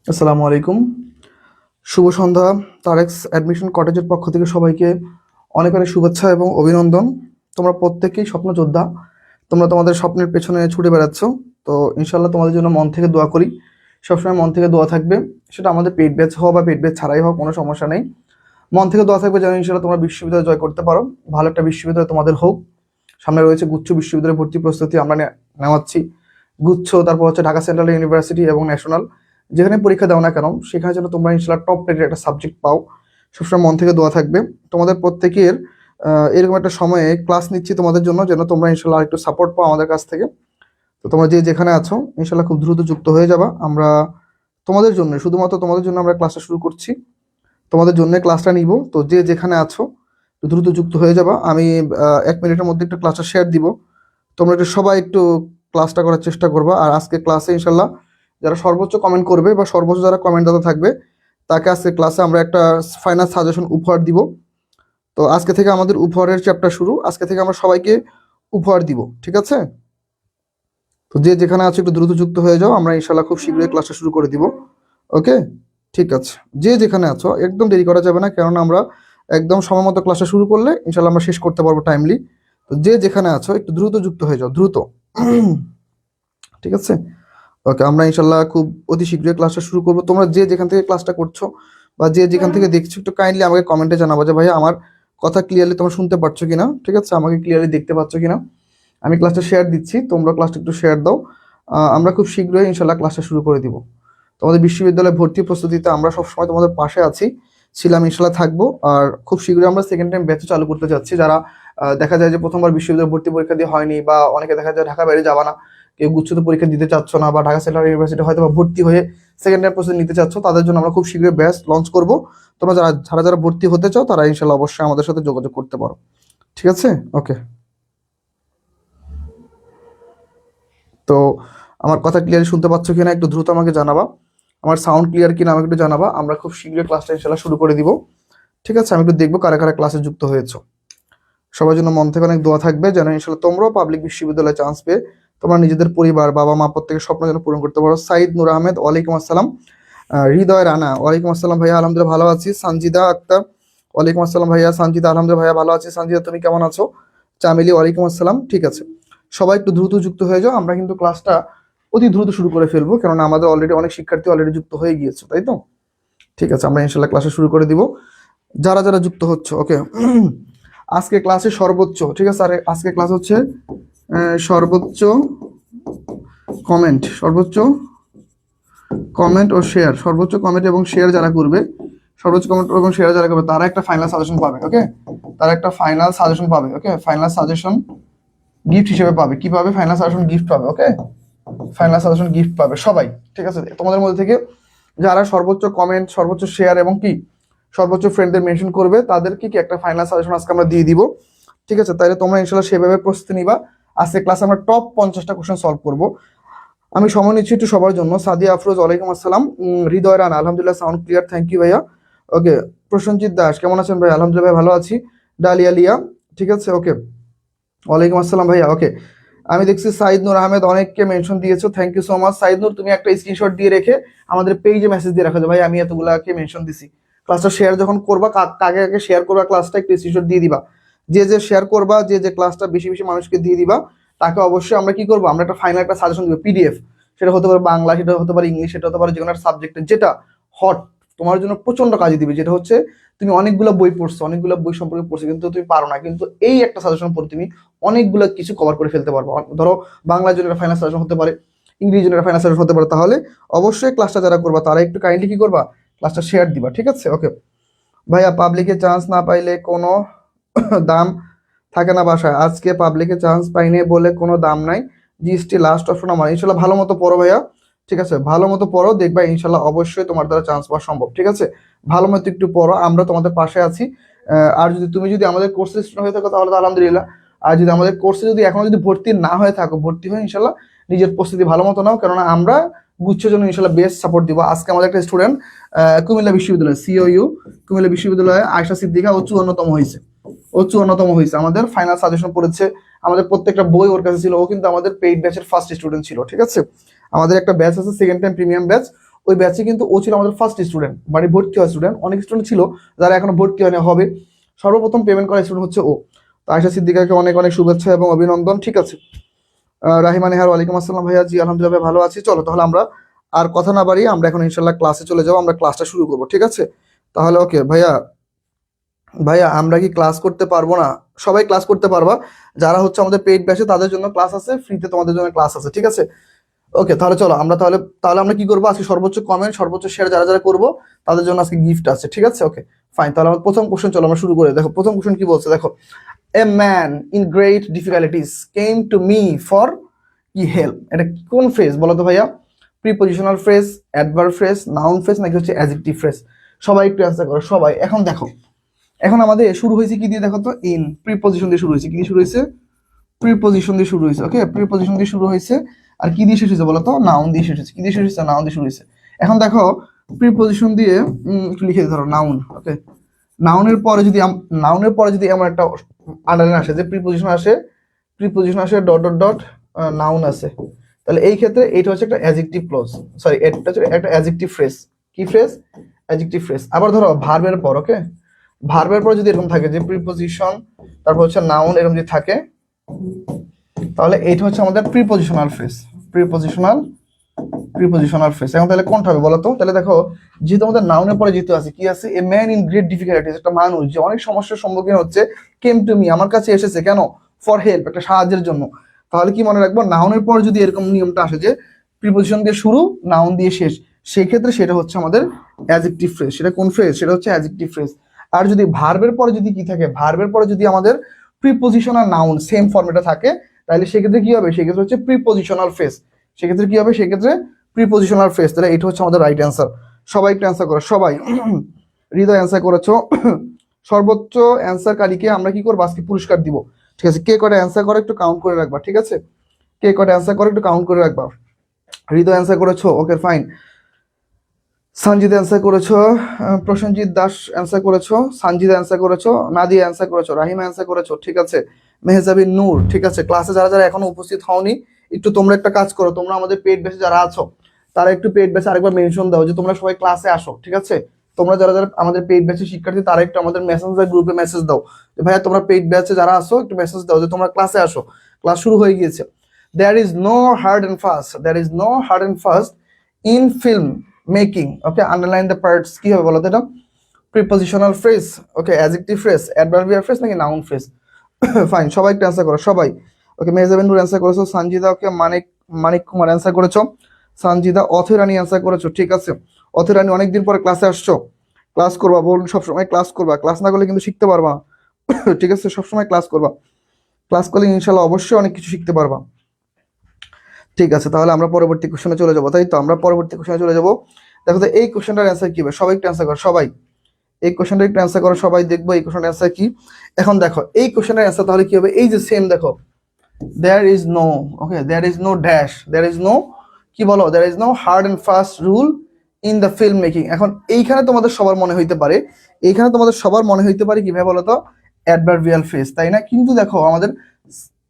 আসসালামু আলাইকুম। শুভ সন্ধ্যা। তারেক্স অ্যাডমিশন কটেজের পক্ষ থেকে সবাইকে অনেক অনেক শুভেচ্ছা এবং অভিনন্দন। তোমরা প্রত্যেকেই স্বপ্ন যোদ্ধা। তোমরা তোমাদের স্বপ্নের পেছনে ছুটে বেড়াচ্ছ। তো ইনশাল্লাহ তোমাদের জন্য মন থেকে দোয়া করি। সবসময় মন থেকে দোয়া থাকবে। সেটা আমাদের পেইড ব্যাচ হোক বা পেইড ব্যাচ ছাড়াই হোক, কোনো সমস্যা নেই। মন থেকে দোয়া থাকবে যেন ইনশাল্লাহ তোমরা বিশ্ববিদ্যালয় জয় করতে পারো। ভালো একটা বিশ্ববিদ্যালয় তোমাদের হোক। সামনে রয়েছে গুচ্ছ বিশ্ববিদ্যালয় ভর্তি প্রস্তুতি আমরা নেওয়াচ্ছি। গুচ্ছ, তারপর হচ্ছে ঢাকা সেন্ট্রাল ইউনিভার্সিটি এবং ন্যাশনাল। যেখানে পরীক্ষা দাও না কেন, সেখানে যেন তোমরা ইনশাল্লাহ টপ রেটের একটা সাবজেক্ট পাও। সবসময় মন থেকে দোয়া থাকবে। তোমাদের প্রত্যেকের এরকম একটা সময়ে ক্লাস নিচ্ছি তোমাদের জন্য, যেন তোমরা ইনশাল্লাহ একটু সাপোর্ট পাও আমাদের কাছ থেকে। তো তোমরা যে যেখানে আছো ইনশাল্লাহ খুব দ্রুত যুক্ত হয়ে যাবা। আমরা তোমাদের জন্য, শুধুমাত্র তোমাদের জন্য আমরা ক্লাসটা শুরু করছি। তোমাদের জন্য ক্লাসটা নিব। তো যে যেখানে আছো দ্রুত যুক্ত হয়ে যাবা। আমি 1 মিনিটের মধ্যে একটু ক্লাসটা শেয়ার দিব। তোমরা একটু সবাই একটু ক্লাসটা করার চেষ্টা করবা। আর আজকে ক্লাসে ইনশাল্লাহ যারা সর্বোচ্চ কমেন্ট করবে বা সর্বোচ্চ যারা কমেন্ট দাতা থাকবে, তাকে আজকে ক্লাসে আমরা একটা ফাইনাল সাজেশন উপহার দিব। তো আজকে থেকে আমাদের উপহারের চ্যাপ্টার শুরু। আজকে থেকে আমরা সবাইকে উপহার দিব, ঠিক আছে? তো যে যেখানে আছে একটু দ্রুত যুক্ত হয়ে যাও। আমরা ইনশাল্লাহ খুব শীঘ্রই ক্লাসটা শুরু করে দিব। ওকে, ঠিক আছে। যে যেখানে আছো একদম দেরি করা যাবে না, কেননা আমরা একদম সময় মতো ক্লাসটা শুরু করলে ইনশাল্লাহ আমরা শেষ করতে পারবো টাইমলি। তো যে যেখানে আছো একটু দ্রুত যুক্ত হয়ে যাও, দ্রুত। ঠিক আছে, ওকে। আমরা ইনশাল্লাহ খুব অতি শীঘ্রই ক্লাসটা শুরু করবো। তোমরা যে যেখান থেকে ক্লাসটা করছো বা যে যেখান থেকে দেখছো, একটু কাইন্ডলি আমাকে কমেন্টে জানাবো যে ভাই আমার কথা ক্লিয়ারলি তোমরা শুনতে পাচ্ছ কিনা, ঠিক আছে? আমাকে ক্লিয়ারলি দেখতে পাচ্ছ কিনা। আমি ক্লাসটা শেয়ার দিচ্ছি, তোমরা ক্লাসটা একটু শেয়ার দাও। আমরা খুব শীঘ্রই ইনশাল্লাহ ক্লাসটা শুরু করে দিব। তোমাদের বিশ্ববিদ্যালয়ে ভর্তি প্রস্তুতিতে আমরা সবসময় তোমাদের পাশে আছি, ছিলাম, ইনশাল্লাহ থাকবো। আর খুব শীঘ্রই আমরা সেকেন্ড টাইম ব্যাচও চালু করতে যাচ্ছি। যারা দেখা যায় যে প্রথমবার বিশ্ববিদ্যালয় ভর্তি পরীক্ষা দিয়ে হয়নি, বা অনেকে দেখা যায় ঢাকা বাইরে যাবা না, কেউ গুচ্ছিত পরীক্ষা দিতে চাচ্ছ না, বা ঢাকা সেন্ট্রাল ইউনিভার্সিটি হয়তো বা ভর্তি হয়ে সেকেন্ড টাইম প্রস্তুতি নিতে চাচ্ছ, তাদের জন্য আমরা খুব শীঘ্রই ব্যাচ লঞ্চ করব। তোমরা যারা যারা যারা ভর্তি হতে চাও তারা ইনশাল্লাহ অবশ্যই আমাদের সাথে যোগাযোগ করতে পারো, ঠিক আছে? ওকে। তো আমার কথা ক্লিয়ার শুনতে পাচ্ছ কিনা একটু দ্রুত আমাকে জানাবা। আমার সাউন্ড ক্লিয়ার কিনা আমাকে একটু জানাবা। আমরা খুব শীঘ্রই ক্লাসটা ইনশাল্লাহ শুরু করে দিব, ঠিক আছে? আমি একটু দেখবো কারা কারা ক্লাসে যুক্ত হয়েছো। সবার জন্য মন থেকে অনেক দোয়া থাকবে যেন ইনশাল্লাহ তোমরাও পাবলিক বিশ্ববিদ্যালয়ে চান্স পেয়ে তোমরা নিজেদের পরিবার, বাবা মা প্রত্যেকের স্বপ্ন যেন পূরণ করতে পারো। সাইদ নূর আহমেদ, ওয়ালাইকুম আসসালাম। হৃদয় রানা, ওয়ালাইকুম আসসালাম ভাইয়া, আলহামদুলিল্লাহ ভালো আছি। সঞ্জিদা আক্তার, ওয়ালাইকুম আসসালাম ভাইয়া। সঞ্জিদা, আলহামদুলিল্লাহ ভাইয়া ভালো আছি। সঞ্জিদা, তুমি কেমন আছো? চামেলি, ওয়ালাইকুম আসসালাম। ঠিক আছে, সবাই একটু দ্রুত যুক্ত হয়ে যাও। আমরা কিন্তু ক্লাসটা অতি দ্রুত শুরু করে ফেলবো, কেননা আমাদের অলরেডি অনেক শিক্ষার্থী অলরেডি যুক্ত হয়ে গিয়েছে, তাই তো? ঠিক আছে, আমরা ইনশাল্লাহ ক্লাসে শুরু করে দিব। যারা যারা যুক্ত হচ্ছে, ওকে। আজকে ক্লাসে সর্বোচ্চ, ঠিক আছে, আরে আজকে ক্লাস হচ্ছে সর্বোচ্চ কমেন্ট, সর্বোচ্চ কমেন্ট ও শেয়ার, সর্বোচ্চ কমেন্ট এবং শেয়ার যারা করবে, সর্বোচ্চ কমেন্ট এবং শেয়ার যারা করবে, তারা একটা ফাইনাল সাজেশন পাবে, ওকে? তারা একটা ফাইনাল সাজেশন পাবে, ওকে? ফাইনাল সাজেশন গিফট হিসেবে পাবে। কি পাবে? ফাইনাল সাজেশন গিফট পাবে, ওকে? ফাইনাল সাজেশন গিফট পাবে সবাই, ঠিক আছে? তোমাদের মধ্যে থেকে যারা সর্বোচ্চ কমেন্ট, সর্বোচ্চ শেয়ার এবং কি সর্বোচ্চ ফ্রেন্ডদের মেনশন করবে, তাদেরকে কি একটা ফাইনাল সাজেশন আজকে আমরা দিয়ে দিব, ঠিক আছে? তাহলে তোমরা ইনশাল্লাহ সেভাবে প্রস্তুতি নিবা। আজকে ক্লাসে আমরা টপ 50টা কোশ্চেন সলভ করব। আমি সময় নিচ্ছি একটু সবার জন্য। সাদিয়া আফরোজ, ওয়ালাইকুম আসসালাম। হৃদয় রানা, আলহামদুলিল্লাহ সাউন্ড ক্লিয়ার, থ্যাংক ইউ ভাইয়া। ওকে। প্রসেনজিৎ দাস, কেমন আছেন ভাই? আলহামদুলিল্লাহ ভাই ভালো আছি। ডালিয়া লিয়া, ঠিক আছে, ওকে। ওয়ালাইকুম আসসালাম ভাইয়া, ওকে। আমি দেখছি সাইদ নূর আহমেদ অনেককে মেনশন দিয়েছো, thank you so much. Saeed Noor, তুমি একটা স্ক্রিনশট দিয়ে রেখে আমাদের পেজে মেসেজ দিয়ে রাখো যে ভাই আমি এতগুলাকে মেনশন দিছি। ক্লাসটা শেয়ার যখন করবা, কাকে কাকে শেয়ার করবা ক্লাসটা একটু স্ক্রিনশট দিয়ে দিবা। যে যে শেয়ার করবা, যে যে ক্লাসটা বেশি বেশি মানুষকে দিয়ে দিবা, তাকে অবশ্যই আমরা কি করবো, আমরা একটা ফাইনাল একটা সাজেশন দিব, পিডিএফ। সেটা হতে পারে বাংলা, সেটা হতে পারে ইংলিশ, সেটা হতে পারে যে কোনো একটা সাবজেক্টের, যেটা হট তোমার জন্য প্রচন্ড কাজে দিবে। যেটা হচ্ছে তুমি অনেকগুলো বই পড়ছো, অনেকগুলো বই সম্পর্কে পড়ছো, কিন্তু তুমি পারো না, কিন্তু এই একটা সাজেশন পড়ে তুমি অনেকগুলো কিছু কভার করে ফেলতে পারবো। ধরো বাংলার জন্য একটা ফাইনাল সাজেশন হতে পারে, ইংরেজির জন্য একটা ফাইনাল সাজেশন হতে পারে। তাহলে অবশ্যই ক্লাসটা যারা করবা তারা একটু কাইন্ডলি কি করবা, ক্লাসটা শেয়ার দিবা, ঠিক আছে? ওকে। ভাইয়া, পাবলিকে চান্স না পাইলে কোনো দাম থাকে না বাসায়। আজকে পাবলিকে চান্স পাইনি বলে কোনো দাম নাই। জিএসটি লাস্ট অপশন আমার। ইনশাল্লাহ ভালো মতো পড়ো ভাইয়া, ঠিক আছে? ভালো মতো পড়ো, দেখবা ইনশাল্লাহ অবশ্যই তোমার দ্বারা চান্স পাওয়া সম্ভব, ঠিক আছে? ভালো মতো একটু পড়ো, আমরা তোমাদের পাশে আছি। আর যদি তুমি যদি আমাদের কোর্সে স্টুডেন্ট হয়ে থাকো তাহলে তো আলহামদুলিল্লাহ। আর যদি আমাদের কোর্সে যদি এখনো যদি ভর্তি না হয়ে থাকো, ভর্তি হয়ে ইনশাল্লাহ নিজের প্রস্তুতি ভালো মতো নাও, কেননা আমরা গুচ্ছের জন্য ইনশাল্লাহ বেস্ট সাপোর্ট দিব। আজকে আমাদের একটা স্টুডেন্ট কুমিল্লা বিশ্ববিদ্যালয়, সিওইউ কুমিল্লা বিশ্ববিদ্যালয়ে, আয়শা সিদ্দিকা, ও 54তম হয়েছে। ও 54তম হয়েছে, আমাদের ফাইনাল সাজেশন পড়েছে। আমাদের প্রত্যেকটা বই ওর কাছে ছিল। ও কিন্তু আমাদের পেইড ব্যাচের ফার্স্ট স্টুডেন্ট ছিল, ঠিক আছে? আমাদের একটা ব্যাচ আছে সেকেন্ড টাইম প্রিমিয়াম ব্যাচ, ওই ব্যাচে কিন্তু ও ছিল আমাদের ফার্স্ট স্টুডেন্ট, মানে ভর্তি হওয়া স্টুডেন্ট। অনেক স্টুডেন্ট ছিল যারা এখনো ভর্তি হবে, সর্বপ্রথম পেমেন্ট করা স্টুডেন্ট হচ্ছে ও। তো আয়েশা সিদ্দিকাকে অনেক অনেক শুভেচ্ছা এবং অভিনন্দন। ঠিক আছে, রাহিমা নেহার ওয়ালাইকুম আসসালাম ভাইয়া, জি আলহামদুলিল্লাহ ভাই ভালো আছি। চলো তাহলে আমরা আর কথা না বাড়িয়ে আমরা এখন ইনশাল্লাহ ক্লাসে চলে যাবো, আমরা ক্লাসটা শুরু করবো। ঠিক আছে, তাহলে ওকে ভাইয়া, ভাইয়া আমরা কি ক্লাস করতে পারবো না? সবাই ক্লাস করতে পারবা, যারা হচ্ছে আমাদের পেইড ব্যাচে তাদের জন্য ক্লাস আছে, ফ্রিতে তোমাদের জন্য ক্লাস আছে। ঠিক আছে, ওকে তাহলে চলো আমরা তাহলে তাহলে আমরা কি করবো, আজকে সর্বোচ্চ কমেন্ট সর্বোচ্চ শেয়ার যারা যারা করবো তাদের জন্য আজকে গিফট আছে। ঠিক আছে, ওকে ফাইন। তাহলে আমার প্রথম কোশ্চেন, চলো আমরা শুরু করে দেখো প্রথম কোশ্চেন কি বলছে। দেখো, a man in great difficulties came to me for কি হেল্প। এটা কোন ফ্রেজ বলো তো ভাইয়া? Prepositional phrase, adverb phrase, noun phrase, নাকি হচ্ছে অ্যাডজেক্টিভ ফ্রেজ? সবাই একটু অ্যান্সার করো সবাই। এখন দেখো, এখন আমাদের শুরু হয়েছে কি দিয়ে দেখো তো? ইন, প্রিপজিশন দিয়ে শুরু হয়েছে। কি দিয়ে শুরু হয়েছে? প্রিপজিশন দিয়ে শুরু হয়েছে। ওকে, প্রিপজিশন দিয়ে শুরু হয়েছে। আর কি দিয়ে শেষ হয়েছে বলো তো? নাউন দিয়ে শেষ হয়েছে। কি দিয়ে শেষ হয়েছে? নাউন দিয়ে শুরু হয়েছে। এখন দেখো, প্রিপজিশন দিয়ে একটু লিখে ধরো নাউন। ওকে, নাউনের পরে যদি এমন একটা আন্ডারলাইন আসে যে প্রিপজিশন আসে ডট ডট ডট নাউন আছে, তাহলে এই ক্ষেত্রে এটা হচ্ছে একটা অ্যাডজেক্টিভ ক্লজ, সরি এটা হচ্ছে একটা অ্যাডজেক্টিভ ফ্রেজ। কি ফ্রেজ? Adjective phrase. আবার ধরো ভার্বের পর, ওকে, ভার্বের পর যদি এরকম থাকে যে প্রিপজিশন তারপর হচ্ছে নাউন এরকম যদি থাকে, তাহলে এইটা হচ্ছে আমাদের প্রিপজিশনাল ফ্রেজ। Prepositional phrase. এখন তাহলে কোনটা হবে বলো তো? তাহলে দেখো, যেহেতু আমাদের নাউনের পরে যেহেতু আছে, কি আছে? A man in great difficulties, একটা মানুষ যে অনেক সমস্যার সম্মুখীন হচ্ছে, কেম টু মি, আমার কাছে এসেছে। কেন? ফর হেল্প, একটা সাহায্যের জন্য। তাহলে কি মনে রাখবো? নাউনের পর যদি এরকম নিয়মটা আসে যে প্রিপজিশন দিয়ে শুরু, নাউন দিয়ে শেষ, সেই ক্ষেত্রে সেটা হচ্ছে আমাদের অ্যাডজেক্টিভ ফ্রেজ। সেটা কোন ফ্রেজ? সেটা হচ্ছে অ্যাডজেক্টিভ ফ্রেজ। আর যদি ভার্বের পরে যদি কি থাকে, ভার্বের পরে যদি আমাদের প্রিপজিশন আর নাউন সেম ফর্মেটে থাকে, তাহলে সেক্ষেত্রে কি হবে? সেক্ষেত্রে হচ্ছে প্রিপজিশনাল ফ্রেজ। সেক্ষেত্রে কি হবে? সেক্ষেত্রে প্রিপজিশনাল ফ্রেজ। তাহলে এটা হচ্ছে আমাদের রাইট অ্যান্সার। সবাই একটু অ্যান্সার করো সবাই। হৃদয় অ্যান্সার করেছো। সর্বোচ্চ অ্যান্সারকারীকে আমরা কি করবো? আজকে পুরস্কার দিব। ঠিক আছে, কে কটা অ্যান্সার করে একটু কাউন্ট করে রাখবা। ঠিক আছে, কে কটা অ্যান্সার করে একটু কাউন্ট করে রাখবা। হৃদয় অ্যান্সার করেছো, ওকে ফাইন। সঞ্জিত অ্যান্সার করেছো, প্রসেনজিৎ দাস অ্যান্সার করেছো, সঞ্জিত অ্যান্সার করেছো, নাদিয়া অ্যান্সার করেছো, রাহিমা অ্যান্সার করেছো। ঠিক আছে, মেহজাবিন নূর। ঠিক আছে, ক্লাসে যারা যারা এখনো উপস্থিত হওনি, একটু তোমরা একটা কাজ করো, তোমরা আমাদের পেইড ব্যাচে যারা আছো তারা একটু পেইড ব্যাচে আরেকবার মেনশন দাও যে তোমরা সবাই ক্লাসে আসো। ঠিক আছে, তোমরা যারা যারা আমাদের পেইড ব্যাচের শিক্ষার্থী তারা একটু আমাদের মেসেঞ্জার গ্রুপে মেসেজ দাও যে ভাইয়া তোমরা পেইড ব্যাচে যারা আসো একটু মেসেজ দাও যে তোমরা ক্লাসে আসো, ক্লাস শুরু হয়ে গিয়েছে। There is no hard and fast, there is no hard and fast in film making. Okay, underline the parts. কি হবে বলো তো এটা? Prepositional phrase, okay, adjective phrase, adverbial phrase, নাকি নাউন ফ্রেজ? ফাইন, সবাই একটু অ্যান্সার করো সবাই। ওকে, মেহজাবিন নূর অ্যান্সার করেছো, সঞ্জিদা, ওকে, মানিক কুমার অ্যান্সার করেছো, সঞ্জিদা। অথেরানি অ্যান্সার করেছো। ঠিক আছে, অথেরানি অনেকদিন পরে ক্লাসে আসছো, ক্লাস করবা, বলুন সবসময় ক্লাস করবা, ক্লাস না করলে কিন্তু শিখতে পারবা। ঠিক আছে, সবসময় ক্লাস করবা, ক্লাস করলে ইনশাল্লাহ অবশ্যই অনেক কিছু শিখতে পারবা। ঠিক আছে, তাহলে আমরা পরবর্তী কোশ্চেনে চলে যাবো, তাই তো? আমরা পরবর্তী কোশ্চেনে চলে যাবো। দেখো তো এই কোশ্চেনটার অ্যান্সার কি হবে, সবাই একটু অ্যান্সার করো সবাই। এই কোশ্চেনটা একটু অ্যান্সার করো সবাই, দেখবো এই কোশ্চেনের অ্যান্সার কি। এখন দেখো এই কোশ্চেনের অ্যান্সার তাহলে কি হবে? এই যে সেম দেখো, there is no, okay, there is no dash, there is no, কি বলো? there is no hard and fast rule in the film making। এখন এইখানে তোমাদের সবার মনে হইতে পারে, এইখানে তোমাদের সবার মনে হইতে পারে কিভাবে বলো তো? অ্যাডভার্বিয়াল ফ্রেজ, তাই না? কিন্তু দেখো আমাদের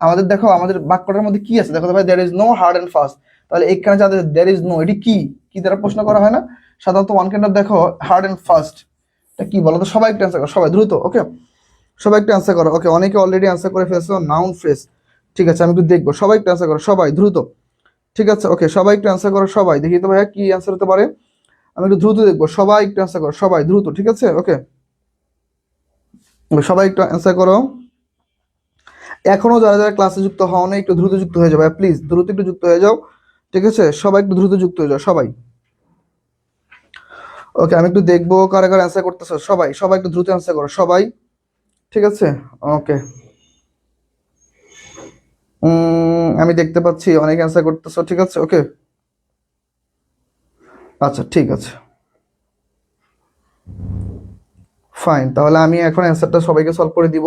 আমাদের দেখো আমাদের বাক্যটার মধ্যে কি আছে দেখো তো ভাই, there is no hard and fast। তাহলে এখানে যাদের there is no, এটি কি কি দ্বারা প্রশ্ন করা হয় না সাধারণত? ওয়ান কাইন্ড অফ দেখো হার্ড এন্ড ফাস্ট, এটা কি বলো তো? সবাই একটু অ্যান্সার করো সবাই দ্রুত। ওকে, সবাই একটু অ্যান্সার করো। ওকে, অনেকে অলরেডি অ্যান্সার করে ফেলছো নাউন ফ্রেজ। ঠিক আছে, আমি একটু দেখবো, সবাই একটু অ্যান্সার করো সবাই দ্রুত। ঠিক আছে, ওকে, সবাই একটু অ্যান্সার করো সবাই, দেখি তো ভাইয়া কি অ্যান্সার হতে পারে, আমি একটু দ্রুত দেখবো। সবাই একটু অ্যান্সার করো সবাই দ্রুত। ঠিক আছে, ওকে, সবাই একটু অ্যান্সার করো। এখনো যারা যারা ক্লাসে যুক্ত হও না একটু দ্রুত যুক্ত হয়ে যাও ভাই, প্লিজ দ্রুত একটু যুক্ত হয়ে যাও। ঠিক আছে, সবাই একটু দ্রুত যুক্ত হয়ে যাও সবাই। ওকে, আমি একটু দেখবো কারা কারা অ্যান্সার করতেছো সবাই, সবাই একটু দ্রুত অ্যান্সার করো সবাই। ঠিক আছে, ওকে, আমি দেখতে পাচ্ছি অনেক অ্যান্সার করতেছো। ঠিক আছে, ওকে, আচ্ছা ঠিক আছে, ফাইন। তাহলে আমি এখন অ্যান্সারটা সবাইকে সলভ করে দিব।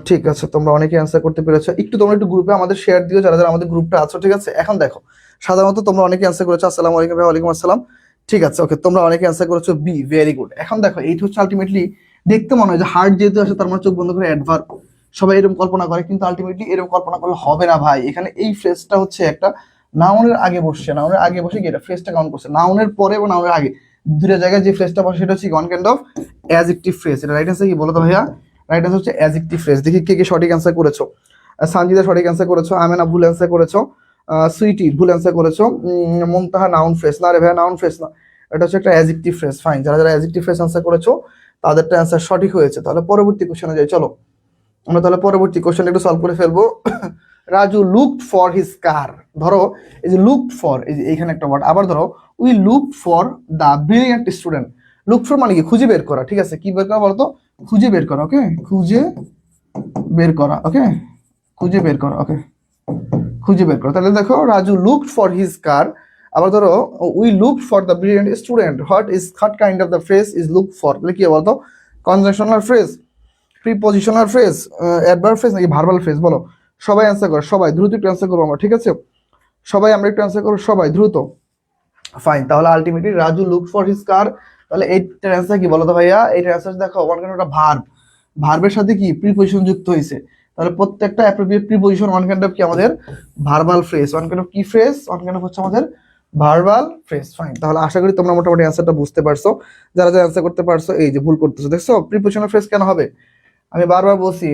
ঠিক আছে, তোমরা অনেকে অ্যান্সার করতে পেরেছো। একটু তোমরা একটু গ্রুপে আমাদের শেয়ার দিও যারা যারা আমাদের গ্রুপটা আছো। ঠিক আছে, এখন দেখো সাধারণত তোমরা অনেকে অ্যান্সার করেছো আসসালামু আলাইকুম ভাই, ওয়ালাইকুম আসসালাম। ঠিক আছে, ওকে, তোমরা অনেকে অ্যান্সার করেছো বি, ভেরি গুড। এখন দেখো এইটা হচ্ছে আলটিমেটলি দেখতে মনে হয় যে হার্ড যেহেতু আসে তার মানে চোখ বন্ধ করে অ্যাডভার্ব, সবাই এরকম কল্পনা করে, কিন্তু আলটিমেটলি এরকম কল্পনা করলে হবে না ভাই। এখানে এই ফ্রেজটা হচ্ছে একটা নাউনের আগে বসছে, নাউনের আগে বসে কি এটা ফ্রেজটা কাউন্ট করছে, নাউনের পরে এবং নাউনের আগে দুটো জায়গায় যে ফ্রেজটা বসে সেটা হচ্ছে one kind of adjective phrase. এটা রাইট আনসার কি বলো তো ভাইয়া? রাইট আনসার হচ্ছে অ্যাডজেক্টিভ ফ্রেজ। দেখি কে কে সঠিক অ্যান্সার করেছো। সানজিদা সঠিক অ্যান্সার করেছো, আমেনা ভুল অ্যান্সার করেছো, সুইটি ভুল অ্যান্সার করেছো, মুনতাহা নাউন ফ্রেজ। না রে ভাইয়া, নাউন ফ্রেজ না, এটা হচ্ছে একটা অ্যাডজেক্টিভ ফ্রেজ। ফাইন, যারা যারা অ্যাডজেক্টিভ ফ্রেজ অ্যান্সার করেছো তাদেরটা অ্যান্সার সঠিক হয়েছে। তাহলে পরবর্তী কোশ্চেনে যাই, চলো আমরা তাহলে পরবর্তী কোশ্চেন একটু সলভ করে ফেলবো। রাজু লুকড ফর হিজ কার। ধরো এই যে লুকড ফর, এই যে এইখানে একটা ওয়ার্ড। আবার ধরো we looked for the brilliant student. Look for মানে কি? খুঁজে বের করা। ঠিক আছে, কি বের করা বলতো? খুঁজে বের করা। ওকে, খুঁজে বের করা। ওকে, খুঁজে বের করা। ওকে, খুঁজে বের করা। তাহলে দেখো রাজু লুকড ফর হিজ কার। আবার ধরো we looked for the brilliant student. What kind of the phrase is look for? তাহলে কি বলতো? Conjunctional phrase, prepositional phrase, adverb phrase নাকি ভার্বাল ফ্রেজ? বলো, সবাই অ্যান্সার করো, সবাই দ্রুত একটু অ্যান্সার করবো আমরা। ঠিক আছে, সবাই আমরা একটু অ্যান্সার করবো, সবাই দ্রুত। ফাইন, তাহলে ultimately Raju look for his কার। তাহলে এইটার অ্যান্সার কি বলো তো ভাইয়া? এইটার অ্যান্সার দেখো ওয়ান কাইন্ড অফ ভার্ব, ভার্বের সাথে কি প্রিপজিশন যুক্ত হয়েছে। তাহলে প্রত্যেকটা appropriate preposition one kind of কি আমাদের verbal phrase. One kind of কি ফ্রেজ? ওয়ান কাইন্ড অফ হচ্ছে আমাদের ভার্বাল ফ্রেজ। ফাইন, তাহলে আশা করি তোমরা মোটামুটি অ্যান্সারটা বুঝতে পারছো। যারা যারা অ্যান্সার করতে পারছো, এই যে ভুল করতেছো দেখছো, প্রিপজিশনাল ফ্রেজ কেন হবে? আমি বারবার বলছি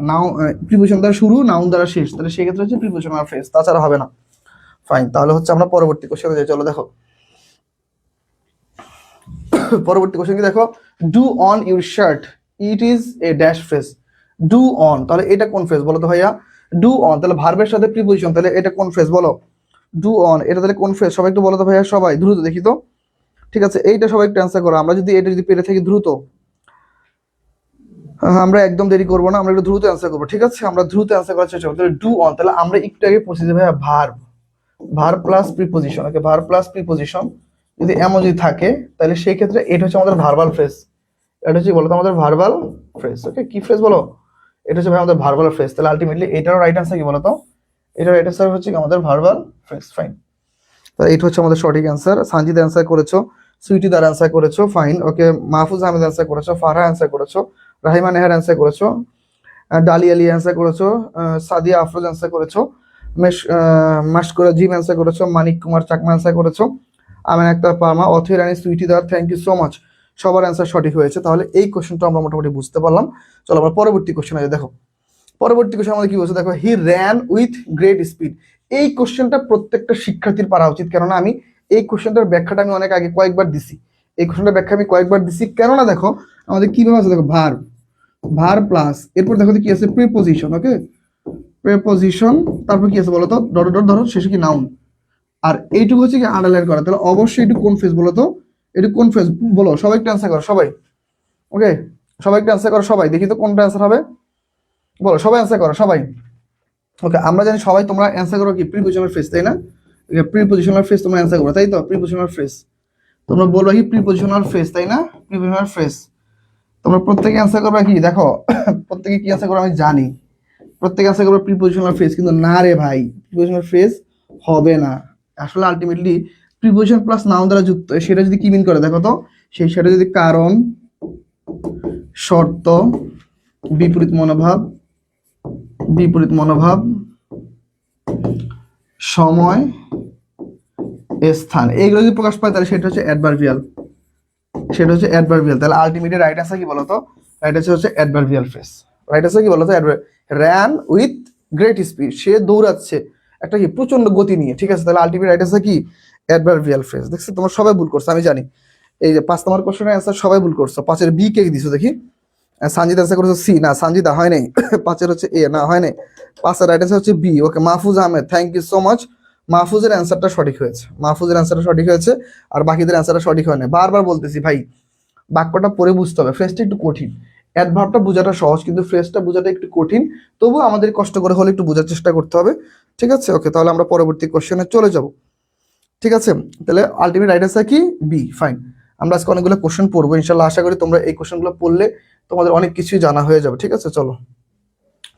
নাও প্রিপজিশন দ্বারা শুরু, নাউন দ্বারা শেষ, তাহলে সেই ক্ষেত্রে হচ্ছে প্রিপজিশনাল ফ্রেজ, তাছাড়া হবে না। ফাইন, তাহলে হচ্ছে আমরা পরবর্তী কোশ্চেনে যাই। চলো দেখো পরবর্তী কোশ্চেন কি দেখো, do on your shirt it is a dash phrase. Do on, তাহলে এটা কোন ফ্রেজ বলো তো ভাইয়া? ডু অন, তাহলে ভার্বের সাথে প্রিপজিশন, তাহলে এটা কোন ফ্রেজ বলো? ডু অন, এটা তাহলে কোন ফ্রেজ? সবাই একটু বলো তো ভাইয়া, সবাই দ্রুত দেখি তো। ঠিক আছে, এইটা সবাই একটু অ্যান্সার করো। আমরা যদি এটা যদি পেরে থাকি দ্রুত, আমরা একদম দেরি করবো না, আমরা একটু দ্রুত অ্যান্সার করবো। ঠিক আছে, আমরা দ্রুত অ্যান্সার করার চেষ্টা করবো। তাহলে ডু অন, তাহলে আমরা একটু আগে পড়ছি যে ভাইয়া ভার্ব, ভার্ব প্লাস প্রিপজিশন। ওকে, ভার্ব প্লাস প্রিপজিশন যদি এমন যদি থাকে, তাহলে সেই ক্ষেত্রে এটা হচ্ছে আমাদের ভার্বাল ফ্রেজ। এটা হচ্ছে বলতো আমাদের ভার্বাল ফ্রেজ। ওকে, কি ফ্রেজ বলো? এটা হচ্ছে ভাই আমাদের ভার্বাল ফ্রেজ। তাহলে আলটিমেটলি এটারও রাইট আনসার কি বলতো? এটার রাইট আনসার হচ্ছে কি আমাদের ভার্বাল ফ্রেজ। ফাইন, তাহলে এটা হচ্ছে আমাদের সঠিক অ্যান্সার। সানজিদ অ্যান্সার করেছো, সুইটি দ্বারা অ্যান্সার করেছো। ফাইন, ওকে, মাহফুজ আহমেদ অ্যান্সার করেছো, ফারহা অ্যান্সার করেছো, রাহিমা নেহার অ্যান্সার করেছো, ডালি আলী অ্যান্সার করেছো, সাদিয়া আফরোজ অ্যান্সার করেছো, মাসকোরা জিম অ্যান্সার করেছো, মানিক কুমার চাকমা অ্যান্সার করেছো, আমেন আক্তার পারমা, অথৈ রানী, সুইটি দার, থ্যাংক ইউ সো মাচ। সবার অ্যান্সার সঠিক হয়েছে। তাহলে এই কোশ্চেনটা আমরা মোটামুটি বুঝতে পারলাম। চলো আমরা পরবর্তী কোশ্চেন আছে। দেখো পরবর্তী কোশ্চেন আমাদের কি বলছে দেখো, he ran with great speed. এই কোশ্চেনটা প্রত্যেকটা শিক্ষার্থীর পারা উচিত, কেননা আমি এই কোশ্চেনটার ব্যাখ্যাটা আমি অনেক আগে কয়েকবার দিছি। এই কোশ্চেনটার ব্যাখ্যা আমি কয়েকবার দিছি, কেননা দেখো আমাদের কিভাবে আছে, দেখো ভার্ব, ভার্ব প্লাস এরপর দেখো কি আছে প্রিপজিশন। ওকে, প্রিপজিশন, তারপর কি আছে বলো তো, ডট ডট ধরো শেষে কি নাউন, আর এইটুকু হচ্ছে কি আন্ডারলাইন করা। তাহলে অবশ্যই এটা কোন ফ্রেজ বলো তো? এটা কোন ফ্রেজ বলো? সবাই একটু অ্যান্সার করো, সবাই। ওকে, সবাই একটু অ্যান্সার করো, সবাই দেখি তো কোনটা অ্যান্সার হবে। বলো, সবাই অ্যান্সার করো, সবাই। ওকে, আমরা জানি সবাই তোমরা অ্যান্সার করো কি প্রিপজিশনাল ফ্রেজ, তাই না? প্রিপজিশনাল ফ্রেজ তোমরা অ্যান্সার করো, তাই তো? প্রিপজিশনাল ফ্রেজ তোমরা বলবা কি প্রিপজিশনাল ফ্রেজ, তাই না? প্রিপজিশনাল ফ্রেজ তোমরা প্রত্যেকে অ্যান্সার করবা কি, দেখো প্রত্যেকে কি অ্যান্সার করো আমি জানি, প্রত্যেকে অ্যান্সার করবে প্রিপজিশনাল ফ্রেজ, কিন্তু না রে ভাই, প্রিপজিশনাল ফ্রেজ হবে না। আসলে আলটিমেটলি প্রিপজিশন প্লাস নাউন দ্বারা যুক্ত, সেটা যদি কি মিন করে দেখো তো, সেটা যদি কারণ, শর্ত, বিপরীত মনোভাব, বিপরীত মনোভাব, সময়, স্থান, এইগুলো যদি প্রকাশ পায় তাহলে সেটা হচ্ছে অ্যাডভার্বিয়াল, সেটা হচ্ছে অ্যাডভার্বিয়াল। তাহলে আলটিমেটলি রাইট আনসার কি বলতো? রাইট আনসার হচ্ছে অ্যাডভার্বিয়াল ফ্রেজ। রাইট আনসার কি বলতো? র্যান উইথ গ্রেট স্পিড, সে দৌড়াচ্ছে একটা কি প্রচন্ড গতি নিয়ে। ঠিক আছে, তাহলে আলটিমেট রাইট আনসার কি অ্যাডভার্বিয়াল ফ্রেজ। দেখছো তোমরা সবাই ভুল করছো, আমি জানি। এই যে 5 নম্বর কোশ্চেনের অ্যান্সার সবাই ভুল করছো। 5-এর বি কে দিছো দেখি? সানজিদ অ্যান্সার করেছো সি, না সানজিদা হয় নাই। 5-এর হচ্ছে এ, না হয় নাই। 5-এর রাইট আনসার হচ্ছে B. Okay, Mahfuz Ahmed, thank you so much. মাহফুজের অ্যান্সারটা সঠিক হয়েছে, মাহফুজের অ্যান্সারটা সঠিক হয়েছে, আর বাকিদের অ্যান্সারটা সঠিক হয় না। বারবার বলতেছি ভাই, বাক্যটা পড়ে বুঝতে হবে, ফ্রেজটা একটু কঠিন। অ্যাডভার্বটা বোঝাটা সহজ, কিন্তু ফ্রেজটা বোঝাটা একটু কঠিন। তবুও আমাদের কষ্ট করে হলে একটু বোঝার চেষ্টা করতে হবে। ঠিক আছে, ওকে, তাহলে আমরা পরবর্তী কোশ্চেনে চলে যাব। ঠিক আছে, তাহলে আলটিমেট রাইট আনসার কি বি। ফাইন, আমরা আজকে অনেকগুলো কোশ্চেন পড়বো ইনশাল্লাহ। আশা করি তোমরা এই কোশ্চেনগুলো পড়লে তোমাদের অনেক কিছুই জানা হয়ে যাবে। ঠিক আছে, চলো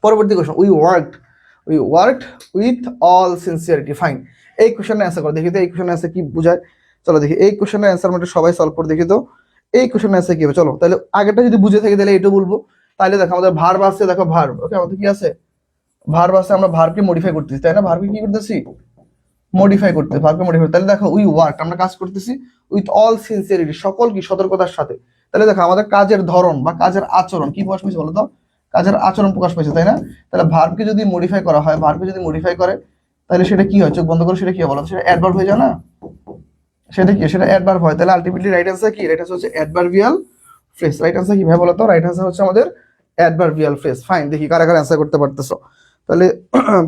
পরবর্তী question, we worked with all sincerity. Fine, এই কোশ্চেনের অ্যান্সার করো দেখি তো, এই কোশ্চেনের অ্যান্সার কি বোঝায়। চলো দেখি এই কোশ্চেনের অ্যান্সার আমরা সবাই সলভ করে দেখি তো, এই কোশ্চেনের অ্যান্সার কি হবে। চলো তাহলে আগেরটা যদি বুঝে থাকি তাহলে এটা বলবো। তাহলে দেখো আমাদের ভার্ব আছে, দেখো ভার্ব। ওকে, আমাদের কি আছে? ভার্ব আছে, আমরা ভার্বকে মডিফাই করতেছি, তাই না? ভার্বকে কি করতেছি? মডিফাই করতে, ভার্বকে মডিফাই। তাহলে দেখো উই ওয়ার্ক, আমরা কাজ করতেছি উইথ অল সিনসিয়ারিটি, সকল কি সতর্কতার সাথে। তাহলে দেখো আমাদের কাজের ধরন বা কাজের আচরণ কি প্রকাশ পেয়েছে বলো তো, কাজের আচরণ প্রকাশ পেয়েছে, তাই না? তাহলে ভার্বকে যদি মডিফাই করা হয়, ভার্বকে যদি মডিফাই করে তাহলে সেটা কি হয়, চোখ বন্ধ করে সেটা কি হয় বলো তো, সেটা অ্যাডভার্ব হয়ে যায় না? সেটা কি, সেটা অ্যাডভার্ব হয়। তাহলে আলটিমেটলি রাইট অ্যান্সার কি, রাইট আনসার হচ্ছে অ্যাডভার্বিয়াল ফ্রেজ। রাইট অ্যান্সার কি ভাই বলো তো, রাইট অ্যান্সার হচ্ছে আমাদের অ্যাডভার্বিয়াল ফ্রেজ। ফাইন, দেখি কারা কারা অ্যান্সার করতে পারতেছো। তাহলে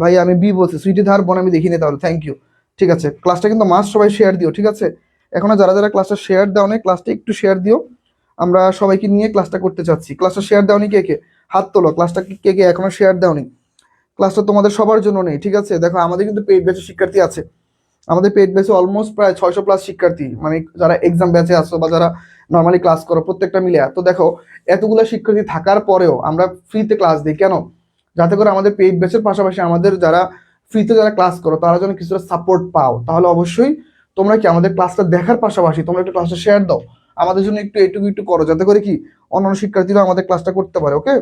ভাই আমি বি বলছি, সুইটি ধার বোন আমি দেখিনি, তাহলে থ্যাংক ইউ। ঠিক আছে, ক্লাসটা কিন্তু মাস্ট সবাই শেয়ার দিও, ঠিক আছে? এখনো যারা যারা ক্লাসটা শেয়ার দাও নি, ক্লাসটা একটু শেয়ার দিও, আমরা সবাইকে নিয়ে ক্লাসটা করতে চাচ্ছি। ক্লাসটা শেয়ার দাওনি কে কে, হাত তোলো। ক্লাসটা কে কে এখনো শেয়ার দাওনি? ক্লাসটা তোমাদের সবার জন্য নেই, ঠিক আছে? দেখো আমাদের কিন্তু পেইড ব্যাচের শিক্ষার্থী আছে, আমাদের পেইড ব্যাচে অলমোস্ট প্রায় 600+ শিক্ষার্থী, মানে যারা এক্সাম ব্যাচে আসো বা যারা নর্মালি ক্লাস করো প্রত্যেকটা মিলে। তো দেখো এতগুলো শিক্ষার্থী থাকার পরেও আমরা ফ্রিতে ক্লাস দিই কেন? যাতে করে আমাদের পেইড ব্যাচের পাশাপাশি আমাদের যারা ফ্রিতে যারা ক্লাস করো তারা যেন কিছুটা সাপোর্ট পাও। তাহলে অবশ্যই তোমরা কি আমাদের ক্লাসটা দেখার পাশাপাশি তোমরা একটু ক্লাসটা শেয়ার দাও, আমাদের জন্য একটু এটুকু একটু করো, যাতে করে কি অন্যান্য শিক্ষার্থীরা আমাদের ক্লাসটা করতে পারে। ওকে,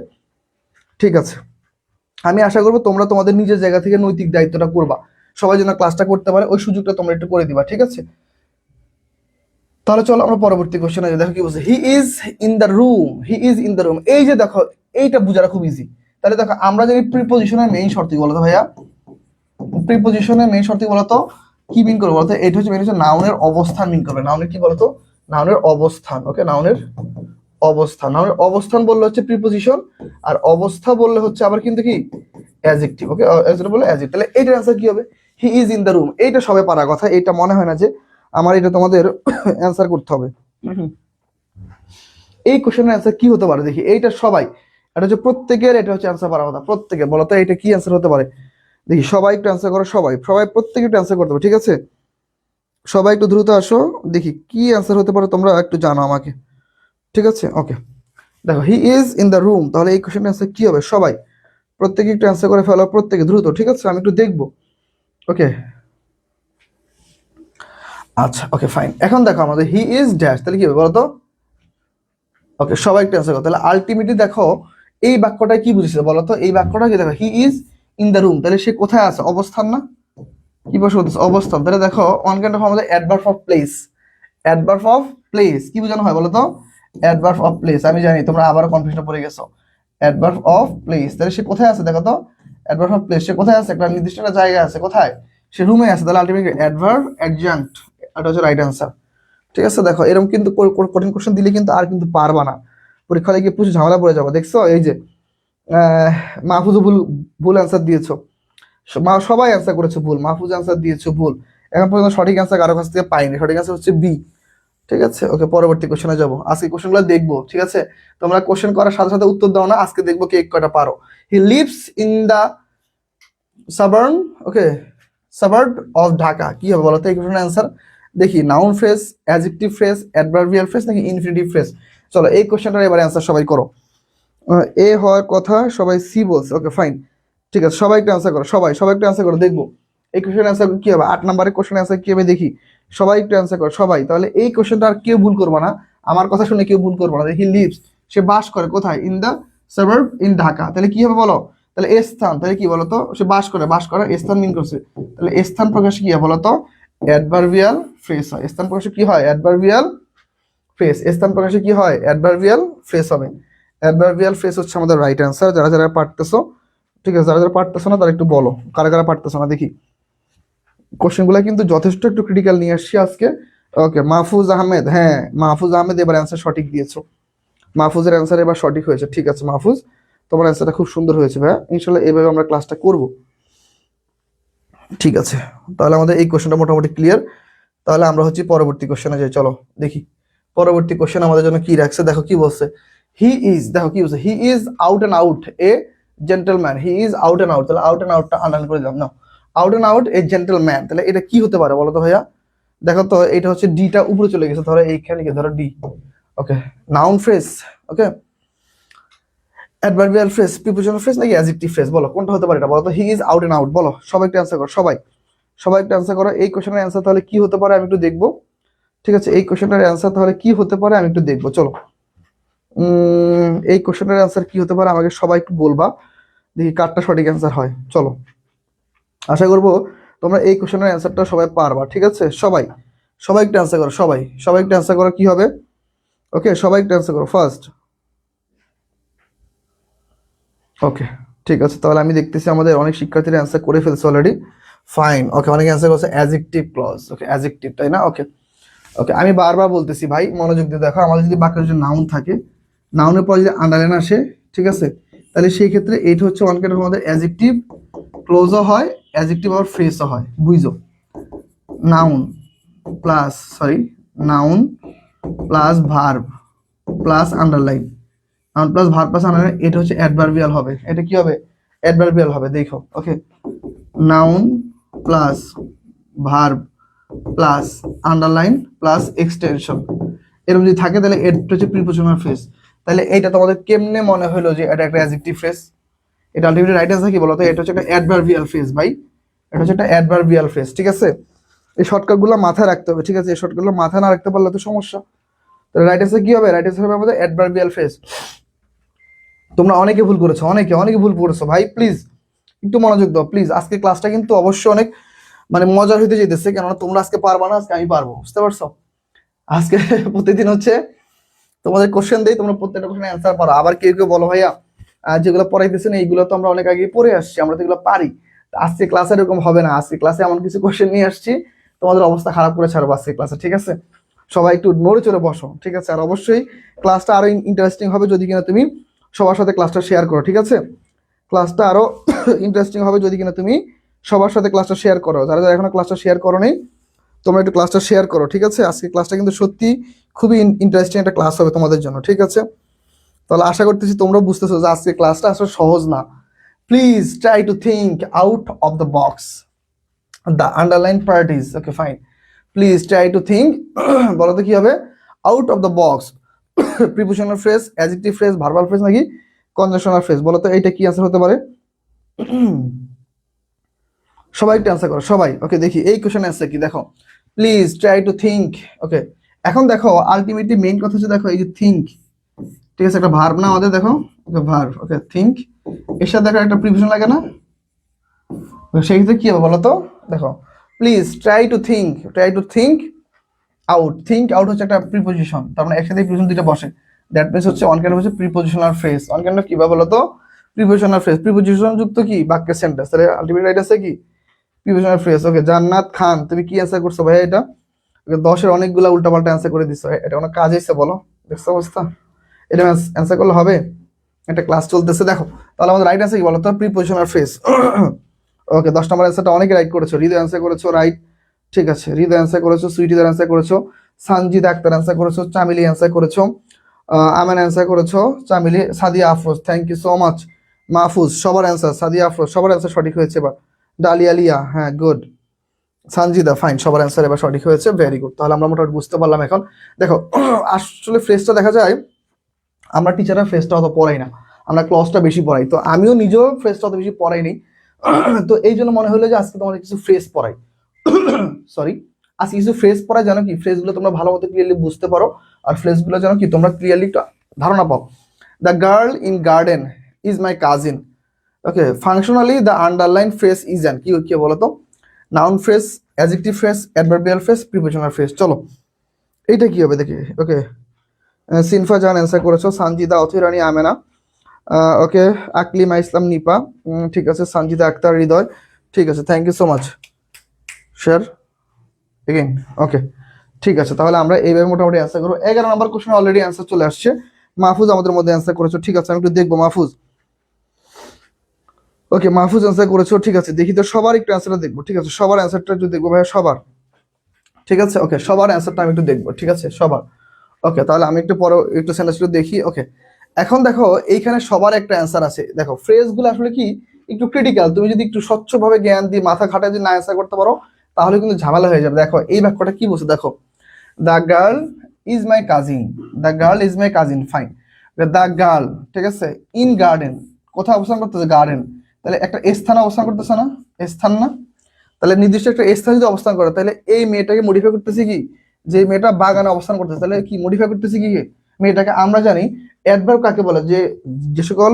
ঠিক আছে। আমি আশা করবো তোমরা তোমাদের নিজের জায়গা থেকে নৈতিক দায়িত্বটা করবা, সবাই যেন ক্লাসটা করতে পারে, ওই সুযোগটা তোমরা একটু করে দিবা, ঠিক আছে? তাহলে চলো আমরা পরবর্তী কোশ্চেনে দেখো কি বলছে, he is in the room, he is in the room. এই যে দেখো এইটা বোঝাটা খুব ইজি। তাহলে দেখো আমরা যদি প্রিপোজিশনের মেইন শর্ত কি বলতো ভাইয়া, প্রিপোজিশনের মেইন শর্ত বলতো কি মিন করবে বলতো, এটা হচ্ছে মেইন হচ্ছে নাউনের অবস্থান মিন করবে। নাউনের কি বলতো, নাউনের অবস্থান। ওকে, নাউনের অবস্থান, নাউনের অবস্থান বললে হচ্ছে প্রিপোজিশন, আর অবস্থা বললে হচ্ছে আবার কিন্তু কি অ্যাডজেক্টিভ। ওকে, অ্যাডজেক্টিভ বলে অ্যাডজেক্টিভ। তাহলে এইটার आंसर কি হবে, he is in the room. এইটা সবে পারা কথা, এটা মনে হয় না যে আমার এটা তোমাদের অ্যানসার করতে হবে। এই কোশ্চেনের অ্যানসার কি হতে পারে দেখি, এইটা সবাই, এটা হচ্ছে প্রত্যেকের, এটা হচ্ছে অ্যানসার পারা কথা প্রত্যেকের। বলো তো এটা কি অ্যানসার হতে পারে দেখি, সবাই একটু অ্যানসার করো, সবাই সবাই প্রত্যেকে একটু অ্যানসার করতে হবে, ঠিক আছে? সবাই একটু দ্রুত আসো, দেখি কি অ্যানসার হতে পারে, তোমরা একটু জানো আমাকে, ঠিক আছে? ওকে, দেখো he is in the room, তাহলে এই কোশ্চেনের অ্যানসার কি হবে? সবাই প্রত্যেকে একটু অ্যানসার করে ফেলো, প্রত্যেকে দ্রুত, ঠিক আছে? আমি একটু দেখবো। ওকে, আচ্ছা, ওকে ফাইন। এখন দেখো আমাদের হি ইজ ড্যাশ, তাহলে কি হবে বলো তো? ওকে, সবাই একটু অ্যান্সার করো। তাহলে আলটিমেটলি দেখো এই বাক্যটা কি বুঝেছে বলো তো, এই বাক্যটা কি, দেখো he is in the room, তাহলে সে কোথায় আছে? অবস্থান না? কি বসে বলতেছে অবস্থান। তাহলে দেখো ওয়ান কাইন্ড অফ আমাদের adverb of place. Adverb of place কি বোঝানো হয় বলো তো? Adverb of place. আমি জানি তোমরা আবারও কনফিউশনে পড়ে গেছো। অ্যাডভার্ব অফ প্লেস, তাহলে সে কোথায় আছে দেখো তো, অ্যাডভার্ব অফ প্লেস, সে কোথায় আছে? একটা নির্দিষ্ট একটা জায়গায় আছে, কোথায়? সে রুমে আছে। তাহলে আলটিমেটলি অ্যাডভার্ব অ্যাডজাঙ্ক্ট, এটা হচ্ছে রাইট অ্যান্সার। ঠিক আছে, দেখো এরকম কিন্তু কঠিন কোশ্চেন দিলে কিন্তু আর কিন্তু পারবা না, পরীক্ষা গিয়ে প্রচুর ঝামেলা পড়ে যাবো। দেখছো এই যে মাহফুজও ভুল ভুল অ্যান্সার দিয়েছো, সবাই অ্যান্সার করেছো ভুল, মাহফুজ অ্যান্সার দিয়েছো ভুল। এখন পর্যন্ত সঠিক অ্যান্সার কারো কাছ থেকে পাইনি, সঠিক অ্যান্সার হচ্ছে বি। ঠিক আছে, ওকে পরবর্তী কোশ্চেনে যাবো। আজকে কোশ্চেনগুলো দেখবো, ঠিক আছে? তোমরা কোশ্চেন করার সাথে সাথে উত্তর দাও না, আজকে দেখবো কে কয়টা পারো। He lives in the suburb, okay, suburb of Dhaka, কি হবে বলো তো এই কোশ্চেনের অ্যান্সার? দেখি noun phrase, adjective phrase, adverbial phrase নাকি ইনফিনিটিভ ফ্রেজ? চলো এই কোশ্চেনটার এবার অ্যান্সার সবাই করো। এ হওয়ার কথা, সবাই সি বলছে। ওকে ফাইন, ঠিক আছে, সবাই একটু অ্যান্সার করো, সবাই সবাই একটু অ্যান্সার করো, দেখবো এই কোশ্চেনের অ্যান্সার কি হবে। 8 নম্বরের কোশ্চেনের অ্যান্সার কি হবে দেখি, সবাই একটু অ্যান্সার করো সবাই। তাহলে এই কোশ্চেনটা আর কেউ ভুল করবো না, আমার কথা শুনে কেউ ভুল করবো না। হি লিভস, সে বাস করে কোথায়? In the suburb in Dhaka. তাহলে কি হবে বলো? তাহলে স্থান, তাহলে কি বলতো, সে বাস করে, বাস করা স্থান মিন করছে। তাহলে স্থান প্রকাশে কি হয় বলতো? অ্যাডভার্বিয়াল ফ্রেজ হয়। স্থান প্রকাশে কি হয়? Adverbial phrase. স্থান প্রকাশে কি হয়? অ্যাডভার্বিয়াল ফ্রেজ হবে। অ্যাডভার্বিয়াল ফ্রেজ হচ্ছে আমাদের রাইট অ্যান্সার। যারা যারা পারতেছো, ঠিক আছে, যারা যারা পারতেছো না তারা একটু বলো কারা কারা পারতেছো না দেখি। কোশ্চেনগুলো কিন্তু যথেষ্ট একটু ক্রিটিক্যাল নিয়ে আসছি আজকে। ওকে, মাহফুজ আহমেদ, হ্যাঁ মাহফুজ আহমেদ এবার অ্যান্সার সঠিক দিয়েছো। মাহফুজের অ্যান্সার এবার সঠিক হয়েছে, ঠিক আছে মাহফুজ, তোমার অ্যান্সারটা খুব সুন্দর হয়েছে ভাইয়া। ইনশাল্লাহ এভাবে আমরা ক্লাসটা করব, ঠিক আছে? তাহলে আমাদের এই কোশ্চেনটা মোটামুটি ক্লিয়ার। তাহলে আমরা হচ্ছে পরবর্তী কোশ্চেনে যাই, চলো দেখি পরবর্তী কোশ্চেন আমাদের জন্য কি রাখছে। দেখো কি বলছে, হি ইজ, দেখো কি বলছে, হি is out and out A gentleman. He is out and out, তাহলে আউট অ্যান্ড আউটটা আন্ডারলাইন করে দিলাম না। Out and out A gentleman, তাহলে এটা কি হতে পারে বলো তো ভাইয়া? দেখো তো এটা হচ্ছে ডিটা উপরে চলে গেছে, ধরো এইখানে লিখে ধরো D. Okay, noun phrase, okay, adverbial phrase, prepositional phrase নাকি অ্যাডজেক্টিভ ফ্রেজ, বলো কোনটা হতে পারে এটা বলো তো? He is out and out, বলো সবাই একটু অ্যান্সার করো, সবাই সবাই একটু অ্যান্সার করো। এই কোশ্চেনের অ্যান্সার তাহলে কি হতে পারে আমি একটু দেখবো, ঠিক আছে? এই কোশ্চেনের অ্যান্সার তাহলে কি হতে পারে আমি একটু দেখবো, চলো। এই কোশ্চেনের অ্যান্সার কি হতে পারে আমাকে সবাই একটু বলবা, দেখি কারটা সঠিক অ্যান্সার হয়। চলো, আশা করবো তোমরা এই কোশ্চেনের অ্যান্সারটা সবাই পারবা, ঠিক আছে? সবাই সবাই একটু অ্যান্সার করো, সবাই একটু অ্যান্সার করো, কি হবে? ওকে, সবাই একটু অ্যান্সার করো ফার্স্ট। ওকে, ঠিক আছে, তাহলে আমি দেখতেছি আমাদের অনেক শিক্ষার্থীরা অ্যান্সার করে ফেলছে অলরেডি। ফাইন, ওকে, অনেকে অ্যান্সার করছে অ্যাডজেক্টিভ ক্লজ। ওকে, অ্যাডজেক্টিভ, তাই না? ওকে ওকে, আমি বারবার বলতেছি ভাই, মনোযোগ দিয়ে দেখো, আমাদের যদি বাক্যের যদি নাউন থাকে, নাউনের পর যদি আন্ডারলাইন আসে, ঠিক আছে, তাহলে সেই ক্ষেত্রে এইটা হচ্ছে ওয়ান কাইন্ড অফ আমাদের অ্যাডজেক্টিভ ক্লোজও হয়, অ্যাডজেক্টিভ আবার ফ্রেজও হয়, বুঝছো? Noun plus noun plus verb plus underline, noun plus verb plus underline, এটা হচ্ছে অ্যাডভার্বিয়াল হবে। এটা কি হবে? অ্যাডভার্বিয়াল হবে, দেখো। Okay, noun plus verb plus underline plus extension, এরকম যদি থাকে তাহলে এটা হচ্ছে প্রিপোজিশনাল ফ্রেজ। তাহলে এইটা তোমাদের কেমনে মনে হলো যে এটা একটা অ্যাডজেক্টিভ ফ্রেজ? এটা আলটিমেটলি রাইট অ্যান্সার কি বলতো? এটা হচ্ছে একটা অ্যাডভার্বিয়াল ফ্রেজ ভাই, এটা হচ্ছে একটা অ্যাডভার্বিয়াল ফ্রেজ, ঠিক আছে? এই শর্টকাটগুলো মাথায় রাখতে হবে, ঠিক আছে? এই শর্টকাটগুলো মাথায় না রাখতে পারলে তো সমস্যা। তাহলে রাইট অ্যান্সার কি হবে? রাইট অ্যান্সার হবে আমাদের অ্যাডভার্বিয়াল ফ্রেজ। তোমরা অনেকে ভুল করেছো, অনেকে ভুল করেছো ভাই, প্লিজ একটু মনোযোগ দাও প্লিজ। আজকে ক্লাসটা কিন্তু অবশ্যই অনেক মানে মজার হইতে যেতেছে, কেননা তোমরা আজকে পারবা না, আজকে আমি পারবো, বুঝতে পারছো? আজকে প্রতিদিন হচ্ছে তোমাদের কোশ্চেন দেই, তোমরা প্রত্যেকটা কোশ্চেনের অ্যান্সার পারো। আবার কেউ কেউ বলো ভাইয়া যেগুলো পড়াইতেছেন এইগুলো তো আমরা অনেক আগে পড়ে আসছি, আমরা তো এগুলো পারি। আজকে ক্লাসে এরকম হবে না, আজকে ক্লাসে এমন কিছু কোশ্চেন নিয়ে আসছি তোমাদের অবস্থা খারাপ করে ছাড়বো আজকে ক্লাসে, ঠিক আছে? সবাই একটু নড়ে চড়ে বসো, ঠিক আছে? আর অবশ্যই ক্লাসটা আরো ইন্টারেস্টিং হবে যদি কিনা তুমি সবার সাথে ক্লাসটা শেয়ার করো, ঠিক আছে? ক্লাসটা আরো ইন্টারেস্টিং হবে যদি কিনা তুমি সবার সাথে ক্লাসটা শেয়ার করো। যারা যারা এখনো ক্লাসটা শেয়ার করো নি, তোমরা একটু ক্লাসটা শেয়ার করো, ঠিক আছে? আজকে ক্লাসটা কিন্তু সত্যি খুবই ইন্টারেস্টিং একটা ক্লাস হবে তোমাদের জন্য, ঠিক আছে? তাহলে আশা করতেছি তোমরা বুঝতেছো যে আজকে ক্লাসটা আসলে সহজ না। Please try to think out of the box, the underline part is okay fine. Please try to think, বলো তো কি হবে? Out of the box, prepositional phrase, adjective phrase, verbal phrase নাকি কনজাংশনাল ফ্রেজ? বলো তো এইটা কি আনসার হতে পারে? সবাই একটু অ্যান্সার করো, সবাই। ওকে, দেখি এই কোশ্চেন অ্যান্সার কি, দেখো প্লিজ ট্রাই টু থিঙ্ক। ওকে, এখন দেখো আলটিমেটলি মেইন কথা হচ্ছে, দেখো এই যে থিঙ্ক, ঠিক আছে, একটা ভার্ব না আমাদের, দেখো ওকে ভার্ব। ওকে, থিঙ্ক এর সাথে দেখো একটা প্রিপোজিশন লাগে না? সেই ক্ষেত্রে কি হবে বলো তো? দেখো please try to think out. Think out হচ্ছে একটা প্রিপোজিশন, তার মানে একসাথে প্রিপোজিশন দুটো বসে, দ্যাট মিন্স হচ্ছে অন কাইন্ড হচ্ছে প্রিপোজিশনাল ফ্রেজ। অন কাইন্ড কি বলো তো? প্রিপোজিশনাল ফ্রেজ, প্রিপোজিশন যুক্ত কি বাক্যের সেন্টেন্স, তাহলে আলটিমেট রাইট আছে কি প্রিপোজিশনাল ফ্রেজ। ওকে, জান্নাত খান, তুমি কি অ্যান্সার করছো ভাই? এটা 10-এর অনেকগুলা উল্টাপাল্টা অ্যান্সার করে দিছো, এটা কোনো কাজ হয়েছে বলো? দেখছো অবস্থা? এটা অ্যান্সার করলে হবে? একটা ক্লাস চলতেছে, দেখো। তাহলে আমাদের রাইট অ্যান্সার কি বলো তো? Prepositional phrase. ওকে, 10 নম্বর অ্যান্সারটা অনেকে রাইট করেছো। হৃদয় অ্যান্সার করেছো, রাইট, ঠিক আছে। হৃদয় অ্যান্সার করেছো, সুইটিদার অ্যান্সার করেছো, সানজিদ আক্তার অ্যান্সার করেছো, চামিলি অ্যান্সার করেছো, আমান অ্যান্সার করেছো, Chameli, Sadia Afroz, thank you so much. Mahfuz, সবার অ্যান্সার, সাদিয়া আফরোজ সবার অ্যান্সার সঠিক হয়েছে এবার। ডালিয়া লিয়া, হ্যাঁ গুড। সানজিদা, ফাইন, সবার অ্যান্সার এবার সঠিক হয়েছে, ভেরি গুড। তাহলে আমরা মোটামুটি বুঝতে পারলাম এখন। দেখো আসলে ফ্রেজটা দেখা যায় আমরা টিচাররা ফ্রেজটা অত পড়াই না, আমরা ক্লজটা বেশি পড়াই। তো আমিও নিজেও ফ্রেজটা অত বেশি পড়াইনি, তো এই জন্য মনে হলো যে আজকে তোমাদের কিছু ফ্রেজ পড়াই। সরি, আজকে কিছু ফ্রেজ পড়াই, জানো কি ফ্রেজগুলো তোমরা ভালো মতো ক্লিয়ারলি বুঝতে পারো, আর ফ্রেজগুলো জানো কি তোমরা ক্লিয়ারলি একটা ধারণা পাও। The girl in garden is my cousin. Okay, functionally the underline phrase is an কি কি বলো তো? Noun phrase, adjective phrase, adverbial phrase, prepositional phrase. চলো এইটা কি হবে দেখি। ওকে, সিনফা জাহান অ্যান্সার করেছো, সানজিদা, অথিরানী, আমেনা, ওকে, আকলিমা ইসলাম, নিপা, ঠিক আছে, সঞ্জিতা আক্তার, হৃদয়, ঠিক আছে, thank you so much. Share again. Okay, ঠিক আছে, তাহলে আমরা এইভাবে মোটামুটি অ্যান্সার করবো। 11 নম্বর কোশ্চেন অলরেডি অ্যান্সার চলে আসছে। মাহফুজ আমাদের মধ্যে অ্যান্সার করেছো, ঠিক আছে, আমি একটু দেখবো মাহফুজ। ওকে, মাহফুজ অ্যান্সার করেছো, ঠিক আছে, দেখি তো সবার একটু অ্যান্সারটা দেখবো, ঠিক আছে, সবার অ্যান্সারটা একটু দেখবো ভাইয়া, সবার, ঠিক আছে। ওকে, সবার অ্যান্সারটা আমি একটু দেখবো, ঠিক আছে, সবার। ওকে, তাহলে আমি একটু পরে একটু সেন্টেন্সগুলো দেখি। ওকে, এখন দেখো এইখানে সবার একটা অ্যান্সার আছে। দেখো ফ্রেজগুলো আসলে কি একটু ক্রিটিক্যাল, তুমি যদি একটু স্বচ্ছভাবে জ্ঞান দিয়ে মাথা খাটায় যদি না অ্যান্সার করতে পারো তাহলে কিন্তু ঝামেলা হয়ে যাবে। দেখো এই বাক্যটা কি বলছে, দেখো the girl is my cousin, the girl is my cousin, fine. The girl, ঠিক আছে, ইন গার্ডেন, কোথায় অবস্থান করতেছে? গার্ডেন, তাহলে একটা স্থানে অবস্থান করতেছে না? স্থান না? তাহলে নির্দিষ্ট একটা স্থানে যদি অবস্থান করে তাহলে এই মেয়েটাকে মডিফাই করতেছি কি, যে মেয়েটা বাগানে অবস্থান করতেছে, তাহলে কি মডিফাই করতেছি কি মেয়েটাকে? আমরা জানি অ্যাডভার্ব কাকে বলে, যে যে সকল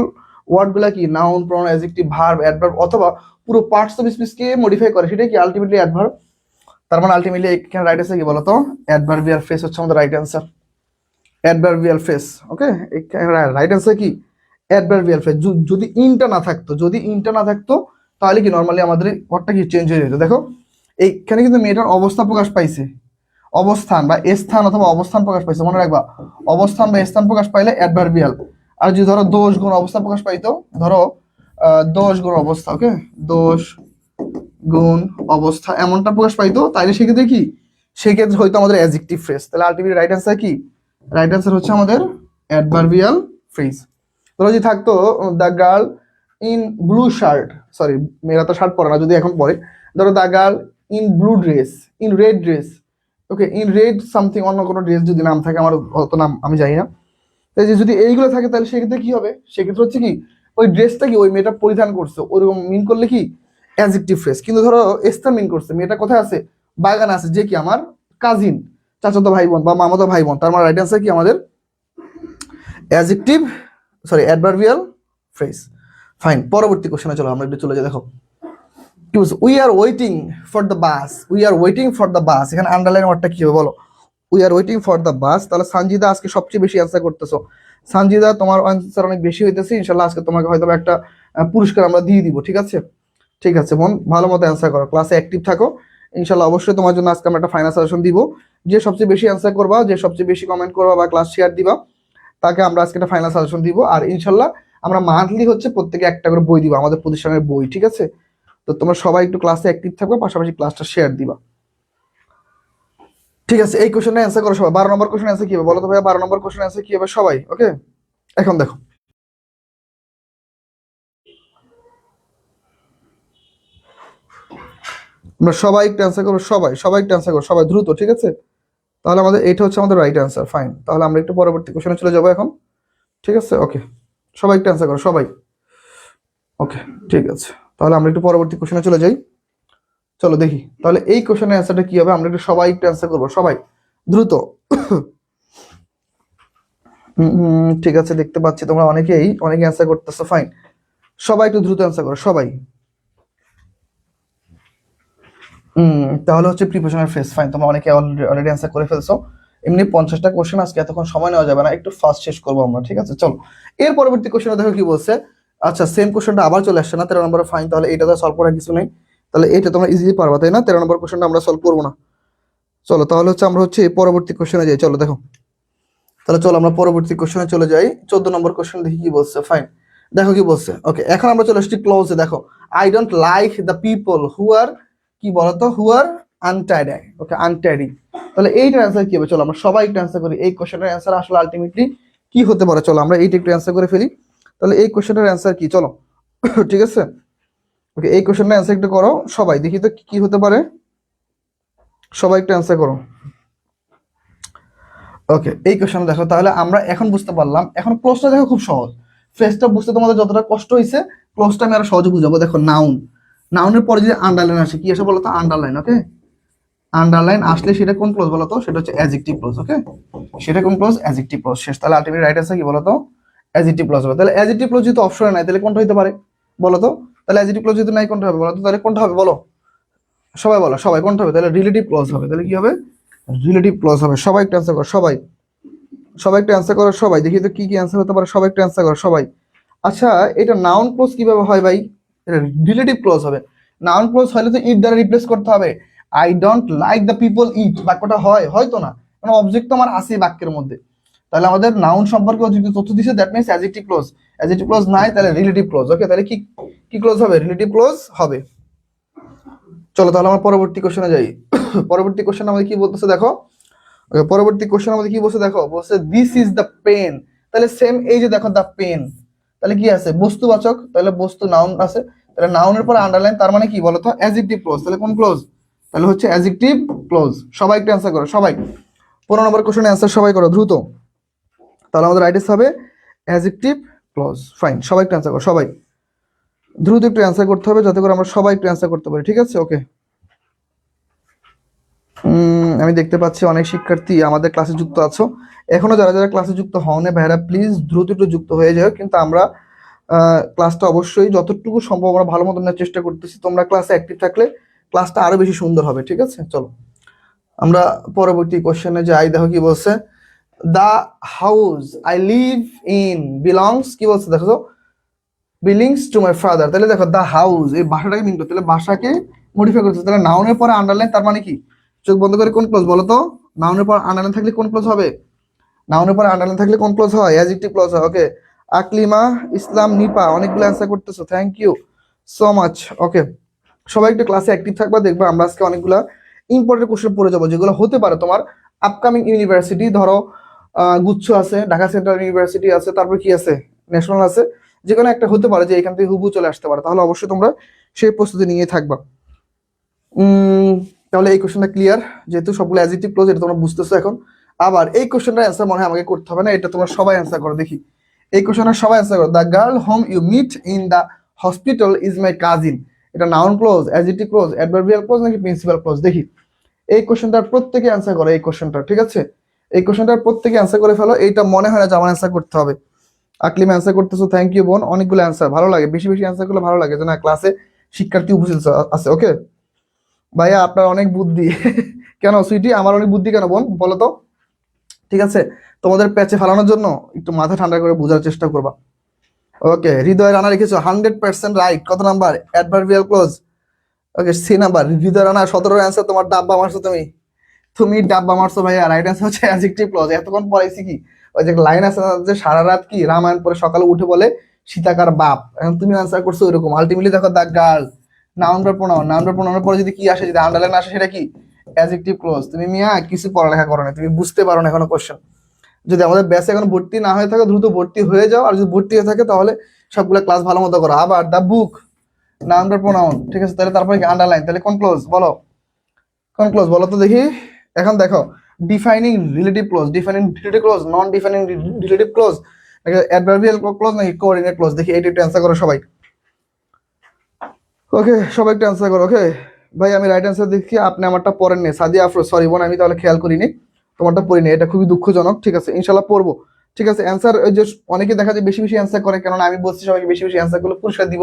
ওয়ার্ড গুলা কি noun, pronoun, adjective, verb, adverb অথবা পুরো পার্টস অফ স্পিচকে মডিফাই করে, সেটাই কি আলটিমেটলি অ্যাডভার্ব। তার মানে আলটিমেটলি এখানে রাইট আছে কি বলতো, অ্যাডভার্বিয়াল ফ্রেজ হচ্ছে আমাদের রাইট অ্যান্সার, অ্যাডভার্বিয়াল ফ্রেজ। ওকে, রাইট অ্যান্সার কি অ্যাডভার্বিয়াল ফ্রেজ। যদি ইনটা না থাকতো, যদি ইনটা না থাকতো তাহলে কি নর্মালি আমাদের ওয়ার্ডটা কি চেঞ্জ হয়ে যেত। দেখো এইখানে কিন্তু মেয়েটার অবস্থা প্রকাশ পাইছে, অবস্থান বা স্থান অথবা অবস্থান প্রকাশ পাইছে, মনে রাখবা অবস্থান বা স্থান প্রকাশ পাইলে অ্যাডভার্বিয়াল। আর যদি ধরো দোষ গুণ অবস্থা প্রকাশ পাইতো, ধরো দোষ গুণ অবস্থা, ওকে, দোষ গুণ অবস্থা এমনটা প্রকাশ পাইতো, তাইলে সেক্ষেত্রে কি, সেক্ষেত্রে হয়তো আমাদের অ্যাডজেক্টিভ ফ্রেজ। তাহলে আলটিমেটলি রাইট অ্যান্সার কি, রাইট অ্যান্সার হচ্ছে আমাদের অ্যাডভার্বিয়াল ফ্রেজ। ধরো যদি থাকতো the girl in blue shirt, sorry মেয়েরা তো শার্ট পরে না, যদি এখন পরে, ধরো the girl in blue dress, in red dress, okay, in red something, অন্য কোনো ড্রেস যদি নাম থাকে, আমার অত নাম আমি জানি না, তাই যে যদি এইগুলো থাকে তাহলে সেক্ষেত্রে কি হবে, সেক্ষেত্রে হচ্ছে কি ওই ড্রেসটা কি ওই মেয়েটা পরিধান করছে ওইরকম মিন করলে কি অ্যাডজেক্টিভ ফ্রেজ। কিন্তু ধরো স্থান মিন করছে, মেয়েটা কোথায় আছে, বাগানে আছে, যে কি আমার কাজিন, চাচাতো ভাই বোন বা মামাতো ভাই বোন, তার মানে রাইট অ্যান্সার কি আমাদের adjective, sorry adverbial phrase. Fine, পরবর্তী কোশ্চেনে চলো আমরা একটু চলে যাই। দেখো কি বলছে, we are waiting for the bus, we are waiting for the bus, এখানে আন্ডারলাইন ওয়ার্ডটা কি হবে বলো, we are waiting for the bus. তাহলে সানজিদা আজকে সবচেয়ে বেশি অ্যান্সার করতেছো, সানজিদা তোমার অ্যান্সার অনেক বেশি হইতেছে, ইনশাল্লাহ আজকে তোমাকে হয়তো একটা পুরস্কার আমরা দিয়ে দিব, ঠিক আছে। ঠিক আছে বোন, ভালো মতো অ্যান্সার করো, ক্লাসে অ্যাক্টিভ থাকো, ইনশাল্লাহ অবশ্যই তোমার জন্য আজকে আমরা একটা ফাইনাল সাজেশন দিব। যে সবচেয়ে বেশি অ্যান্সার করবা, যে সবচেয়ে বেশি কমেন্ট করবা বা ক্লাস শেয়ার দিবা, তাকে আমরা আজকে একটা ফাইনাল সাজেশন দিব। আর ইনশাল্লাহ আমরা মান্থলি হচ্ছে প্রত্যেকে একটা করে বই দিব, আমাদের প্রতিষ্ঠানের বই, ঠিক আছে। তো তোমরা সবাই একটু ক্লাসে অ্যাক্টিভ থাকবে, পাশাপাশি ক্লাসটা শেয়ার দিবা, ঠিক আছে। এই কোশ্চেনটা অ্যান্সার করো সবাই। 12 নম্বর কোশ্চেন অ্যান্সার কি হবে বলো তো ভাইয়া, 12 নম্বর কোশ্চেন অ্যান্সার কি হবে সবাই, ওকে। এখন দেখো আমরা সবাই একটু অ্যান্সার করবো, সবাই একটু অ্যান্সার করো, সবাই দ্রুত, ঠিক আছে। তাহলে আমাদের এইটা হচ্ছে আমাদের রাইট অ্যান্সার। ফাইন, তাহলে আমরা একটু পরবর্তী কোশ্চেনে চলে যাবো এখন, ঠিক আছে। ওকে, সবাই একটু অ্যান্সার করো সবাই, ওকে, ঠিক আছে। তাহলে আমরা একটু পরবর্তী কোশ্চেনে চলে যাই, চলো দেখি তাহলে এই কোশ্চেনের অ্যান্সারটা কি হবে। আমরা একটু সবাই একটু অ্যান্সার করবো, সবাই দ্রুত। ঠিক আছে, দেখতে পাচ্ছি তোমরা অনেকেই অনেকে অ্যান্সার করতেছো, ফাইন, সবাই একটু দ্রুত অ্যান্সার করো সবাই। তাহলে হচ্ছে প্রিপারেশনের ফেজ। ফাইন, তোমরা অনেকে অলরেডি অ্যান্সার করে ফেলছো। এমনি 50টা কোশ্চেন, আজকে এতক্ষণ সময় নেওয়া যাবে না, একটু ফাস্ট শেষ করবো আমরা, ঠিক আছে। চলো এর পরবর্তী কোশ্চেনে দেখো কি বলছে। আচ্ছা, সেম কোশ্চেনটা আবার চলে আসছে না, 13 নম্বরে। ফাইন, তাহলে এটা তো সলভ করার কিছু নেই, তাহলে এটা তোমরা ইজিলি পারবা, তাই না। 13 নম্বর কোশ্চেনটা আমরা সলভ করবো না। চলো তাহলে হচ্ছে আমরা হচ্ছে পরবর্তী কোশ্চেনে যাই, চলো দেখো। তাহলে চলো আমরা পরবর্তী কোশ্চেনে চলে যাই। 14 নম্বর কোশ্চেন দেখি কি বলছে। ফাইন, দেখো কি বলছে। ওকে, এখন আমরা চলে আসছি ক্লোজে। দেখো, I don't like the people who are, কি বলতো, হু আর আনটাইডি, ওকে, আনটাইডি। তাহলে এইটার অ্যান্সার কি হবে, চলো আমরা সবাই একটু অ্যান্সার করি। এই কোশ্চেনের অ্যান্সার আসলে আলটিমেটলি কি হতে পারে, চলো আমরা এইটা একটু অ্যান্সার করে ফেলি। তাহলে এই কোশ্চেনের অ্যান্সার কি, চলো ঠিক আছে। ওকে, এই কোশ্চেনের অ্যান্সার একটু করো সবাই, দেখি তো কি হতে পারে, সবাই একটু অ্যান্সার করো। ওকে, এই কোশ্চেন দেখো, তাহলে আমরা এখন বুঝতে পারলাম। এখন ক্লোজটা দেখো খুব সহজ, ফ্রেজটা বুঝতে তোমাদের যতটা কষ্ট হয়েছে, ক্লোজটা আমি আরো সহজে বুঝাবো। দেখো, নাউন, নাউনের পরে যদি আন্ডারলাইন আসে, কি আসে বলতো, আন্ডারলাইন, ওকে। আন্ডারলাইন আসলে সেটা কোন ক্লোজ বলতো, সেটা হচ্ছে অ্যাডজেক্টিভ ক্লোজ, ওকে। সেটা কোন ক্লোজ, অ্যাডজেক্টিভ ক্লোজ। শেষ, তাহলে আলটিমেট রাইট আছে কি বলতো, অ্যাডজেক্টিভ ক্লোজ হবে। তাহলে অ্যাডজেক্টিভ ক্লোজ যদি অপশনে নাই, তাহলে কোনটা হতে পারে বলতো, তাহলে অ্যাডজেক্টিভ ক্লোজ যদি নাই কোনটা হবে বলতো, তাহলে কোনটা হবে বলো, সবাই বলো, সবাই কোনটা হবে, তাহলে রিলেটিভ ক্লোজ হবে। তাহলে কি হবে, রিলেটিভ ক্লোজ হবে। সবাই একটু অ্যান্সার করো সবাই, সবাই একটু অ্যান্সার করো সবাই, দেখি তো কি কি অ্যান্সার হতে পারে, সবাই একটু অ্যান্সার করো সবাই। আচ্ছা, এটা নাউন ক্লোজ কিভাবে হয় ভাই, এটা রিলেটিভ ক্লোজ হবে। নাউন ক্লোজ হলে তো ইট দ্বারা রিপ্লেস করতে হবে। I don't like the people ইট, বাক্যটা হয় হয়তো না, কারণ অবজেক্ট তো আমার আছে বাক্যের মধ্যে। তাহলে আমাদের নাউন সম্পর্কে যদি তথ্য দিছে, that means adjective clause. Adjective close নাই, তাহলে রিলেটিভ ক্লোজ, ওকে। তাহলে কি কি ক্লোজ হবে, রিলেটিভ ক্লোজ হবে। চলো তাহলে আমরা পরবর্তী কোশ্চেনে যাই। পরবর্তী কোশ্চেন আমাদের কি বলতেছে দেখো, পরবর্তী কোশ্চেন আমাদের কি বলছে দেখো, বলছে দিস ইজ দ্য পেন। তাহলে সেম এই যে দেখো দ্য পেন, তাহলে কি আছে, বস্তুবাচক, তাহলে বস্তু নাউন আছে, তাহলে নাউনের পর আন্ডারলাইন, তার মানে কি বলতো, অ্যাডজেক্টিভ ক্লোজ। তাহলে কোন ক্লোজ, তাহলে হচ্ছে অ্যাডজেক্টিভ ক্লোজ। সবাই একটু অ্যান্সার করো সবাই, 15 নম্বর কোশ্চেনের অ্যান্সার সবাই করো দ্রুত। তাহলে আমাদের রাইট হবে অ্যাডজেক্টিভ ক্লোজ। ফাইন, সবাই একটু অ্যান্সার করো সবাই, দ্রুত একটু অ্যান্সার করতে হবে, যাতে করে আমরা সবাই একটু অ্যান্সার করতে পারি, ঠিক আছে। ওকে, আমি দেখতে পাচ্ছি অনেক শিক্ষার্থী আমাদের ক্লাসে যুক্ত আছো। এখনো যারা যারা ক্লাসে যুক্ত হও না ভাইরা, প্লিজ দ্রুত একটু যুক্ত হয়ে যাও, কিন্তু আমরা ক্লাসটা অবশ্যই যতটুকু সম্ভব আমরা ভালো মতো নেওয়ার চেষ্টা করতেছি। তোমরা ক্লাসে অ্যাক্টিভ থাকলে ক্লাসটা আরো বেশি সুন্দর হবে, ঠিক আছে? চলো আমরা পরবর্তী কোশ্চেনে যাই। দেখো কি বলছে, the house I live in belongs, কি বলছে দেখো তো, বিলিংস টু মাই ফাদার। তাহলে দেখো দ্য হাউস, এই ভাষাটাকে মিন করতে, তাহলে ভাষাকে মডিফাই করতে, তাহলে নাউনের পরে আন্ডারলাইন, তার মানে কি? চোখ বন্ধ করে কোন ক্লজ বলো তো? নাউনের পর আন্ডারলাইন থাকলে কোন ক্লজ হবে? নাউনের পর আন্ডারলাইন থাকলে কোন ক্লজ হয়? অ্যাডজেক্টিভ ক্লজ হয়। ওকে, আকলিমা ইসলাম নিপা অনেকগুলো অ্যান্সার করতেছো, থ্যাংক ইউ সো মাচ। ওকে, সবাই একটু ক্লাসে অ্যাক্টিভ থাকবা, দেখবা আমরা আজকে অনেকগুলা ইম্পর্টেন্ট কোশ্চেন পড়ে যাবো, যেগুলো হতে পারে তোমার আপকামিং ইউনিভার্সিটি। ধরো গুচ্ছ আছে, ঢাকা সেন্ট্রাল ইউনিভার্সিটি আছে, তারপর কি আছে, ন্যাশনাল আছে, যে কোনো একটা হতে পারে যে এখান থেকে হুবহু চলে আসতে পারে। তাহলে অবশ্যই তোমরা সেই প্রস্তুতি নিয়ে থাকবা। তাহলে এই কোশ্চেনটা ক্লিয়ার, যেহেতু সবগুলো অ্যাডজেক্টিভ ক্লোজ, এটা তোমরা বুঝতেছো এখন। আবার এই কোশ্চেনটার অ্যান্সার মনে হয় আমাকে করতে হবে না, এটা তোমরা সবাই অ্যান্সার করো, দেখি এই কোশ্চেনটা সবাই অ্যান্সার করো। The girl whom you meet in the hospital is my cousin, এটা noun clause, adjective clause, adverbial clause নাকি প্রিন্সিপাল ক্লোজ? দেখি এই কোশ্চেনটার প্রত্যেকে অ্যান্সার করো, এই কোশ্চেনটা, ঠিক আছে? এই কোশ্চেনটার প্রত্যেকে অ্যান্সার করে ফেলো। এইটা মনে হয় না যে আমার অ্যান্সার করতে হবে। আকলিম অ্যান্সার করতেছো, থ্যাংক ইউ বোন, অনেকগুলো অ্যান্সার, ভালো লাগে, বেশি বেশি অ্যান্সার করলে ভালো লাগে যে না ক্লাসে শিক্ষার্থী উপস্থিত আছে। ওকে ভাইয়া আপনার অনেক বুদ্ধি কেন সুইটি, আমার অনেক বুদ্ধি কেন বোন বলো তো? ঠিক আছে, তোমাদের প্যাচে ফেলানোর জন্য একটু মাথা ঠান্ডা করে বোঝার চেষ্টা করবা। ওকে, হৃদয় রানা লিখেছো 100% রাইট, কত number? Adverbial clause. Okay, C number. Hridoy Rana 17 answer, তোমার ডাব্বা মারছো তুমি, তুমি ডাব্বা মারছো ভাইয়া। রাইট অ্যান্সার হচ্ছে অ্যাডজেক্টিভ ক্লজ। এতক্ষণ পড়াইছি কি, ওই যে লাইন আছে না, যে সারা রাত কি রামায়ণ পরে সকালে উঠে বলে সীতাকার বাপ, এখন তুমি আনসার করছো ওইরকম। আলটিমেটলি দেখো the girl, noun pronoun, noun প্রোনাউনের পরে যদি কি আসে, যদি আন্ডারলাইন আসে, সেটা কি? Adjective clause. তুমি মিয়া কিছু পড়ালেখা করো না, তুমি বুঝতে পারো না এখনো কোশ্চেন। যদি আমাদের ব্যাচে এখন ভর্তি না হয়ে থাকে, দ্রুত ভর্তি হয়ে যাও, আর যদি ভর্তি হয়ে থাকে তাহলে সবগুলো ক্লাস ভালো মতো করো। আবার দ্য বুক, নাউন প্রোনাউন, ঠিক আছে? তাহলে তারপরে কি আন্ডারলাইন, তাহলে কোন ক্লোজ বলো? কোন ক্লোজ বলো তো দেখি। এখন দেখো defining relative clause, defining relative clause, non defining relative clause, নাকি অ্যাডভার্বিয়াল ক্লোজ, নাকি কোঅর্ডিনেট ক্লোজ? দেখি এইটা একটু অ্যান্সার করো সবাই। ওকে, সবাই একটু অ্যান্সার করো। ওকে ভাই, আমি রাইট অ্যান্সার দেখি, আপনি আমারটা পড়েন নি। সাদিয়া আফরোজ, সরি বোন, আমি তাহলে খেয়াল করিনি, তোমারটা পড়িনি, এটা খুবই দুঃখজনক। ঠিক আছে, ইনশাল্লাহ পড়বো। ঠিক আছে, অ্যান্সার ওই যে অনেকে দেখা যায় বেশি বেশি অ্যান্সার করে, কেননা আমি বলছি সবাইকে বেশি বেশি অ্যান্সার করলে পুরস্কার দিব।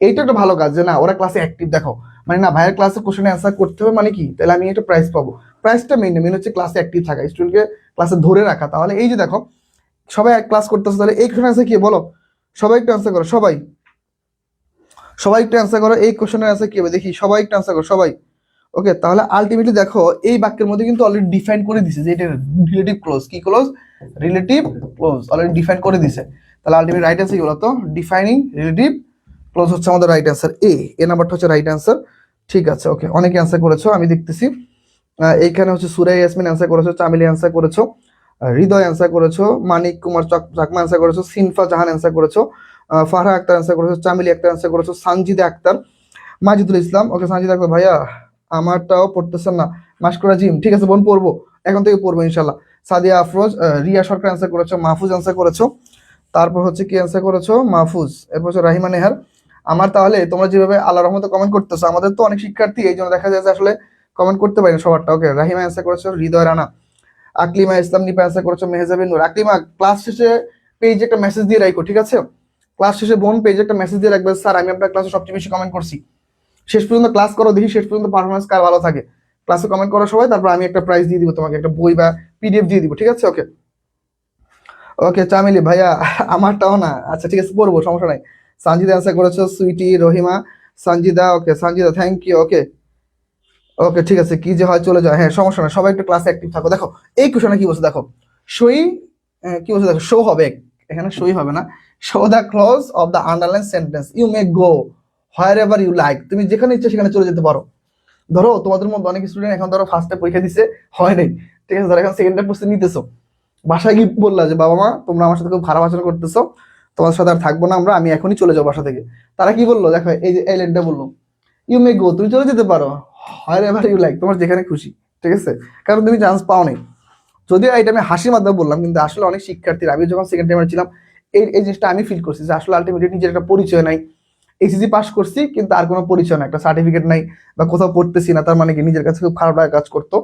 এইটা একটা ভালো কাজ যে না ওরা ক্লাসে অ্যাক্টিভ। দেখো মানে না ভাইয়ের ক্লাসে কোশ্চেনে অ্যান্সার করতে হবে মানে কি, তাহলে আমি একটা প্রাইজ পাবো। প্রাইজটা মেন হচ্ছে ক্লাসে অ্যাক্টিভ থাকা, স্টুডেন্টকে ক্লাসে ধরে রাখা। তাহলে এই যে দেখো সবাই ক্লাস করতেছে, তাহলে এই কোশ্চেন অ্যান্সার কি বলো? সবাই একটু অ্যান্সার করো, সবাই সবাই একটু অ্যান্সার করো, এই কোশ্চেনের অ্যান্সার কি হবে দেখি, সবাই একটু অ্যান্সার করো সবাই। ওকে, তাহলে আলটিমেটলি দেখো এই বাক্যের মধ্যে কিন্তু অলরেডি ডিফাইন করে দিছে যে এটা রিলেটিভ ক্লোজ। কি close? Relative close, already define করে দিছে। তাহলে আলটিমেট রাইট অ্যান্সার কি বলতো? ডিফাইনিং রিলেটিভ ক্লোজ হচ্ছে আমাদের রাইট অ্যান্সার। এ নাম্বারটা হচ্ছে রাইট অ্যান্সার। ঠিক আছে, ওকে, অনেকে অ্যান্সার করেছো আমি দেখতেছি। এইখানে হচ্ছে সুরাই ইয়াসমিন অ্যান্সার করেছো, চামিলি অ্যান্সার করেছো, হৃদয় অ্যান্সার করেছো, মানিক কুমার চাকমা অ্যান্সার করেছো, সিনফা জাহান অ্যান্সার করেছো, ফারহা আক্তার অ্যান্সার করেছো, চামিলি আক্তার অ্যান্সার করেছো, সানজিদা আক্তার, মাজিদুল ইসলাম। ওকে, সানজিদা আক্তার ভাইয়া আমারটাও পড়তেছেন না, মাস্কুরা জিম। ঠিক আছে বোন, পড়বো, এখন থেকে পড়বো ইনশাল্লাহ। সাদিয়া আফরোজ, রিয়া সরকার অ্যান্সার করেছো, মাহফুজ অ্যান্সার করেছো, তারপর হচ্ছে কি অ্যান্সার করেছো? মাহফুজ। এরপর হচ্ছে রাহিমা নেহার। আমার তাহলে তোমরা যেভাবে আল্লাহ রহমতে কমেন্ট করতেছো, আমাদের তো অনেক শিক্ষার্থী, এই জন্য দেখা যায় যে আসলে কমেন্ট করতে পারি না সবারটা। ওকে, রাহিমা অ্যান্সার করেছো, হৃদয় রানা, আকলিমা ইসলাম নিপা অ্যান্সার করেছো, মেহজাবিন নূর। আকলিমা ক্লাস শেষে পেজে একটা মেসেজ দিয়ে রাখো, ঠিক আছে? ক্লাস শেষে বোন পেজে একটা মেসেজ দিয়ে রাখবে, স্যার আমি আপনার ক্লাসে সবচেয়ে বেশি কমেন্ট করছি। শেষ পর্যন্ত ক্লাস করো, দেখি শেষ পর্যন্ত পারফরমেন্স কার ভালো থাকে। ক্লাসে কমেন্ট করো সবাই, তারপর আমি একটা প্রাইজ দিয়ে দিব তোমাকে, একটা বই বা পিডিএফ দিয়ে দিব, ঠিক আছে? ওকে ওকে, চামিলি ভাইয়া আমারটাও না, আচ্ছা ঠিক আছে পড়বো, সমস্যা নাই। সঞ্জিদা অ্যান্সার করেছো, সুইটি, রহিমা, সঞ্জিদা। ওকে সঞ্জিদা, থ্যাংক ইউ। ওকে ওকে, ঠিক আছে, কি যে হয় চলে যায়, হ্যাঁ সমস্যা নাই, সবাই একটু ক্লাসে অ্যাক্টিভ থাকো। দেখো এই কোশ্চেনে কি বলছে দেখো, সই, কি বলছে দেখো, শো হবে, এখানে সই হবে না, show the clause of the underline sentence, you may go wherever you like, তুমি যেখানে ইচ্ছে সেখানে চলে যেতে পারো। ধরো তোমাদের মধ্যে অনেক স্টুডেন্ট এখন ধরো ফার্স্টে পরীক্ষা দিছে, হয় নাই, ঠিক আছে, ধরো এখন সেকেন্ডে প্রস্তুতি নিতেছো, বাসায় গিয়ে বললা যে বাবা মা তোমরা আমার সাথে খুব খারাপ আচরণ করতেছো, তোমার সাথে আর থাকবো না আমরা, আমি এখনই চলে যাবো বাসা থেকে। তারা কি বললো দেখো, এই যে এই লাইনটা বললো, ইউ মে গো, তুমি চলে যেতে পারো হোয়ার এভার ইউ লাইক, তোমার যেখানে খুশি, ঠিক আছে? কারণ তুমি চান্স পাও নাই। যদিও এটা আমি হাসির মাধ্যমে বললাম, কিন্তু আসলে অনেক শিক্ষার্থীরা, আমি যখন সেকেন্ড টাইমে ছিলাম এই জিনিসটা আমি ফিল করছি যে আসলে আলটিমেটলি নিজের একটা পরিচয় নাই। এইচএসসি পাস করছি কিন্তু আর কোনো পরিচয় নাই, একটা সার্টিফিকেট নাই, বা কোথাও পড়তেছি না, তার মানে কি নিজের কাছে খুব খারাপ লাগা কাজ করতো।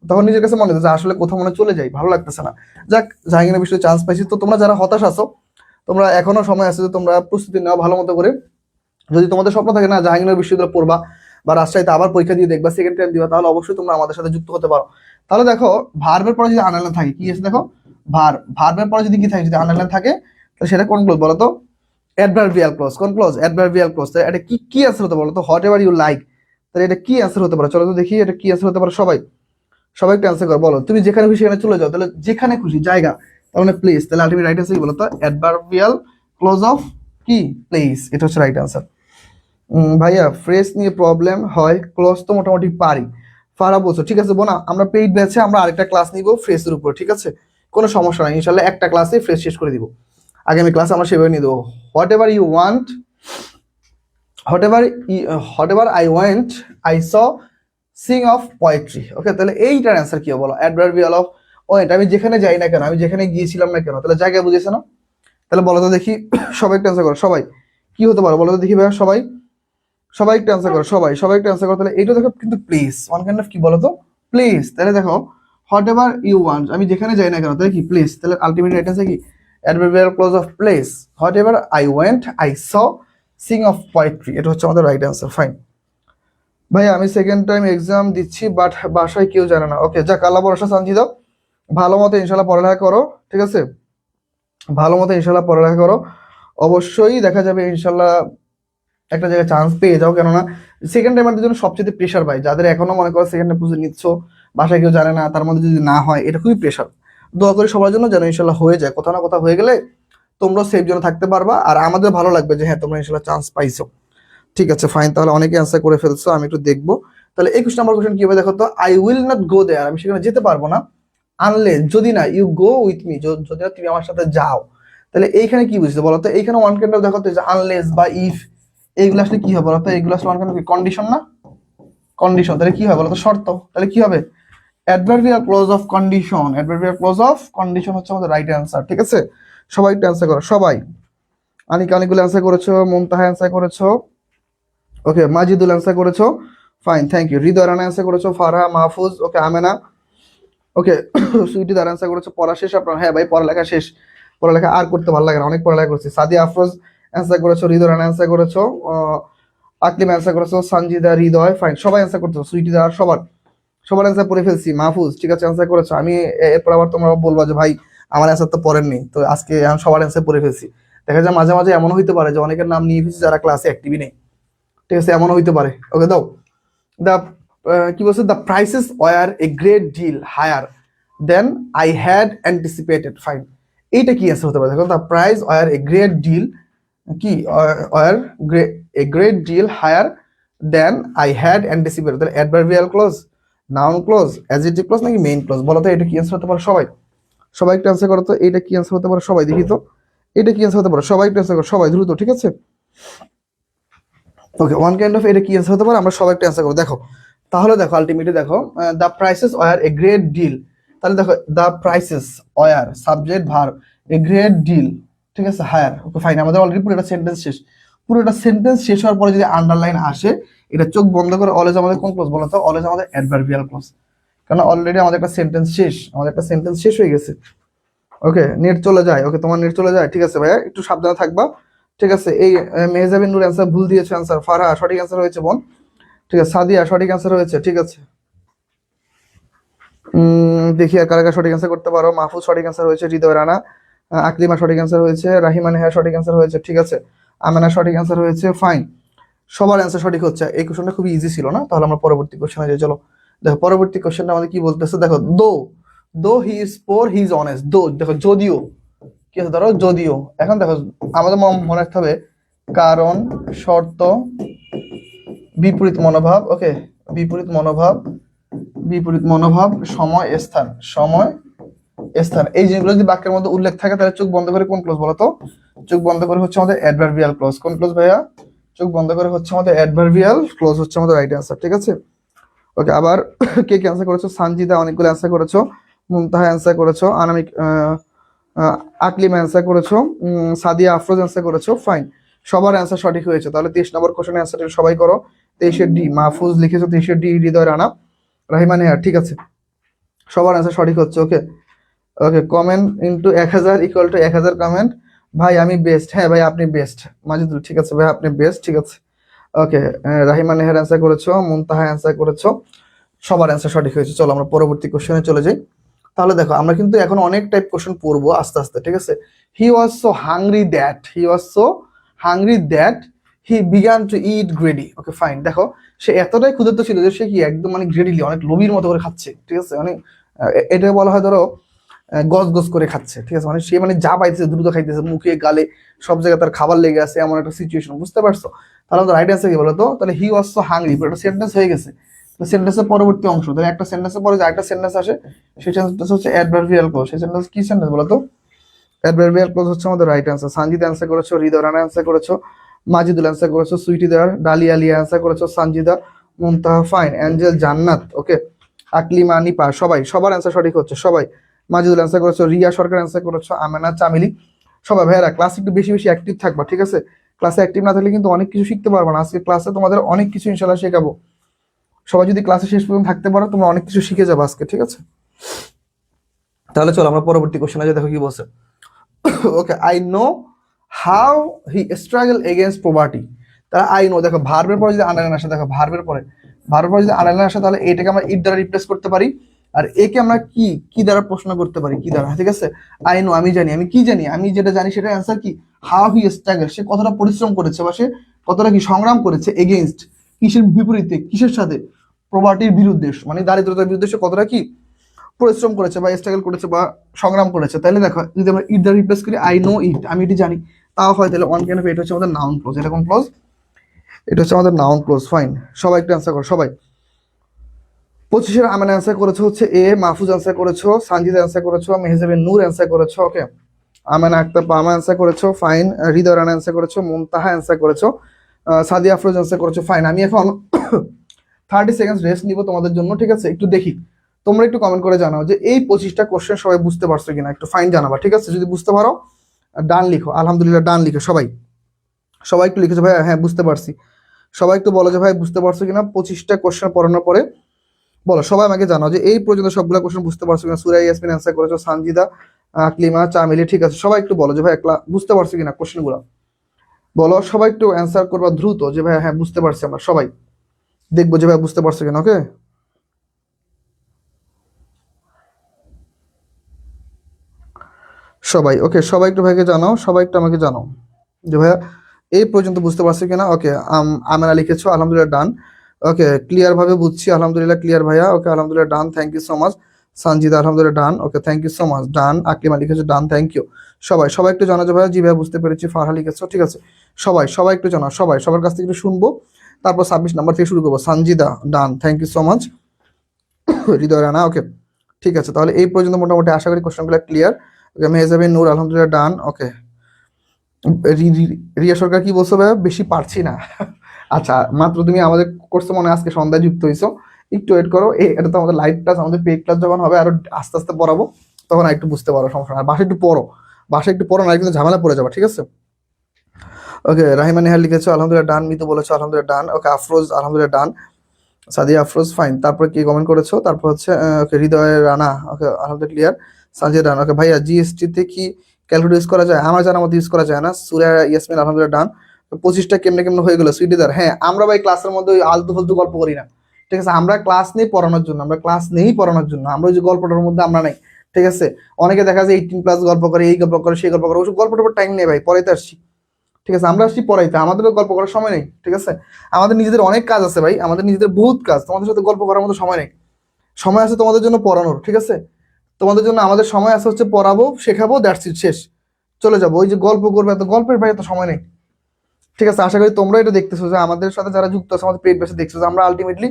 তখন নিজের কাছে মনে হতো যে আসলে কোথাও মনে চলে যাই, ভালো লাগতেছে না। যাক, জাহাঙ্গীরের বিষয়ে চান্স পাইছি। তো তোমরা যারা হতাশ আছো, তোমরা এখনো সময় আছে যে তোমরা প্রস্তুতি নাও ভালো মতো করে। যদি তোমাদের স্বপ্ন থাকে না জাহাঙ্গীরনগর বিশ্ববিদ্যালয় পড়বা বা রাজশাহীতে আবার পরীক্ষা দিয়ে দেখবা, সেকেন্ড টাইম দিবা, তাহলে অবশ্যই তোমরা আমাদের সাথে যুক্ত হতে পারো। তাহলে দেখো ভার্বের পরে যদি আন্ডারলাইন থাকে, কি আছে দেখো, ভার্বের পরে যদি কি থাকে, যদি আন্ডারলাইন থাকে, তাহলে সেটা কোন ক্লজ বলো তো? Adverbial clause. কোন ক্লজ? Adverbial clause. তাহলে এটা কি অ্যান্সার হতে বলো তো? Whatever you like. তাহলে এটা কি অ্যান্সার হতে পারে? চলো তো দেখি এটা কি অ্যান্সার হতে পারে। সবাই একটু অ্যান্সার করো, বলো। তুমি যেখানে খুশি সেখানে চলে যাও, তাহলে যেখানে খুশি জায়গা, তার মানে প্লেস। তাহলে আলটিমেট রাইট অ্যান্সার কি বলো তো? অ্যাডভার্বিয়াল ক্লজ অফ কি? প্লেস। এটা হচ্ছে রাইট অ্যান্সার। ভাইয়া ফ্রেশ নিয়ে প্রবলেম হয়, ক্লজ তো মোটামুটি পারি। ফারা বলছো, ঠিক আছে বোনা, আমরা পেইড ব্যাচে আমরা আরেকটা ক্লাস নিব ফ্রেশের উপর, ঠিক আছে? কোনো সমস্যা নাই, ইনশাল্লাহ একটা ক্লাসে ফ্রেশ শেষ করে দিব। আগামী ক্লাসে আমরা সেভাবে নিয়ে দেবো। Whatever you want, whatever I want, I saw sing of poetry. Okay, তাহলে এইটার অ্যান্সার কি হবে বলো? Adverbial of went. আমি যেখানে যাই না কেন, আমি যেখানে গিয়েছিলাম না কেন, তাহলে জায়গা বুঝেছে না? তাহলে বলো তো দেখি, সবাই একটু অ্যান্সার করো। সবাই কি হতে পারো বলো তো দেখি ভাইয়া? সবাই একটু অ্যান্সার করো, সবাই একটু অ্যান্সার করো। তাহলে এইটা দেখো কিন্তু প্লেস, ওয়ান কাইন্ড অফ কি বলো তো? প্লেস। তাহলে দেখো হোয়াট এভার ইউ ওয়ান্ট, আমি যেখানে যাই না কেন, তাহলে কি? প্লেস। তাহলে আলটিমেট রাইট অ্যান্সার কি? Adverbial clause of place. Whatever I went, I saw sing of poetry. এটা হচ্ছে আমাদের রাইট অ্যান্সার। ফাইন। ভাই আমি সেকেন্ড টাইম এক্সাম দিচ্ছি, বাট বাসায় কেউ জানে না। ওকে, যাক, আল্লাহ ভরসা, শান্তি দাও, ভালো মতো ইনশাল্লাহ পড়ালেখা করো, ঠিক আছে? ভালো মতো ইনশাল্লাহ পড়ালেখা করো, অবশ্যই দেখা যাবে ইনশাল্লাহ একটা জায়গায় চান্স পেয়ে যাও। কেননা সেকেন্ড টাইমারদের জন্য সবচেয়ে প্রেশার ভাই। যাদের এখনো মনে করো সেকেন্ড টাইম প্রস্তুতি নিচ্ছ, বাসায় কেউ জানে না, তার মধ্যে যদি না হয়, এটা খুবই প্রেশার। দোয়া করি সবার জন্য যেন ইনশাল্লাহ হয়ে যায়, কোথাও না কোথাও হয়ে গেলে তোমরা সেফ জন্য থাকতে পারবা, আর আমাদের ভালো লাগবে যে হ্যাঁ তোমরা ইনশাল্লাহ চান্স পাইছো। ঠিক আছে, ফাইন। তাহলে অনেকে অ্যান্সার করে ফেলছো, আমি একটু দেখবো। তাহলে 21 নম্বর কোশ্চেন কি হবে দেখো তো? আই উইল নট গো দেয়ার, আমি সেখানে যেতে পারবো না, আনলেস, যদি না, ইউ গো উইথ মি, যদি না তুমি আমার সাথে যাও। তাহলে এইখানে কি বুঝছো বলো তো? এইখানে ওয়ান কাইন্ড অফ দেখো তো, যে আনলেস বা ইফ, এইগুলো আসলে কি হবে বলো তো? এইগুলো আসলে ওয়ান কাইন্ড অফ কন্ডিশন না? কন্ডিশন। তাহলে কি হবে বলো তো? শর্ত। তাহলে কি হবে? Adverbial clause of condition. Adverbial clause of condition হচ্ছে আমাদের রাইট অ্যান্সার, ঠিক আছে? সবাই একটু অ্যান্সার করো, সবাই। আনিকা অনেকগুলো অ্যান্সার করেছো, মুমতাহা অ্যান্সার করেছো, ওকে, মাজিদুল অ্যান্সার করেছো, fine, thank you. Hridoy Rana answer করেছো, ফারহা, মাহফুজ, ওকে, আমেনা, ওকে, সুইটি দার অ্যান্সার করেছো। পড়া শেষ আপনার? হ্যাঁ ভাই, পড়ালেখা শেষ। পড়ালেখা আর করতে ভালো লাগে না, অনেক পড়ালেখা করছি। সাদিয়া আফরোজ অ্যান্সার করেছো, হৃদয় রানা অ্যান্সার করেছো, আকলিম অ্যান্সার করেছো, সঞ্জিদা, হৃদয়, ফাইন, সবাই অ্যান্সার করছো। সুইটি দার সবার অ্যান্সার পড়ে ফেলছি। মাহফুজ, ঠিক আছে, অ্যান্সার করেছো। আমি এরপর আবার তোমরা বলবা যে ভাই আমার অ্যান্সার তো পড়েননি, তো আজকে আমি সবার অ্যান্সার পড়ে ফেলছি। দেখা যায় মাঝে মাঝে এমন হইতে পারে যে অনেকের নাম নিয়ে ফেলছি যারা ক্লাসে অ্যাক্টিভই নেই, ঠিক আছে, এমনও হইতে পারে। ওকে, দাও। দ্য কি বলছে? The prices were a great deal higher than I had anticipated. Fine, এইটা কি অ্যান্সার হতে পারে দেখো? The price were a great deal, কি were a great deal higher than I had anticipated. তাহলে adverbial clause, noun clause, adjective clause নাকি main clause? বলো তো এটা কি অ্যান্সার হতে পারে? সবাই একটু অ্যান্সার করো তো, এটা কি অ্যান্সার হতে পারে? সবাই দেখি তো, এটা কি অ্যান্সার হতে পারে? সবাই একটু অ্যান্সার করো, সবাই দ্রুত, ঠিক আছে? ওকে, ওয়ান কাইন্ড অফ এটা কি অ্যান্সার হতে পারে? আমরা সবাই একটা অ্যান্সার করবো। দেখো, তাহলে দেখো আলটিমেটলি দেখো, the prices were a great deal. তাহলে দেখো the prices were, subject verb, a great deal, ঠিক আছে, হায়ার। Okay, fine. আমাদের অলরেডি পুরোটা সেন্টেন্স শেষ। পুরোটা সেন্টেন্স শেষ হওয়ার পরে যদি আন্ডারলাইন আসে, এটা চোখ বন্ধ করে অলওয়েজ আমাদের কোন ক্লজ বলো তো? অলওয়েজ আমাদের অ্যাডভার্বিয়াল ক্লজ। কারণ অলরেডি আমাদের একটা সেন্টেন্স শেষ, হয়ে গেছে। ওকে, নেট চলে যায়। ওকে, তোমার নেট চলে যায়, ঠিক আছে ভাইয়া, একটু সাবধানে থাকবা, ঠিক আছে? এই মেহজাবিন নূর অ্যান্সার ভুল দিয়েছে। অ্যান্সার ফারহা সঠিক অ্যান্সার হয়েছে বোন, ঠিক আছে। সাদিয়া সঠিক অ্যান্সার হয়েছে, ঠিক আছে। দেখি আর কারা কারা সঠিক অ্যান্সার করতে পারো। মাহফুজ সঠিক অ্যান্সার হয়েছে, হৃদয় রানা, আকলিমা সঠিক অ্যান্সার হয়েছে, রাহিমা নেহা সঠিক অ্যান্সার হয়েছে, ঠিক আছে। আমেনা সঠিক অ্যান্সার হয়েছে, ফাইন। সবার অ্যান্সার সঠিক হচ্ছে। এই কোশ্চেনটা খুবই ইজি ছিল না? তাহলে আমরা পরবর্তী কোশ্চেনে যাই, চলো। দেখো পরবর্তী কোশ্চেনটা আমাদের কি বলতেছে, দেখো, দো he is poor he is honest. দো, দেখো যদিও, কি আছে ধরো যদিও। এখন দেখো আমাদের মনে রাখতে হবে কারণ, শর্ত, বিপরীত মনোভাব, ওকে, বিপরীত মনোভাব, সময় স্থান, এই জিনিসগুলো যদি বাক্যের মধ্যে উল্লেখ থাকে, তাহলে চোখ বন্ধ করে কোন ক্লজ বলো তো? চোখ বন্ধ করে হচ্ছে আমাদের অ্যাডভার্বিয়াল ক্লজ। কোন ক্লজ ভাইয়া? চোখ বন্ধ করে হচ্ছে আমাদের অ্যাডভার্বিয়াল ক্লজ, হচ্ছে আমাদের রাইট অ্যান্সার, ঠিক আছে। ওকে, আবার কে কে অ্যান্সার করেছো? সানজিদা অনেকগুলো অ্যান্সার করেছো, মুমতাহা অ্যান্সার করেছো, আনামিক, আকলিম অ্যান্সার করেছো, সাদিয়া আফরোজ অ্যান্সার করেছো, ফাইন। সবার অ্যান্সার সঠিক হয়েছে। তাহলে 23 নম্বর কোশ্চেনের অ্যান্সারটা সবাই করো। 23-এর ডি, মাহফুজ লিখেছো 23-এর ডি, হৃদয় রানা, রাহিমা নেহার, ঠিক আছে, সবার অ্যান্সার সঠিক হচ্ছে। Okay, comment into 1000 equal to 1000 comment, ভাই আমি বেস্ট, হ্যাঁ ভাই আপনি বেস্ট। মাজিদুল ঠিক আছে ভাই আপনি বেস্ট, ঠিক আছে ওকে। রাহিমা নেহার অ্যান্সার করেছো, মুনতাহা অ্যান্সার করেছো, সবার অ্যান্সার সঠিক হয়েছে। চলো আমরা পরবর্তী কোশ্চেনে চলে যাই। তাহলে দেখো আমরা কিন্তু এখন অনেক টাইপ কোশ্চেন পড়বো আস্তে আস্তে, ঠিক আছে। He was so hungry that he began to eat greedy. Okay fine. দেখো সে এতটাই ক্ষুধার্ত ছিল যে সে কি একদম মানে গ্রেডিলি অনেক লোভীর মতো করে খাচ্ছে, ঠিক আছে। মানে এটা বলা হয় ধরো গজ গজ করে খাচ্ছে, ঠিক আছে। মানে সে মানে যা পাইতেছে দ্রুত খাইতেছে, মুখে গালে সব জায়গায় তার খাবার লেগে আছে, এমন একটা সিচুয়েশন, বুঝতে পারছো? তাহলে আমাদের রাইট অ্যান্সার কি বলতো? তাহলে হি ওয়াজ সো হাংরি, একটা সেন্টেন্স হয়ে গেছে। সেন্টেন্সের পরবর্তী অংশ, তাহলে একটা সেন্টেন্সের পরে যে একটা সেন্টেন্স আসে সেই সেন্টেন্স হচ্ছে অ্যাডভার্বিয়াল ক্লজ। সেই সেন্টেন্স কি সেন্টেন্স বলতো? অ্যাডভার্বিয়াল ক্লজ হচ্ছে আমাদের রাইট অ্যান্সার। সানজিদ অ্যান্সার করেছো, হৃদয় রানা অ্যান্সার করেছো, মাজিদুল অ্যান্সার করেছো, সুইটি দার, ডালিয়া আলিয়া অ্যান্সার করেছো, সানজিদা, মুনতাহা ফাইন, অ্যাঞ্জেল জান্নাত, ওকে, আকলিমা নিপা, সবার অ্যান্সার সঠিক হচ্ছে সবাই। মাজিদুল অ্যান্সার করেছো, রিয়া সরকার অ্যান্সার করেছো, আমেনা চামিলি, সবাই। ভাইয়ারা ক্লাসে একটু বেশি বেশি অ্যাক্টিভ থাকবা, ঠিক আছে। ক্লাসে অ্যাক্টিভ না থাকলে কিন্তু অনেক কিছু শিখতে পারবো না। আজকে ক্লাসে তোমাদের অনেক কিছু ইনশাল্লাহ শেখাবো। সবাই যদি ক্লাসে শেষ পর্যন্ত থাকতে পারো তোমরা অনেক কিছু শিখে যাবে আজকে, ঠিক আছে। তাহলে চলো আমরা পরবর্তী কোশ্চেনে যাই। দেখো কি বলছে। Okay, I know how he struggle against poverty. তাহলে আই নো, দেখো ভার্বের পরে যদি আন্ডারলাইন আসে, দেখো ভার্বের পরে যদি আন্ডারলাইন আসে তাহলে এটাকে আমরা ইট দ্বারা রিপ্লেস করতে পারি। আর একে আমরা কি কি দ্বারা প্রশ্ন করতে পারি, কি দ্বারা, ঠিক আছে। আই নো আমি জানি, আমি কি জানি, আমি যেটা জানি সেটা অ্যান্সার কি, হাউ হি স্ট্রাগল, সে কতটা পরিশ্রম করেছে বা সে কতটা কি সংগ্রাম করেছে, এগেইনস্ট কিসের বিপরীতে, কিসের সাথে, প্রভার্টির বিরুদ্ধে, মানে দারিদ্রতার বিরুদ্ধে সে কতটা কি পরিশ্রম করেছে বা স্ট্রাগল করেছে বা সংগ্রাম করেছে। তাহলে দেখো যদি আমরা ইট দ্বারা রিপ্লেস করি, আই নো ইট, আমি এটি জানি, তাও হয় তাহলে ওয়ান ক্যান অফ, এটা হচ্ছে আমাদের নাউন ক্লোজ। এটা কোন ক্লোজ? এটা হচ্ছে আমাদের নাউন ক্লোজ। ফাইন, সবাই একটু অ্যান্সার করো সবাই। 25-এর আমেনা অ্যান্সার করেছো হচ্ছে এ, মাহফুজ অ্যান্সার করেছো, সানজিদ অ্যান্সার করেছো, মেহজাবিন নূর অ্যান্সার করেছো, ওকে, আমেনা আক্তার পামা অ্যান্সার করেছো, ফাইন, হৃদয় রানা অ্যান্সার করেছো, মুনতাহা অ্যান্সার করেছো, সাদিয়া আফরোজ অ্যান্সার করেছো, ফাইন। আমি এখন 30 সেকেন্ড রেস্ট নিব তোমাদের জন্য, ঠিক আছে। একটু দেখি তোমরা একটু কমেন্ট করে জানাও যে এই 25টা কোশ্চেন সবাই বুঝতে পারছো কিনা, একটু ফাইন জানাবা, ঠিক আছে। যদি বুঝতে পারো ডান লিখো, আলহামদুলিল্লাহ ডান লিখো সবাই। সবাই একটু লিখেছো ভাই হ্যাঁ বুঝতে পারছি। সবাই একটু বলো যে ভাই বুঝতে পারছো কিনা 25টা কোশ্চেন পড়ানোর পরে। বলো সবাই আমাকে জানাও যে এই পর্যন্ত সবগুলো কোশ্চেন বুঝতে পারছো কিনা। সুরাই ইয়াসমিন অ্যান্সার করেছো, সানজিদা, আকলিমা, চামেলি, ঠিক আছে। সবাই একটু বলো যে ভাই একলা বুঝতে পারছো কিনা কোশ্চেনগুলো। বলো সবাই একটু অ্যান্সার করবা দ্রুত যে ভাই হ্যাঁ বুঝতে পারছি আমরা সবাই। দেখবো যে ভাই বুঝতে পারছো কিনা, ওকে। সবাই ওকে, সবাই একটু ভাইকে জানাও, সবাই একটু আমাকে জানাও যে ভাইয়া এই পর্যন্ত বুঝতে পারছো কিনা। ওকে, আমেনা লিখেছো, আলহামদুলিল্লাহ ডান। ওকে, ক্লিয়ার ভাবে বুঝছি, আলহামদুলিল্লাহ ক্লিয়ার ভাইয়া, ওকে আলহামদুলিল্লাহ done, thank you so much. Sanjida আলহামদুলিল্লাহ done, okay thank you so much, done. Aklima লিখেছো ডান, থ্যাংক ইউ। সবাই সবাই একটু জানাও যে ভাইয়া জি ভাইয়া বুঝতে পেরেছি। ফারহা লিখেছো, ঠিক আছে। সবাই সবাই একটু জানাও, সবাই সবার কাছ থেকে একটু শুনবো, তারপর 26 নাম্বার থেকে শুরু করবো। সঞ্জিদা ডান, থ্যাংক ইউ সো মাচ। হৃদয় রানা, ওকে ঠিক আছে। তাহলে এই পর্যন্ত মোটামুটি আশা করি কোশ্চেনগুলো ক্লিয়ার। ওকে, মেহজাবিন নূর আলহামদুলিল্লাহ ডান, ওকে। রিয়া সরকার কি বলছো ভাইয়া? বেশি পারছি না। আচ্ছা, মাত্র তুমি আমাদের কোর্সে মনে হয় আজকে সন্ধ্যায় যুক্ত হইছো, একটু ওয়েট করো। এটা তো আমাদের লাইভ ক্লাস, আমাদের পেইড ক্লাস যখন হবে আরো আস্তে আস্তে পড়াবো, তখন একটু বুঝতে পারো, সমস্যা না। আর বাসায় একটু পড়ো, বাসায় একটু পড়ো না কিন্তু ঝামেলা পড়ে যাবে, ঠিক আছে। ওকে, রাহিমা নেহার লিখেছো আলহামদুলিল্লাহ ডান, মিতু বলেছো আলহামদুলিল্লাহ ডান, ওকে আফরোজ আলহামদুলিল্লাহ ডান, সাদিয়া আফরোজ ফাইন। তারপর কি কমেন্ট করেছো? তারপর হচ্ছে ওকে হৃদয় রানা, ওকে আলহামদুলিল্লাহ ক্লিয়ার। সাজিয়া ডান, ওকে ভাইয়া জিএসটি তে কি ক্যালকুলেট ইউজ করা যায়? আমার জানার মতো ইউজ করা যায় না। সুরা ইয়াসমিন আলহামদুলিল্লাহ ডান। 25টা কেমনে কেমনে হয়ে গেল সুইটিদার? হ্যাঁ আমরা ভাই ক্লাসের মধ্যে ওই আলতু ফালতু গল্প করি না, ঠিক আছে। আমরা ক্লাস নেই পড়ানোর জন্য, আমরা ক্লাস নেই পড়ানোর জন্য, আমরা ওই যে গল্পটার মধ্যে আমরা নাই, ঠিক আছে। অনেকে দেখা যায় 18+ গল্প করে, এই গল্প করে, সেই গল্প করে, ওসব গল্পটার উপর টাইম নেই ভাই, পড়াইতে আসছি, ঠিক আছে। আমরা আসছি পড়াইতে, আমাদের গল্প করার সময় নেই, ঠিক আছে। আমাদের নিজেদের অনেক কাজ আছে ভাই, আমাদের নিজেদের বহুত কাজ, তোমাদের সাথে গল্প করার মতো সময় নেই। সময় আছে তোমাদের জন্য পড়ানোর, ঠিক আছে। তোমাদের জন্য আমাদের সময় আছে হচ্ছে পড়াবো, শেখাবো, দ্যাটস ইট, শেষ। চলে যাবো। ওই যে গল্প করবে, এত গল্পের ভাই এত সময় নেই, ঠিক আছে। আশা করি তোমরা এটা দেখতেছো যে আমাদের সাথে যারা যুক্ত আছে আমাদের পেইড বেসে দেখছো যে আমরা আলটিমেটলি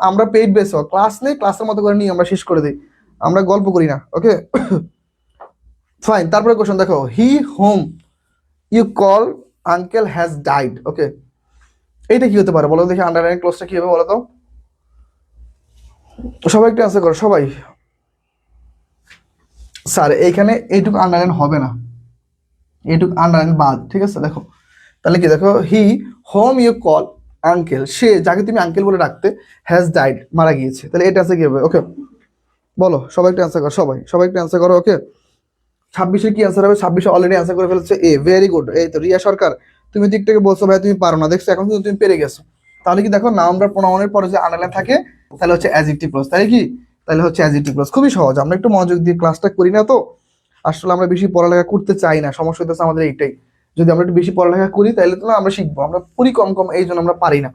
আমরা পেইড বেস ক্লাস নেই, ক্লাসের মতো করে নিই, আমরা শেষ করে দিই, আমরা গল্প করি না, ওকে। ফাইন, তারপরে কোশ্চেন দেখো, he whom you call uncle has died, okay. এইটা কি হতে পারে বলো দেখি, আন্ডারলাইন ক্লোজটা কি হবে বলো তো। সবাই একটু অ্যান্সার করো সবাই। স্যার এইখানে এইটুকু আন্ডারলাইন হবে না, এইটুকু আন্ডারলাইন বাদ, ঠিক আছে। দেখো তাহলে কি, দেখো he whom you call uncle, সে যাকে তুমি আঙ্কেল বলে ডাকতে, হ্যাজ ডাইড মারা গিয়েছে। তাহলে এটা আছে কি হবে? ওকে বলো সবাই একটু অ্যান্সার করো, সবাই সবাই একটু অ্যান্সার করো, ওকে। 26-এ কি অ্যান্সার হবে? 26-এ অলরেডি অ্যান্সার করে ফেলেছে এ, ভেরি গুড। এই তো রিয়া সরকার, তুমি দিক থেকে বলছো ভাই তুমি পারো না, দেখছো এখন কিন্তু তুমি পেরে গেছো। তাহলে কি দেখো, নাউন বা প্রোনাউনের পরে যে আন্ডারলাইন থাকে তাহলে হচ্ছে অ্যাডজেক্টিভ ক্লজ, তাই কি? তাহলে হচ্ছে অ্যাডজেক্টিভ ক্লজ। খুবই সহজ, আমরা একটু মনোযোগ দিয়ে ক্লাসটা করি না তো, আসলে আমরা বেশি পড়ালেখা করতে চাই না, সমস্যা হচ্ছে আমাদের এইটাই। যদি আমরা একটু বেশি পড়ালেখা করি তাহলে তো না আমরা শিখবো, আমরা পড়ি কম কম, এই জন্য আমরা পারি না।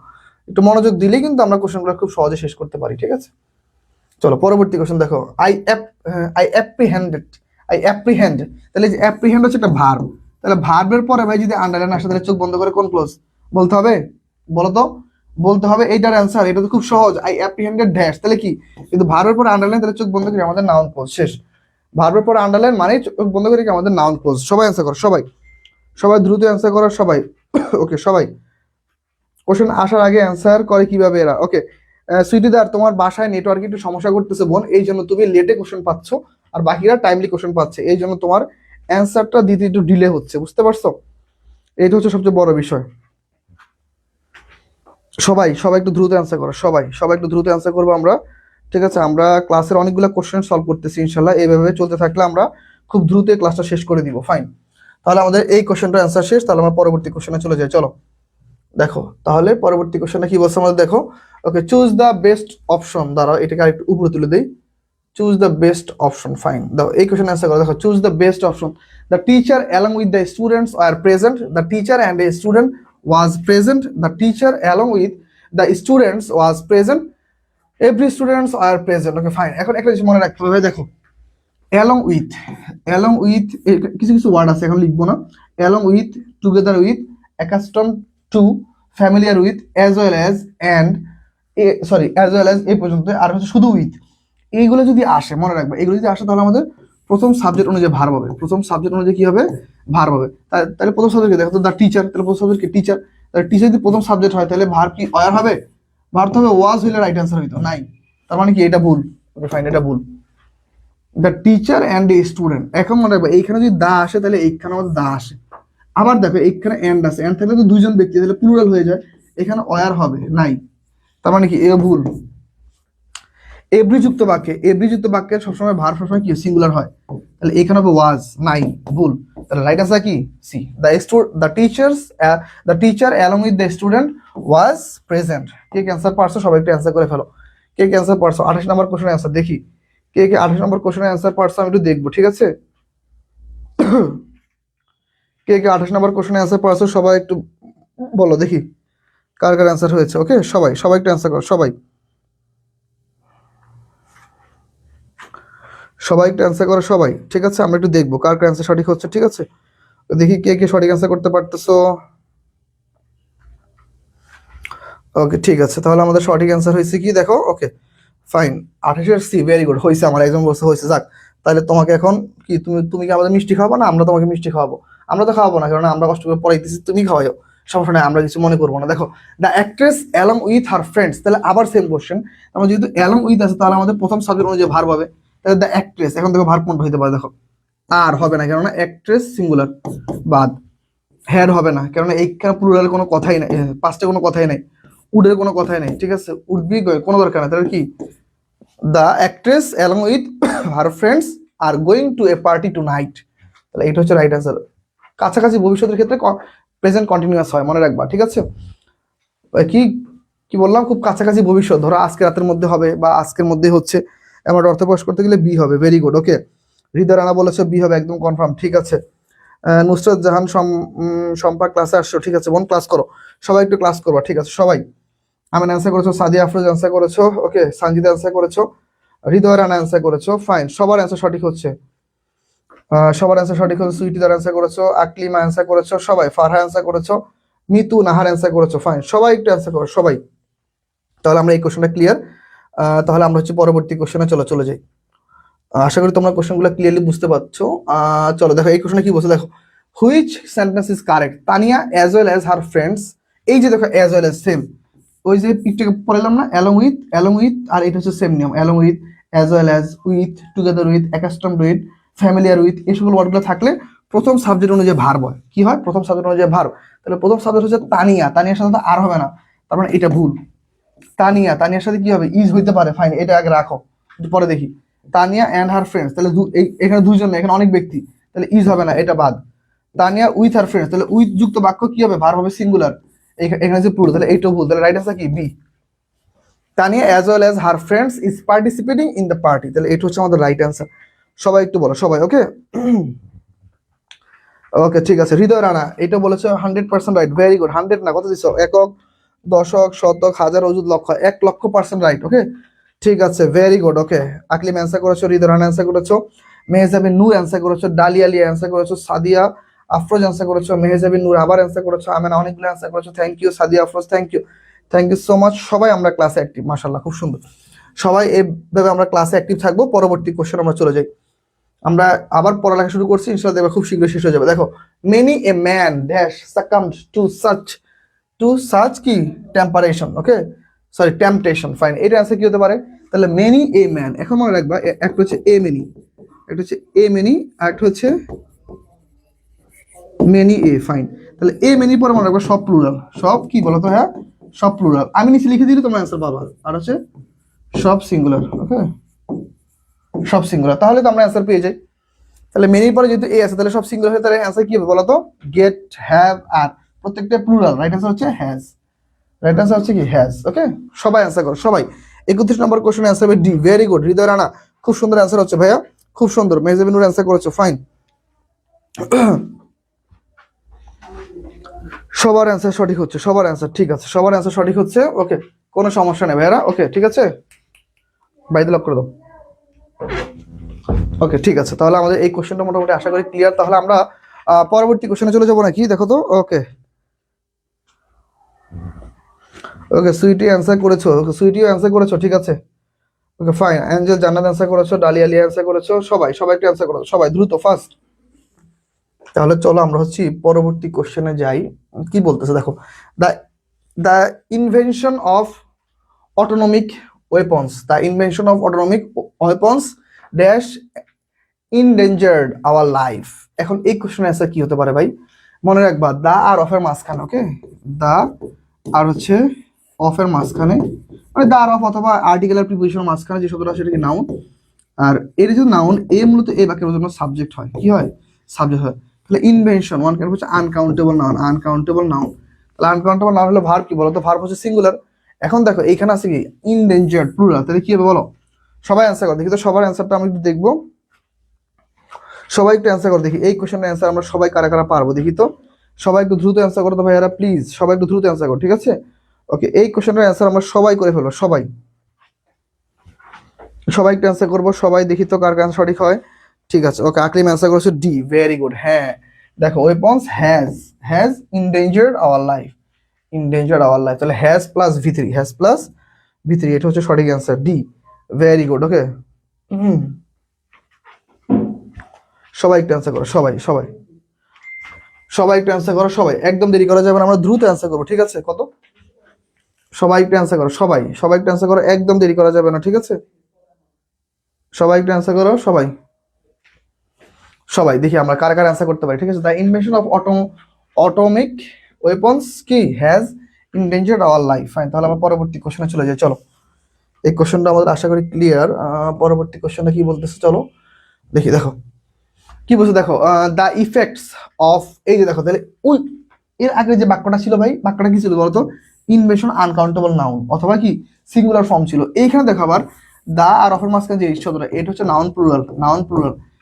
একটু মনোযোগ দিলেই কিন্তু আমরা কোশ্চেনগুলো খুব সহজে শেষ করতে পারি, ঠিক আছে? চলো পরবর্তী কোশ্চেন দেখো, আই অ্যাপ্রিহেন্ডেড, আই অ্যাপ্রিহেন্ড, তাহলে যে অ্যাপ্রিহেন্ড হচ্ছে একটা ভার্ব, তাহলে ভার্বের পরে ভাই যদি আন্ডারলাইন আসে তাহলে চোখ বন্ধ করে কোন ক্লোজ বলতে হবে? বলো তো, বলতে হবে এইটার অ্যান্সার। এটা তো খুব সহজ, আই অ্যাপ্রিহেন্ডেড ড্যাশ, তাহলে কি? কিন্তু ভার্বের পরে আন্ডারলাইন, তাহলে চোখ বন্ধ করে আমাদের নাউন ক্লোজ, শেষ। ভার্বের পরে আন্ডারলাইন মানে চোখ বন্ধ করে কি আমাদের নাউন ক্লোজ। সবাই অ্যান্সার করো, সবাই সবাই দ্রুত অ্যান্সার করো সবাই। ওকে সবাই, কোশ্চেন আসার আগে অ্যান্সার করে কিভাবে এরা? ওকে সুইটিদার, তোমার বাসায় নেটওয়ার্ক একটু সমস্যা করতেছে বোন, এই জন্য তুমি লেটে কোশ্চেন পাচ্ছ, আর বাকিরা টাইমলি কোশ্চেন পাচ্ছে, এই জন্য তোমার অ্যান্সারটা দিতে একটু ডিলে হচ্ছে, বুঝতে পারছো? এইটা হচ্ছে সবচেয়ে বড় বিষয়। সবাই সবাই একটু দ্রুত অ্যান্সার করো, সবাই সবাই একটু দ্রুত অ্যান্সার করবো আমরা, ঠিক আছে? আমরা ক্লাসের অনেকগুলো কোশ্চেন সলভ করতেছি ইনশাল্লাহ, এইভাবে চলতে থাকলে আমরা খুব দ্রুত এই ক্লাসটা শেষ করে দিব। ফাইন, তাহলে আমাদের এই কোশ্চেনটার অ্যান্সার শেষ, তাহলে আমরা পরবর্তী কোশ্চেনে চলে যাই। চলো দেখো, তাহলে পরবর্তী কোশ্চেনটা কি বলছে আমাদের দেখো। Okay, choose the best option, দাঁড়াও এটাকে আরেকটু উপরে তুলে দেই। Choose the best option, fine, দাও এই কোশ্চেন অ্যান্সার করো। দেখো, choose the best option, the teacher along with the students are present, the teacher and a student was present, the teacher along with the students was present, every students are present. Okay fine, এখন একটা জিনিস মনে রাখতে হবে, দেখো along with, along with কিছু কিছু word আছে এখন লিখবো না, along with, together with, accustom two, familiar with, as well as, and sorry as well as এই পর্যন্ত, আর হচ্ছে শুধু উইথ, এইগুলো যদি আসে মনে রাখবে, এগুলো যদি আসে তাহলে আমাদের প্রথম সাবজেক্ট অনুযায়ী ভার্ব হবে, প্রথম সাবজেক্ট অনুযায়ী কি হবে? ভার্ব হবে। তাহলে প্রথম সাবজেক্ট কি? দেখো তো দ্য টিচার, তাহলে প্রথম সাবজেক্ট কি? টিচার। তাহলে টিচার যদি প্রথম সাবজেক্ট হয় তাহলে ভার্ব কি? অয়ার হবে? ভার্ব তো হবে ওয়াজ, হইলে রাইট অ্যান্সার হইতো নাই, তার মানে কি এটা ভুল। ওকে ফাইন, এটা ভুল। The teacher and a student, এখন মনে রাখবে এইখানে যদি দা আসে তাহলে এইখানে আমাদের দা আসে, আবার দেখো এইখানে এন্ড আছে, এন্ড থাকলে তো দুইজন ব্যক্তি, তাহলে প্লুরাল হয়ে যায়, এখানে অয়ার হবে নাই, তার মানে কি এ ভুল। এভরি যুক্ত বাক্যে, এভরি যুক্ত বাক্যে সবসময় ভার্ব সবসময় কি সিঙ্গুলার হয়, তাহলে এখানে হবে ওয়াজ, নাই, ভুল। তাহলে রাইট আনসার কি? C, the teacher along with the student was present. কে ক্যান্সার পারছো? সবাই একটু অ্যান্সার করে ফেলো, কে ক্যান্সার পারছো? 28 নম্বর কোশ্চেনের অ্যান্সার দেখি, কে কে 28 নম্বর কোশ্চেনের অ্যান্সার পারছো, আমি একটু দেখবো, ঠিক আছে? কে কে 28 নম্বর কোশ্চেনের অ্যান্সার পারছো সবাই একটু বলো দেখি, কার কার অ্যান্সার হয়েছে। ওকে সবাই সবাই একটু অ্যান্সার করো, সবাই সবাই একটু অ্যান্সার করো, সবাই, ঠিক আছে? আমরা একটু দেখবো কার কার অ্যান্সার সঠিক হচ্ছে, ঠিক আছে? তো দেখি কে কে সঠিক অ্যান্সার করতে পারতেছো। ওকে ঠিক আছে, তাহলে আমাদের সঠিক অ্যান্সার হয়েছে কি দেখো। ওকে ফাইন, 28-এর সি, ভেরি গুড, হয়েছে, আমার একজন বলছে হয়েছে, যাক। তাহলে তোমাকে এখন কি, তুমি তুমি কি আমাদের মিষ্টি খাওয়াবো না আমরা তোমাকে মিষ্টি খাওয়াবো? আমরা তো খাওয়াবো না, কারণ আমরা কষ্ট করে পড়াইতেছি, তুমি খাওয়াও, সমস্যা নাই, আমরা কিছু মনে করবো না। দেখো, the actress along with her friends, তাহলে আবার সেম কোশ্চেন, আমরা যেহেতু অ্যালং উইথ আছে তাহলে আমাদের প্রথম সাবজেক্ট অনুযায়ী ভার্ব হবে, তাহলে দ্য অ্যাক্ট্রেস, এখন দেখো ভার্ব কোনটা হইতে পারে, দেখো আর হবে না, কেননা অ্যাক্ট্রেস সিঙ্গুলার, বাদ। হ্যাড হবে না, কেননা এইখানে প্লুরাল কোনো কথাই নাই, পাঁচটা কোনো কথাই নাই, উডের কোনো কথাই নাই, ঠিক আছে? উড বি কোনো দরকার নাই, তাহলে কি? The actress along with her friends are going to a party tonight, তাহলে এটা হচ্ছে রাইট অ্যান্সার। কাছাকাছি ভবিষ্যতের ক্ষেত্রে প্রেজেন্ট কন্টিনিউয়াস হয়, মনে রাখবা, ঠিক আছে? কি কি বললাম, খুব কাছাকাছি ভবিষ্যৎ, ধরো আজকে রাতের মধ্যে হবে বা আজকের মধ্যে হচ্ছে, এমন অর্থ প্রকাশ করতে গেলে বি হবে। ভেরি গুড, ওকে। হৃদয় রানা বলেছো বি হবে, একদম কনফার্ম, ঠিক আছে। নুসরাত জাহান শম্পা ক্লাসে আসছো, ঠিক আছে বোন, ক্লাস করো, সবাই একটু ক্লাস করবা, ঠিক আছে সবাই। আমিন অ্যান্সার করেছো, সাদিয়া আফরোজ অ্যান্সার করেছো, ওকে, সঞ্জিতা অ্যান্সার করেছো, হৃদয় রানা অ্যান্সার করেছো, ফাইন, সবার অ্যান্সার সঠিক হচ্ছে, সবার অ্যান্সার সঠিক হচ্ছে। সুইটিদার অ্যান্সার করেছো, আকলিমা অ্যান্সার করেছো, সবাই, ফারহা অ্যান্সার করেছো, মিতু নাহার অ্যান্সার করেছো, ফাইন, সবাই একটু অ্যান্সার করো, সবাই। তাহলে আমরা এই কোশ্চেনটা ক্লিয়ার, তাহলে আমরা হচ্ছে পরবর্তী কোশ্চেনে চলে যাই। আশা করি তোমরা কোশ্চেনগুলো ক্লিয়ারলি বুঝতে পারছো। চলো দেখো এই কোশ্চেনে কি বলছে, দেখো which sentence is correct, Tania as well as her friends, এই যে দেখো অ্যাজ ওয়েল অ্যাজ সেম, ওই যে একটু পড়লাম না, অ্যালং উইথ, আর এটা হচ্ছে সেম নিয়ম, along with, as well as, with, together with, accustomed with, familiar with, এই সকল ওয়ার্ডগুলো থাকলে প্রথম সাবজেক্ট অনুযায়ী ভার্ব হয়, কি হয়? প্রথম সাবজেক্ট অনুযায়ী ভার্ব। তাহলে প্রথম সাবজেক্ট হচ্ছে তানিয়া, তানিয়ার সাথে তো আর হবে না, তার মানে এটা ভুল। তানিয়া, তানিয়ার সাথে কি হবে? ইজ হইতে পারে, ফাইন, এটা আগে রাখো, পরে দেখি। তানিয়া অ্যান্ড হার ফ্রেন্ডস, তাহলে এখানে দুইজন না, এখানে অনেক ব্যক্তি, তাহলে ইজ হবে না, এটা বাদ। তানিয়া উইথ হার ফ্রেন্ডস, তাহলে উইথ যুক্ত বাক্য কি হবে, ভার্ব হবে সিঙ্গুলার, এখানে যে প্লুরাল, তাহলে এইটাও ভুল, তাহলে রাইট আনসার কি B. Tania as well as her friends is participating in the party, তাহলে এটা হচ্ছে আমাদের রাইট অ্যান্সার। সবাই একটু বলো সবাই, ওকে ওকে ঠিক আছে। হৃদয় রানা এটা বলেছে 100% রাইট, ভেরি গুড। 100 না, কত দিছো, একক, দশক, শতক, হাজার, অযুত, লক্ষ, 1,00,000% রাইট, ওকে ঠিক আছে, ভেরি গুড। ওকে আকলিম অ্যান্সার করেছো, হৃদয় রানা অ্যান্সার করেছো, মেহজাবিন নূর অ্যান্সার করেছো, ডালিয়া লিয়া অ্যান্সার করেছো, সাদিয়া আফরোজ অ্যান্সার করেছো, মেহজাবিন নূর আবার অ্যান্সার করেছো, আমেনা অনেকগুলো অ্যান্সার করেছো, thank you Sadia Afroz, thank you so much. সবাই আমরা ক্লাসে অ্যাক্টিভ, মাশাআল্লাহ খুব সুন্দর। সবাই এইভাবে আমরা ক্লাসে অ্যাক্টিভ থাকবো। পরবর্তী কোশ্চেন আমরা চলে যাই। আমরা আবার পড়ালেখা শুরু করছি, ইনশাআল্লাহ দেখবে খুব শীঘ্রই শেষ হয়ে যাবে। দেখো, many a man dash succumbed to such কি temptation, okay sorry temptation, fine. এটা অ্যান্সার কি হতে পারে, তাহলে মেনি এ ম্যান, এখন মনে রাখবা একটা হচ্ছে এ মেনি, একটা হচ্ছে এ মেনি, আর একটা হচ্ছে মেনি এ, ফাইন। তাহলে এ মেনি পরে মনে রাখবা সব প্লুরাল, সব কি বলো তো, হ্যাঁ সব প্লুরাল, আমি নিচে লিখে দিলে তোমরা অ্যান্সার পাবা। আর হচ্ছে সব সিঙ্গুলার, ওকে সব সিঙ্গুলার, তাহলে তো আমরা অ্যান্সার পেয়ে যাই। তাহলে মেনির পরে যেহেতু এ আছে, তাহলে সব সিঙ্গুলার হয়, তাহলে অ্যান্সার কি হবে বলো তো, গেট, হ্যাভ, আর প্রত্যেকটা প্লুরাল, রাইট অ্যান্সার হচ্ছে হ্যাজ, রাইট অ্যান্সার হচ্ছে কি হ্যাজ, ওকে সবাই অ্যান্সার করো সবাই। 31 নম্বর কোশ্চেন অ্যান্সার হবে ডি, ভেরি গুড। হৃদয় রানা খুব সুন্দর অ্যান্সার হচ্ছে ভাইয়া, খুব সুন্দর। মেহজাবিনুর অ্যান্সার করেছো, ফাইন। সবার অ্যান্সার সঠিক হচ্ছে, সবার অ্যান্সার ঠিক আছে, সবার অ্যান্সার সঠিক হচ্ছে, ওকে কোনো সমস্যা নেই ভাইয়ারা, ওকে ঠিক আছে, বাইরে লক করে দাও। ওকে ঠিক আছে, তাহলে আমাদের এই কোশ্চেনটা মোটামুটি আশা করি ক্লিয়ার। তাহলে আমরা পরবর্তী কোশ্চেনে চলে যাবো নাকি, দেখো তো, ওকে ওকে সুইটি অ্যান্সার করেছো, ওকে সুইটিও অ্যান্সার করেছো, ঠিক আছে ওকে ফাইন। অ্যাঞ্জেল জান্নাত অ্যান্সার করেছো, ডালিয়া লিয়া অ্যান্সার করেছো, সবাই একটু অ্যান্সার করেছো, সবাই দ্রুত ফাস্ট। তাহলে চলো আমরা হচ্ছে পরবর্তী কোশ্চেনে যাই। কি বলতেছে দেখো, the the invention of autonomic weapons, the invention of autonomic weapons dash endangered our life. এখন এই কোশ্চেনের অ্যান্সার কি হতে পারে ভাই, মনে রাখবা দা আর অফের মাঝখানে, ওকে দা আর হচ্ছে অফের মাঝখানে, মানে দা আর অফ অথবা আর্টিকেল আর প্রিপোজিশনের মাঝখানে যে শব্দটা সেটা কি নাউন, আর এর যে নাউন এ মূলত এই বাক্যের জন্য সাবজেক্ট হয়, কি হয় সাবজেক্ট হয়। তাহলে ইনভেনশন ওয়ান কেন হচ্ছে আনকাউন্টেবল নাউন, আনকাউন্টেবল নাউন, তাহলে আনকাউন্টেবল নাউন হলে ভার্ব কি বলো তো, ভার্ব হচ্ছে সিঙ্গুলার। এখন দেখো এইখানে আছে কি ইনডেঞ্জার্ড প্লুরাল, তাহলে কি হবে বলো, সবাই অ্যান্সার করো দেখি তো, সবার অ্যান্সারটা আমি একটু দেখবো, সবাই একটু অ্যান্সার করো দেখি এই কোশ্চেনের অ্যান্সার আমরা সবাই কারা কারা পারবো দেখি তো, সবাই একটু দ্রুত অ্যান্সার করো তো ভাইয়ারা প্লিজ, সবাই একটু দ্রুত অ্যান্সার করো, ঠিক আছে ওকে। এই কোশ্চেনের অ্যান্সার আমরা সবাই করে ফেলবো, সবাই একটু অ্যান্সার করবো, সবাই দেখি তো কার কার সঠিক হয়, ঠিক আছে ওকে। আকলিম অ্যান্সার করেছে ডি, ভেরি গুড। হ্যাঁ দেখো ওয়েপন্স হ্যাজ ইনডেঞ্জার্ড আওয়ার লাইফ, তাহলে হ্যাজ প্লাস ভি3, এটা হচ্ছে সঠিক অ্যান্সার ডি, ভেরি গুড ওকে। সবাই একটু অ্যান্সার করো, সবাই একটু অ্যান্সার করো, সবাই একদম দেরি করা যাবে না, আমরা দ্রুত অ্যান্সার করবো, ঠিক আছে কত, সবাই একটু অ্যান্সার করো, সবাই একটু অ্যান্সার করো, একদম দেরি করা যাবে না, ঠিক আছে সবাই একটু অ্যান্সার করো, সবাই দেখি আমরা কারা কারা অ্যান্সার করতে পারি, ঠিক আছে। The invention of atomic weapons কি হ্যাজ ইনডেঞ্জার্ড আওয়ার লাইফ, ফাইন। তাহলে আমরা পরবর্তী কোশ্চেনে চলে যাই, চলো এই কোশ্চেনটা আমাদের আশা করি ক্লিয়ার। পরবর্তী কোশ্চেনটা কি বলতেছে চলো দেখি, দেখো কি বলছে দেখো, দ্য ইফেক্টস অফ, এই যে দেখো তাহলে ওই এর আগে যে বাক্যটা ছিল ভাই, বাক্যটা কি ছিল বলতো, ইনভেনশন আনকাউন্টেবল নাউন অথবা কি সিঙ্গুলার ফর্ম ছিল। এইখানে দেখো আবার দা আর অফের মাঝখানে যে শব্দটা এটা হচ্ছে নাউন প্লুরাল,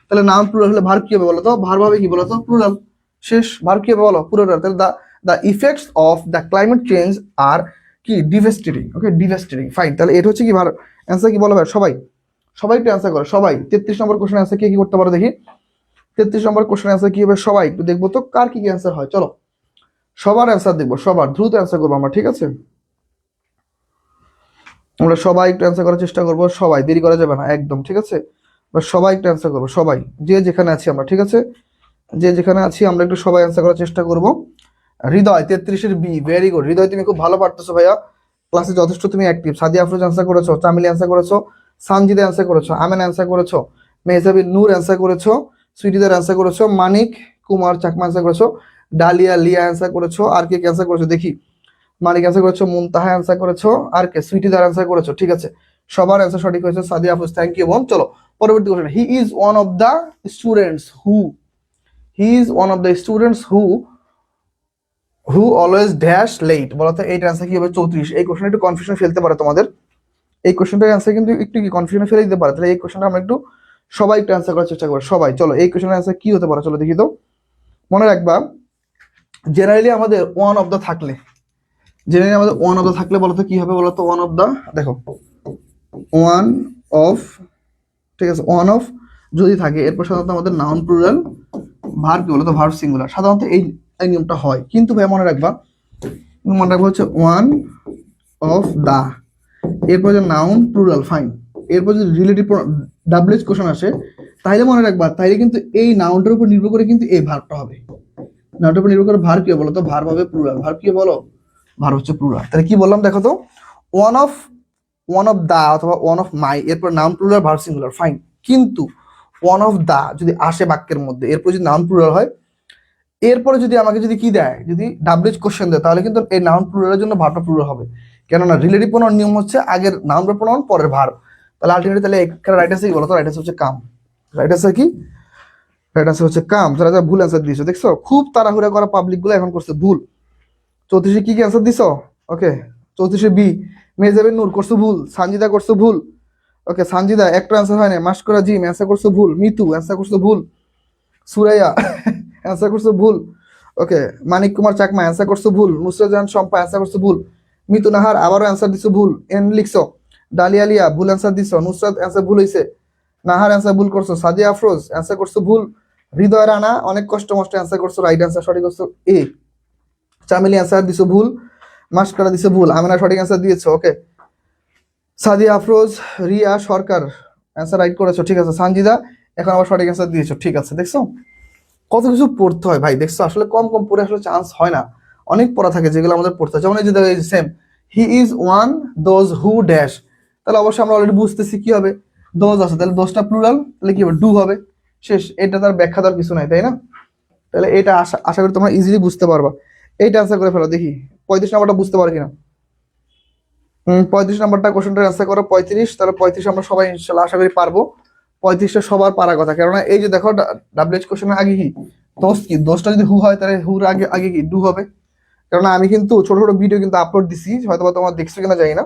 তাহলে নাউন প্লুরাল হলে ভার্ব কি হবে বলো তো, ভার্ব হবে কি বলো তো প্লুরাল, শেষ ভার্ব কি হবে বলো প্লুরাল। তাহলে the effects of the climate change are কি ডিভাস্টেটিং, ওকে ডিভাস্টেটিং, ফাইন। তাহলে এটা হচ্ছে কি ভার্ব, অ্যান্সার কি বলো ভাই, সবাই একটু অ্যান্সার করো, সবাই 33 নম্বর কোশ্চেন অ্যান্সার কি করতে পারো দেখি, 33 নম্বর কোশ্চেন অ্যান্সার কি হবে, সবাই একটু দেখবো তো কার কি অ্যান্সার হয়, চলো সবার অ্যান্সার দেখবো, সবার দ্রুত অ্যান্সার করবো আমরা, ঠিক আছে আমরা সবাই একটু অ্যান্সার করার চেষ্টা করবো, সবাই দেরি করা যাবে না একদম, ঠিক আছে সবাই একটু অ্যান্সার করবো, সবাই যে যেখানে আছি আমরা, ঠিক আছে যে যেখানে আছি আমরা একটু সবাই অ্যান্সার করার চেষ্টা করবো। হৃদয় 33-এর বি, ভেরি গুড হৃদয়, তুমি খুব ভালো পারতেছো ভাইয়া, ক্লাসে যথেষ্ট তুমি অ্যাক্টিভ। সাদিয়া আফরোজ অ্যান্সার করেছো, চামিলি অ্যান্সার করেছো, সানজিদা অ্যান্সার করেছো, আমেন অ্যান্সার করেছো, মেহজাবিন নূর অ্যান্সার করেছো, সুইটিদার অ্যান্সার করেছো, মানিক কুমার চাকমা অ্যান্সার করেছো, ডালিয়া লিয়া অ্যান্সার করেছো, আর কে অ্যান্সার করেছো দেখি, মানিক অ্যান্সার করেছো, মুনতাহা অ্যান্সার করেছো, আর কে সুইটিদার অ্যান্সার করেছো, ঠিক আছে সবার অ্যান্সার সঠিক হয়েছে। সাদিয়া আফরোজ থ্যাংক ইউ বোন। চলো পরবর্তী question, he is one of the students who, he is one of the students who always dash late. বলতো এইটার অ্যান্সার কি হবে? 34। এই কোশ্চেনটা একটু কনফিউশন ফেলতে পারে তোমাদের, এই কোশ্চেনটার অ্যান্সার কিন্তু একটু কি কনফিউশন ফেলে দিতে পারে। তাহলে এই কোশ্চেনটা আমরা একটু সবাই একটু অ্যান্সার করার চেষ্টা করবো সবাই। চলো এই কোশ্চেনের অ্যান্সার কি হতে পারে চলো দেখি তো। মনে রাখবা জেনারেলি আমাদের ওয়ান অফ দ্য থাকলে, জেনারেলি আমাদের ওয়ান অফ দ্য থাকলে বলতো কি হবে? বলতো ওয়ান অফ দ্য, দেখো ওয়ান অফ, ঠিক আছে, ওয়ান অফ যদি থাকে এরপর সাধারণত আমাদের নাউন প্লুরাল, ভার্ব কি বলতো? Verb singular. সাধারণত এই নিয়মটা হয়, কিন্তু ভাই মনে রাখবা হচ্ছে ওয়ান অফ দা, এরপর যে নাউন প্লুরাল, ফাইন, এরপর যদি রিলেটিভ ডাবলএইচ কোশ্চেন আসে তাহলে মনে রাখবা তাইলে কিন্তু এই নাউনটার উপর নির্ভর করে কিন্তু এই ভার্বটা হবে। নাউনটার উপর নির্ভর করে ভার্ব কি বলো তো? ভার্ব হবে প্লুরাল। ভার্ব কি বলো? ভার্ব হচ্ছে প্লুরাল। তাহলে কি বললাম দেখো তো, ওয়ান অফ দা অথবা ওয়ান অফ মাই, এরপর noun plural verb singular, fine. কিন্তু ওয়ান অফ দা যদি আসে বাক্যের মধ্যে, এরপর যদি নাউন প্লুরাল হয়, এরপরে যদি আমাকে যদি কি দেয়, যদি ডাবলএইচ কোশ্চেন দেয়, তাহলে কিন্তু এই নাউন প্লুরালের জন্য ভার্বটা প্লুরাল হবে। কেননা রিলেটিভ প্রোনাউন নিয়ম হচ্ছে আগের নাউন প্রোনাউন পরের ভার্ব। তাহলে আলটিমেটলি তাহলে এখানে রাইট আনসার কি বলো তো? রাইট আনসার হচ্ছে কাম। রাইট আনসার কি? রাইট আনসার হচ্ছে কাম। যারা যারা ভুল অ্যান্সার দিয়েছো দেখছো, খুব তাড়াহুড়া করা পাবলিক গুলো এখন করছে ভুল। 34 কি কি অ্যান্সার দিছো? ওকে 34 বি। মেজাবিন নূর করছো ভুল, সানজিদা করছো ভুল। ওকে সানজিদা একটা অ্যান্সার হয় না। মাস্করা জিম অ্যান্সার করছো ভুল, মিতু অ্যান্সার করছো ভুল, সুরাইয়া অ্যান্সার করছো ভুল। ওকে মানিক কুমার চাকমা অ্যান্সার করছো ভুল, নুসরাত জাহান শম্পা অ্যান্সার করছো ভুল, মিতু নাহার আবারও অ্যান্সার দিছো ভুল, এন লিখছো, ডালিয়া লিয়া ভুল অ্যান্সার দিছো, নুসরাত অ্যান্সার ভুল হইছে, নাহার অ্যান্সার ভুল করছো, সাদিয়া আফরোজ অ্যান্সার করছো ভুল, হৃদয় রানা অনেক কষ্ট মষ্ট অ্যান্সার করছো, রাইট অ্যান্সার সঠিক করছো এ। চামেলি অ্যান্সার দিছো ভুল, মাস্করা দিছো ভুল, আমিনা সঠিক অ্যান্সার দিয়েছো। ওকে সাদিয়া আফরোজ, রিয়া সরকার অ্যান্সার রাইট করেছো, ঠিক আছে। সানজিদা এখন আবার সঠিক অ্যান্সার দিয়েছো, ঠিক আছে। দেখছো কত কিছু পড়তে হয় ভাই, দেখছো আসলে কম কম পড়ে আসলে চান্স হয় না, অনেক পড়া থাকে যেগুলো আমাদের পড়তে হয়। যেমন এই যে same, he is one those who dash, তাহলে অবশ্যই আমরা অলরেডি বুঝতেছি কি হবে, দোজ আছে, তাহলে দোজটা প্লুরাল, তাহলে কি হবে? ডু হবে, শেষ। এটা তার ব্যাখ্যা দেওয়ার কিছু নাই, তাই না? তাহলে এটা আশা করি তোমরা ইজিলি বুঝতে পারবা। এইটা অ্যান্সার করে ফেলো দেখি 35 নাম্বারটা বুঝতে পারো কিনা। 35 নাম্বারটা কোশ্চেনটা অ্যান্সার করো 35। তাহলে 35 আমরা সবাই ইনশাল্লাহ আশা করি পারবো। 35টা সবার পারার কথা, কেননা এই যে দেখো ডাব্লিউএইচ কোশ্চেনের আগে কি দোষ, কি দোষটা যদি হু হয় তাহলে হুর আগে আগে কি ডু হবে। কেননা আমি কিন্তু ছোট ছোট ভিডিও কিন্তু আপলোড দিছি, হয়তো তোমরা দেখছো কিনা জানি না।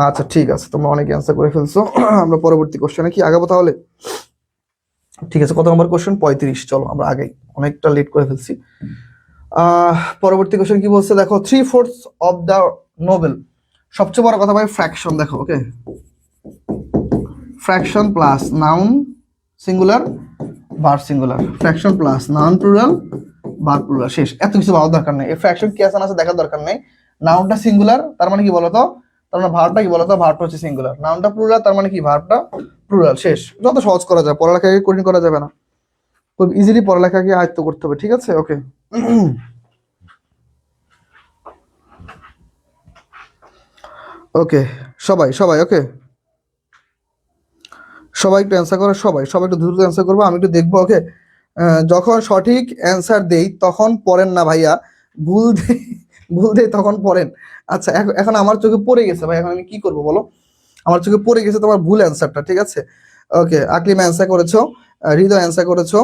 আচ্ছা ঠিক আছে, তোমরা অনেকে অ্যান্সার করে ফেলছো। আমরা পরবর্তী কোশ্চেনে কি আগাবো তাহলে? ঠিক আছে, কত নম্বর কোশ্চেন? 35। চলো আমরা আগেই অনেকটা লেট করে ফেলছি। পরবর্তী কোশ্চেন কি বলছে দেখো, 3/4 অফ দ্য নোবেল। সবচেয়ে বড় কথা ভাই ফ্র্যাকশন। দেখো okay, fraction plus noun singular verb singular, fraction plus noun plural verb plural, শেষ। এত কিছু ভাবার দরকার নেই, এই ফ্র্যাকশন কি আছে না আছে দেখার দরকার নেই। নাউনটা সিঙ্গুলার তার মানে কি বলতো? তার মানে ভার্বটা কি বলতো? ভার্বটা হচ্ছে সিঙ্গুলার। নাউনটা প্লুরাল তার মানে কি? ভার্বটা প্লুরাল, শেষ। যত সহজ করা যায়, পড়ালেখাকে কঠিন করা যাবে না, খুব ইজিলি পড়ালেখাকে আয়ত্ত করতে হবে, ঠিক আছে? ওকে ওকে সবাই সবাই ওকে, সবাই একটু অ্যান্সার করো, সবাই সবাই একটু দ্রুত অ্যান্সার করবো, আমি একটু দেখবো। ওকে যখন সঠিক অ্যান্সার দেই তখন পড়েন না ভাইয়া, ভুল দেই ভুল দেই তখন পড়েন। আচ্ছা এখন আমার চোখে পড়ে গেছে ভাই, এখন আমি কি করবো বলো? আমার চোখে পড়ে গেছে তোমার ভুল অ্যান্সারটা, ঠিক আছে? ওকে আকলিম অ্যান্সার করেছো, হৃদয় অ্যান্সার করেছো,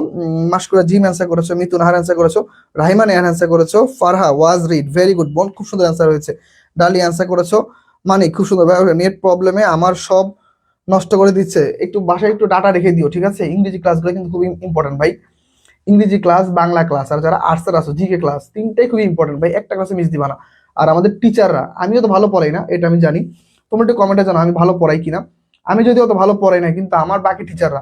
মাস্কুরা জিম অ্যান্সার করেছো, মিতু নাহার অ্যান্সার করেছো, রাহিমান এয়ান অ্যান্সার করেছো, ফারহা ওয়াজ রিড ভেরি গুড বোন, খুব সুন্দর অ্যান্সার হয়েছে। ডালি অ্যান্সার করেছো, মানিক খুব সুন্দর ভাই। নেট প্রবলেমে আমার সব নষ্ট করে দিচ্ছে, একটু বাসায় একটু ডাটা রেখে দিও, ঠিক আছে? ইংরেজি ক্লাসগুলো কিন্তু খুবই ইম্পর্টেন্ট ভাই, ইংরেজি ক্লাস, বাংলা ক্লাস, আর যারা আর্টসের আছো জিকে ক্লাস, তিনটাই খুবই ইম্পর্টেন্ট ভাই, একটা ক্লাসে মিস দিবা না। আর আমাদের টিচাররা, আমিও তো ভালো পড়াই না এটা আমি জানি, তোমরা একটু কমেন্টে জানো আমি ভালো পড়াই কিনা। আমি যদি অত ভালো পড়াই না, কিন্তু আমার বাকি টিচাররা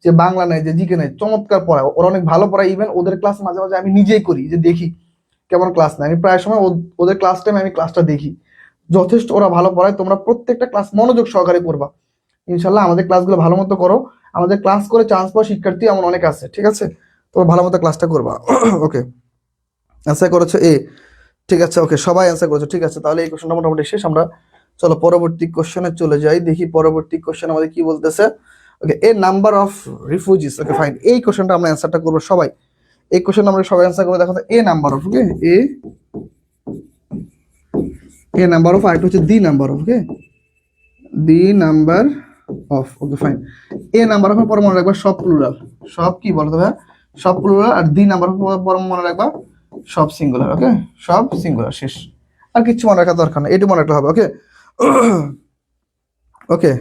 যে বাংলা নেই, যে জিকে নেই, চমৎকার পড়ায়, ওরা অনেক ভালো পড়ায়। ইভেন ওদের ক্লাস মাঝে মাঝে আমি নিজেই করি, যে দেখি কেমন ক্লাস নেয়, আমি প্রায় সময় ওদের ক্লাস টাইমে আমি ক্লাসটা দেখি, যথেষ্ট ওরা ভালো পড়ায়। তোমরা প্রত্যেকটা ক্লাস মনোযোগ সহকারে পড়বা ইনশাল্লাহ, আমাদের ক্লাসগুলো ভালো মতো করো। আমাদের ক্লাস করে চান্স পাওয়া শিক্ষার্থী এমন অনেক আছে, ঠিক আছে? তোমরা ভালো মতো ক্লাসটা করবা। ওকে অ্যান্সার করেছো এ, ঠিক আছে। ওকে সবাই অ্যান্সার করেছো, ঠিক আছে। তাহলে এই কোশ্চেনটা মোটামুটি শেষ। আমরা চলো পরবর্তী কোশ্চেনে চলে যাই, দেখি পরবর্তী কোশ্চেন আমাদের কি বলতেছে। Okay a number of refugees, okay fine. এই কোশ্চেনটা আমরা অ্যান্সারটা করবো সবাই, এই কোশ্চেন আমরা সবাই অ্যান্সার করবো। দেখো a number of, okay a number of, আরেকটা হচ্ছে the number of, okay the number of, okay fine. A number of পরে মনে রাখবা সব প্লুরাল, সব কি বলতো ভাই? সব প্লুরাল, আর 2 নাম্বার পর মনে রাখবা সব সিঙ্গুলার। ওকে, সব সিঙ্গুলার, শেষ। আর কিছু মনে রাখার দরকার নেই, এটু মনে রাখতে হবে। ওকে ওকে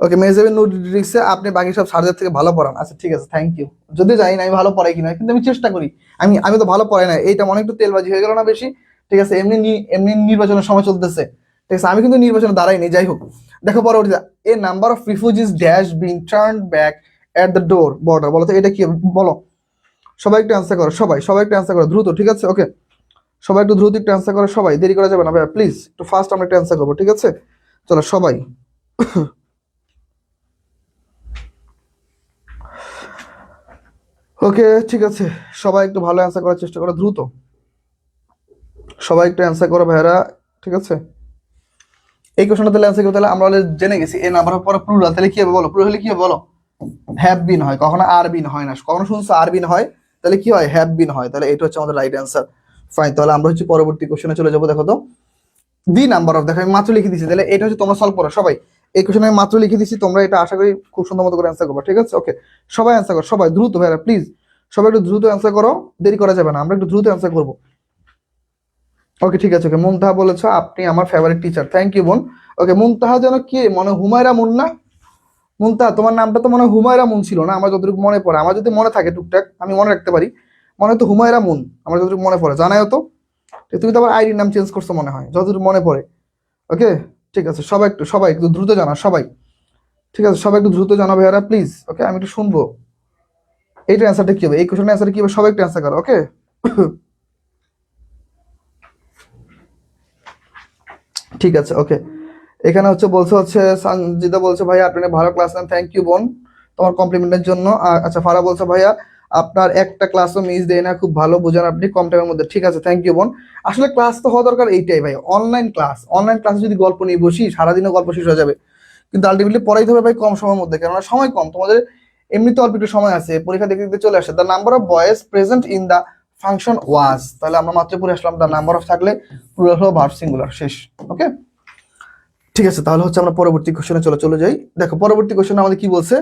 ওকে মেজেবিন নোটিক্সে আপনি বাকি সব সাবজেক্ট থেকে ভালো পড়ান। আচ্ছা ঠিক আছে, থ্যাংক ইউ। যদি জানি না আমি ভালো পড়াই কিনা, কিন্তু আমি চেষ্টা করি। আমি তো ভালো পড়াই না, এইটা মনে একটু তেলবাজি হয়ে গেল না বেশি? ঠিক আছে, এমনি নির্বাচনের সময় চলতেছে, ঠিক আছে, আমি কিন্তু নির্বাচনে দাঁড়াইনি। যাই হোক, দেখো পরবর্তীতে, a number of refugees dash being turn back at the door border. বলো তো এটা কি, বলো। সবাই একটু অ্যান্সার করো, সবাই একটু অ্যান্সার করো দ্রুত, ঠিক আছে? ওকে, সবাই একটু দ্রুত একটু অ্যান্সার করো, সবাই, দেরি করা যাবে না ভাইয়া, প্লিজ একটু ফাস্ট আমরা একটু অ্যান্সার করবো, ঠিক আছে? চলো সবাই। ওকে ঠিক আছে, সবাই একটু ভালো অ্যান্সার করার চেষ্টা করো, দ্রুত সবাই একটু অ্যান্সার করো ভাইয়ারা, ঠিক আছে? এই কোশ্চেনটা তাহলে অ্যান্সার করতে, তাহলে আমরা অলরেডি জেনে গেছি এ নাম্বার পরে প্লুরাল, তাহলে কি হবে বলো? প্লুরাল হলে কি হবে বলো? হ্যাভ বিন হয়, কখনো আর বিন হয় না। কখনো শুনছো আর বিন হয়, তাহলে কি হয়? হ্যাভ বিন হয়। তাহলে এটা হচ্ছে আমাদের রাইট অ্যান্সার। ফাইন, তাহলে আমরা হচ্ছে পরবর্তী কোশ্চেনে চলে যাবো। দেখো তো, দি নাম্বার অফ, দেখো আমি মাত্র লিখে দিচ্ছি, তাহলে এটা হচ্ছে তোমরা সলভ করো সবাই। এই কোশ্চেন আমি মাত্র লিখে দিচ্ছি, তোমরা এটা আশা করি খুব সুন্দর মতো করে অ্যান্সার করবো, ঠিক আছে? ওকে, সবাই অ্যান্সার করো, সবাই দ্রুত ভাইরা, প্লিজ সবাই একটু দ্রুত অ্যান্সার করো, দেরি করা যাবে না, আমরা একটু দ্রুত অ্যান্সার করবো। ওকে ঠিক আছে। ওকে, মুনতাহা বলেছো আপনি আমার ফেভারিট টিচার, থ্যাংক ইউ বোন। ওকে, মুনতাহা যেন কি মনে, হুমায়রা মুন না? মুনতাহা, তোমার নামটা তো মনে হয় হুমায়রা মুন ছিল না, আমার যতটুকু মনে পড়ে, আমার যদি মনে থাকে টুকটাক আমি মনে রাখতে পারি, মনে হয় তো হুমায়রা মুন, আমার যতটুকু মনে পড়ে, জানাও তো। তুমি তো আবার আইডির নাম চেঞ্জ করছো মনে হয়, যতটুকু মনে পড়ে। ওকে ঠিক আছে, সবাই একটু দ্রুত জানা সবাই, ঠিক আছে? সবাই একটু দ্রুত জানাবে ভাইয়ারা প্লিজ। ওকে, আমি একটু শুনবো এইটার অ্যান্সারটা কি হবে, এই কোশ্চেনের অ্যান্সার কি হবে, সবাই একটু অ্যান্সার করো। ওকে ঠিক আছে। ওকে, এখানে হচ্ছে বলছে হচ্ছে সঞ্জিতা বলছে ভাইয়া আপনি ভালো ক্লাস নেন, থ্যাংক ইউ বোন তোমার কমপ্লিমেন্টের জন্য। আচ্ছা, ফারা বলছে ভাইয়া আপনার একটা ক্লাসও মিস দেয় না, খুব ভালো বুঝান আপনি কম টাইমের মধ্যে। ঠিক আছে, থ্যাংক ইউ বোন। আসলে ক্লাস তো হওয়া দরকার এইটাই ভাই, অনলাইন ক্লাসে যদি গল্প নিয়ে বসি সারাদিনও গল্প শেষ হয়ে যাবে, কিন্তু আলটিমেটলি পড়াইতে হবে ভাই কম সময়ের মধ্যে, কেননা সময় কম। তোমাদের এমনিতে অল্প একটু সময় আছে, পরীক্ষা দেখতে দেখতে চলে আসে। The number of boys present in the function was, তাহলে আমরা মাত্র পড়ে আসলাম দ্য নাম্বার অফ থাকলে প্লুরাল হলো ভার্ব সিঙ্গুলার, শেষ। ওকে ঠিক আছে, তাহলে হচ্ছে আমরা পরবর্তী কোশ্চেনে চলে যাই। দেখো পরবর্তী কোশ্চেন আমাদের কি বলছে,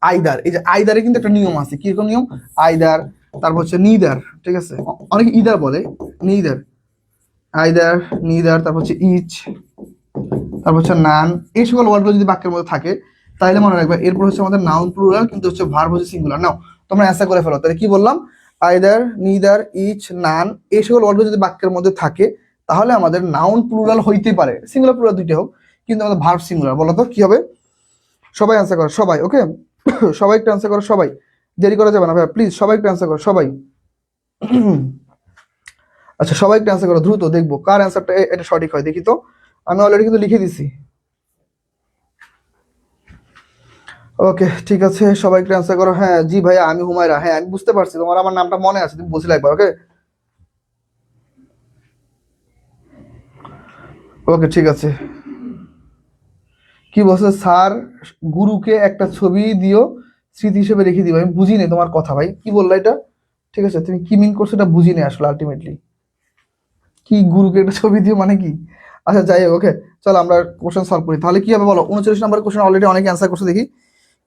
আইদার। এই যে আইদারে কিন্তু একটা নিয়ম আছে, কিরকম নিয়ম? আইদার, তারপর হচ্ছে নিদার, ঠিক আছে? অনেকে ইদার বলে, নিদার, আইদার, নিদার, তারপর হচ্ছে ইচ, তারপর হচ্ছে নান। এই সকল ওয়ার্ডগুলো যদি বাক্যের মধ্যে থাকে তাহলে মনে রাখবে এরপর হচ্ছে আমাদের নাউন প্লুরাল, কিন্তু হচ্ছে ভার্ব হচ্ছে সিঙ্গুলার। নাও তোমরা অ্যান্সার করে ফেলো, তাহলে কি বললাম? আইদার, নিদার, ইচ, নান, এই সকল ওয়ার্ডগুলো যদি বাক্যের মধ্যে থাকে তাহলে আমাদের নাউন প্লুরাল হইতে পারে, সিঙ্গুলার প্লুরাল দুইটা হোক, কিন্তু আমাদের ভার্ব সিঙ্গুলার। বলো তো কি হবে? সবাই অ্যান্সার করো, সবাই। ওকে সবাই একটু অ্যান্সার করো, সবাই, দেরি করা যাবে না ভাই, প্লিজ সবাই একটু অ্যান্সার করো, সবাই। আচ্ছা, সবাই একটু অ্যান্সার করো দ্রুত, দেখবো কার অ্যান্সারটা এটা সঠিক হয়, দেখি তো। আমি অলরেডি কিন্তু লিখে দিছি। ওকে ঠিক আছে, সবাই একটু অ্যান্সার করো। হ্যাঁ জি ভাইয়া, আমি হুমায়রা, হ্যাঁ আমি বুঝতে পারছি, তোমার আমার নামটা মনে আছে, তুমি বলছিলে একবার। ওকে ওকে ঠিক আছে। কি বলছে স্যার, গুরুকে একটা ছবি দিও, স্মৃতি হিসেবে রেখে দিও। আমি বুঝি নাই তোমার কথা ভাই, কি বললা এটা? ঠিক আছে, তুমি কি মিন করছো এটা বুঝি নাই আসলে আলটিমেটলি, কি গুরুকে একটা ছবি দিও মানে কি? আচ্ছা যাই হোক, ওকে চলো আমরা কোশ্চেন সলভ করি। তাহলে কি হবে বলো? 39 নম্বর কোশ্চেন অলরেডি অনেকে অ্যান্সার করছে, দেখি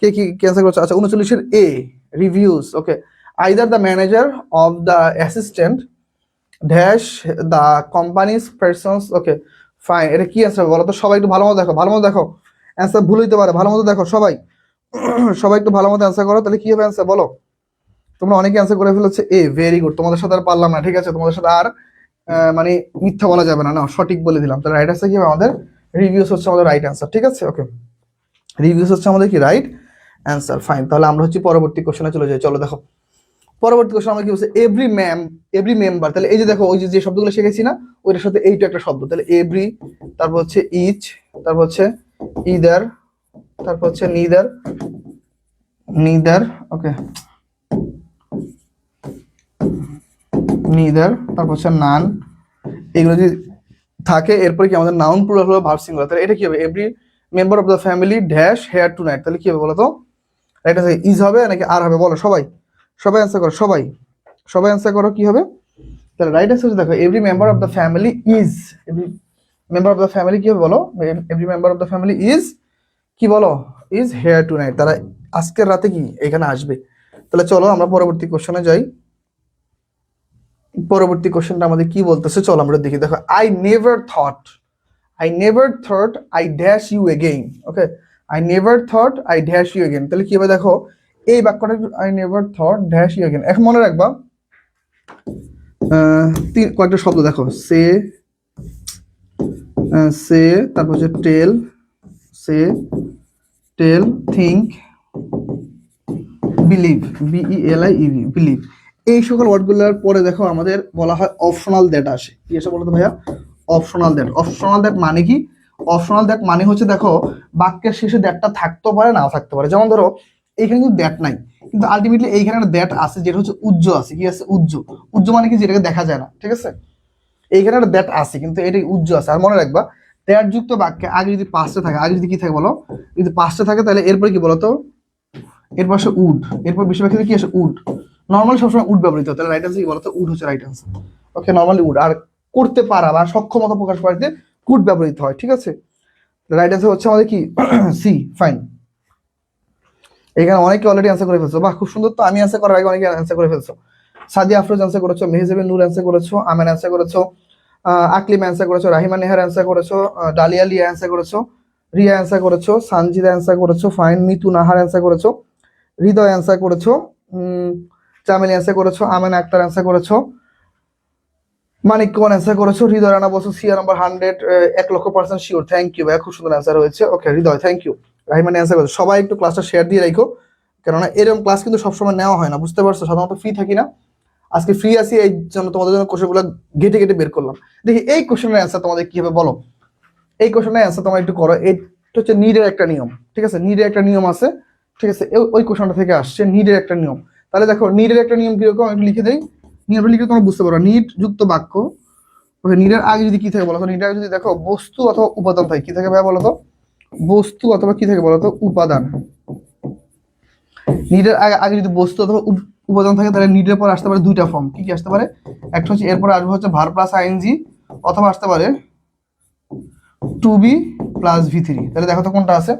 কে কি অ্যান্সার করছে। আচ্ছা, 39-এর A, reviews. Okay, either the manager of the assistant dash the company's persons. Okay fine, এটা কি অ্যান্সার বলো তো? সবাই একটু ভালো মতো দেখো, ভালো মতো দেখো, অ্যান্সার ভুল হইতে পারে, ভালো মতো দেখো সবাই। সবাই একটু ভালো মতো অ্যান্সার করো, তাহলে কি হবে অ্যান্সার বলো? তোমরা অনেকে অ্যান্সার করে ফেলেছে এ, ভেরি গুড। তোমাদের সাথে আর পারলাম না, ঠিক আছে? তোমাদের সাথে আর মানে মিথ্যা বলা যাবে না, না সঠিক বলে দিলাম। তাহলে রাইট অ্যান্সার কি হবে আমাদের? রিভিউস হচ্ছে আমাদের রাইট অ্যান্সার, ঠিক আছে? ওকে, রিভিউস হচ্ছে আমাদের কি রাইট অ্যান্সার। ফাইন, তাহলে আমরা হচ্ছে পরবর্তী কোশ্চেনে চলে যাই। চলো দেখো পরবর্তী কোশ্চেন আমরা কি বলছে, এভরি মেম্বার। তাহলে এই যে দেখো, ওই যে শব্দগুলো শিখেছি না, ওইটার সাথে এইটা একটা শব্দ, তাহলে এভরি, তারপর হচ্ছে ইচ, তারপর হচ্ছে ইদার, তারপর হচ্ছে নিদার, নিদার। ওকে, নিদার, তারপর হচ্ছে নান। এগুলো যদি থাকে এরপরে কি আমাদের নাউন প্লুরাল হলো ভার্ব সিঙ্গুলার। তাহলে এটা কি হবে? Every member of the family dash hair two night. তাহলে কি হবে বলো তো? এটা ইজ হবে নাকি আর হবে বলো সবাই, সবাই অ্যান্সার করো, সবাই অ্যান্সার করো, কি হবে? তাহলে রাইট অ্যান্সার দেখো, every member of the family is, every member of the family কি হবে বলো? Every member of the family is কি বলো? Is here two night. তারা আজকের রাতে কি এখানে আসবে, তাহলে চলো আমরা পরবর্তী কোশ্চেনে যাই। পরবর্তী কোশ্চেনটা আমাদের কি বলতেছে চলো আমরা দেখি। দেখো, I never thought I dash you again. Okay, I never thought I dash you again, তাহলে কি হবে দেখো, এই বাক্যটা I never thought dash you again, এখন মনে রাখবা কয়েকটা শব্দ দেখো, সে তারপর হচ্ছে টেল, থিঙ্ক, বিলিভ, BELIEV, বিলিভ। এই সকল ওয়ার্ডগুলোর পরে দেখো আমাদের বলা হয় অপশনাল দ্যাট আসে। কি আসে বলতো ভাইয়া? Optional that. অপশনাল দ্যাট মানে কি? অপশনাল দ্যাট মানে হচ্ছে দেখো বাক্যের শেষে দ্যাটটা থাকতেও পারে নাও থাকতে পারে। যেমন ধরো এইখানে কিন্তু দ্যাট নাই, কিন্তু আলটিমেটলি এইখানে একটা দ্যাট আছে যেটা হচ্ছে উজ্জ আছে। কি আছে? উজ্জ মানে কি? যেটাকে দেখা যায় না, ঠিক আছে? এইখানে একটা দ্যাট আছে কিন্তু এটা উজ্জ আছে। আর মনে রাখবা দ্যাট যুক্ত বাক্যে আগে যদি পাঁচটা থাকে, আগে যদি কি থাকে বলো, যদি পাঁচটা থাকে তাহলে এরপরে কি বলতো, এরপর আসে উড, এরপর বেশিরভাগ ক্ষেত্রে কি আসে? উড। নর্মালি সবসময় উড ব্যবহৃত হয়, তাহলে রাইট আনসার কি বলতো? উড হচ্ছে right answer. Okay, normally would. আর করতে পারা বা সক্ষমতা প্রকাশ করতে কুড ব্যবহৃত হয়, ঠিক আছে? রাইট আনসার হচ্ছে আমাদের কি? সি। ফাইন। এখানে অনেকে অলরেডি অ্যান্সার করে ফেলছো, বাহ খুব সুন্দর। তো আমি অ্যান্সার করার আগে অনেকে অ্যান্সার করে ফেলছো। সাদিয়া আফরোজ অ্যান্সার করেছো, মেহজাবিন নূর অ্যান্সার করেছো, আমেন অ্যান্সার করেছো, আকলিম অ্যান্সার করেছো, রাহিমা নেহার অ্যান্সার করেছো, ডালিয়া লিয়া অ্যান্সার করেছো, রিয়া অ্যান্সার করেছো, সানজিদা অ্যান্সার করেছো, ফাইন, মিতু নাহার অ্যান্সার করেছো, হৃদয় অ্যান্সার করেছো, চামেলি অ্যান্সার করেছো, আমেন আক্তার অ্যান্সার করেছো, মানিক কুমার অ্যান্সার করেছো, হৃদয় রানা বলছো সিয়া নাম্বার 100, 1,00,000% শিওর। থ্যাংক ইউ ভাইয়া, খুব সুন্দর অ্যান্সার হয়েছে। ওকে হৃদয়, থ্যাংক ইউ। রাহিমান অ্যান্সার করেছো। সবাই একটু ক্লাসটা শেয়ার দিয়ে রাখো, কেননা এরকম ক্লাস কিন্তু সবসময় নেওয়া হয় না, বুঝতে পারছো? সাধারণত ফ্রি থাকি না, আজকে ফ্রি আছি, এই জন্য তোমাদের জন্য কোশ্চেনগুলো ঘেটে ঘেটে বের করলাম। দেখি এই কোশ্চেনের অ্যান্সার তোমাদের কি হবে বলো। এই কোশ্চেনের অ্যান্সার তোমরা একটু করো। এটা হচ্ছে নিডের একটা নিয়ম, ঠিক আছে? নিডের একটা নিয়ম আছে, ঠিক আছে? ওই কোশ্চেনটা থেকে আসছে নিডের একটা নিয়ম। তাহলে দেখো নিডের একটা নিয়ম কিরকম, আমি লিখে দেই। নিয়মটা লিখে তোমরা বুঝতে পারো। নিড যুক্ত বাক্য, ওকে, নিডের আগে যদি কি থাকে বলো তো? নিডের আগে যদি দেখো বস্তু অথবা উপাদান থাকে, কি থাকে ভাই বলো তো? বস্তু অথবা কি থাকে বলো তো? উপাদান। নিডের আগে যদি বস্তু অথবা উপাদান থাকে তাহলে নিডের পর আসতে পারে দুইটা ফর্ম। কি কি আসতে পারে? একটা হচ্ছে এরপর আসবে হচ্ছে ভার প্লাস আইএনজি, অথবা আসতে পারে টু বি প্লাস V3। তাহলে দেখো তো কোনটা আছে।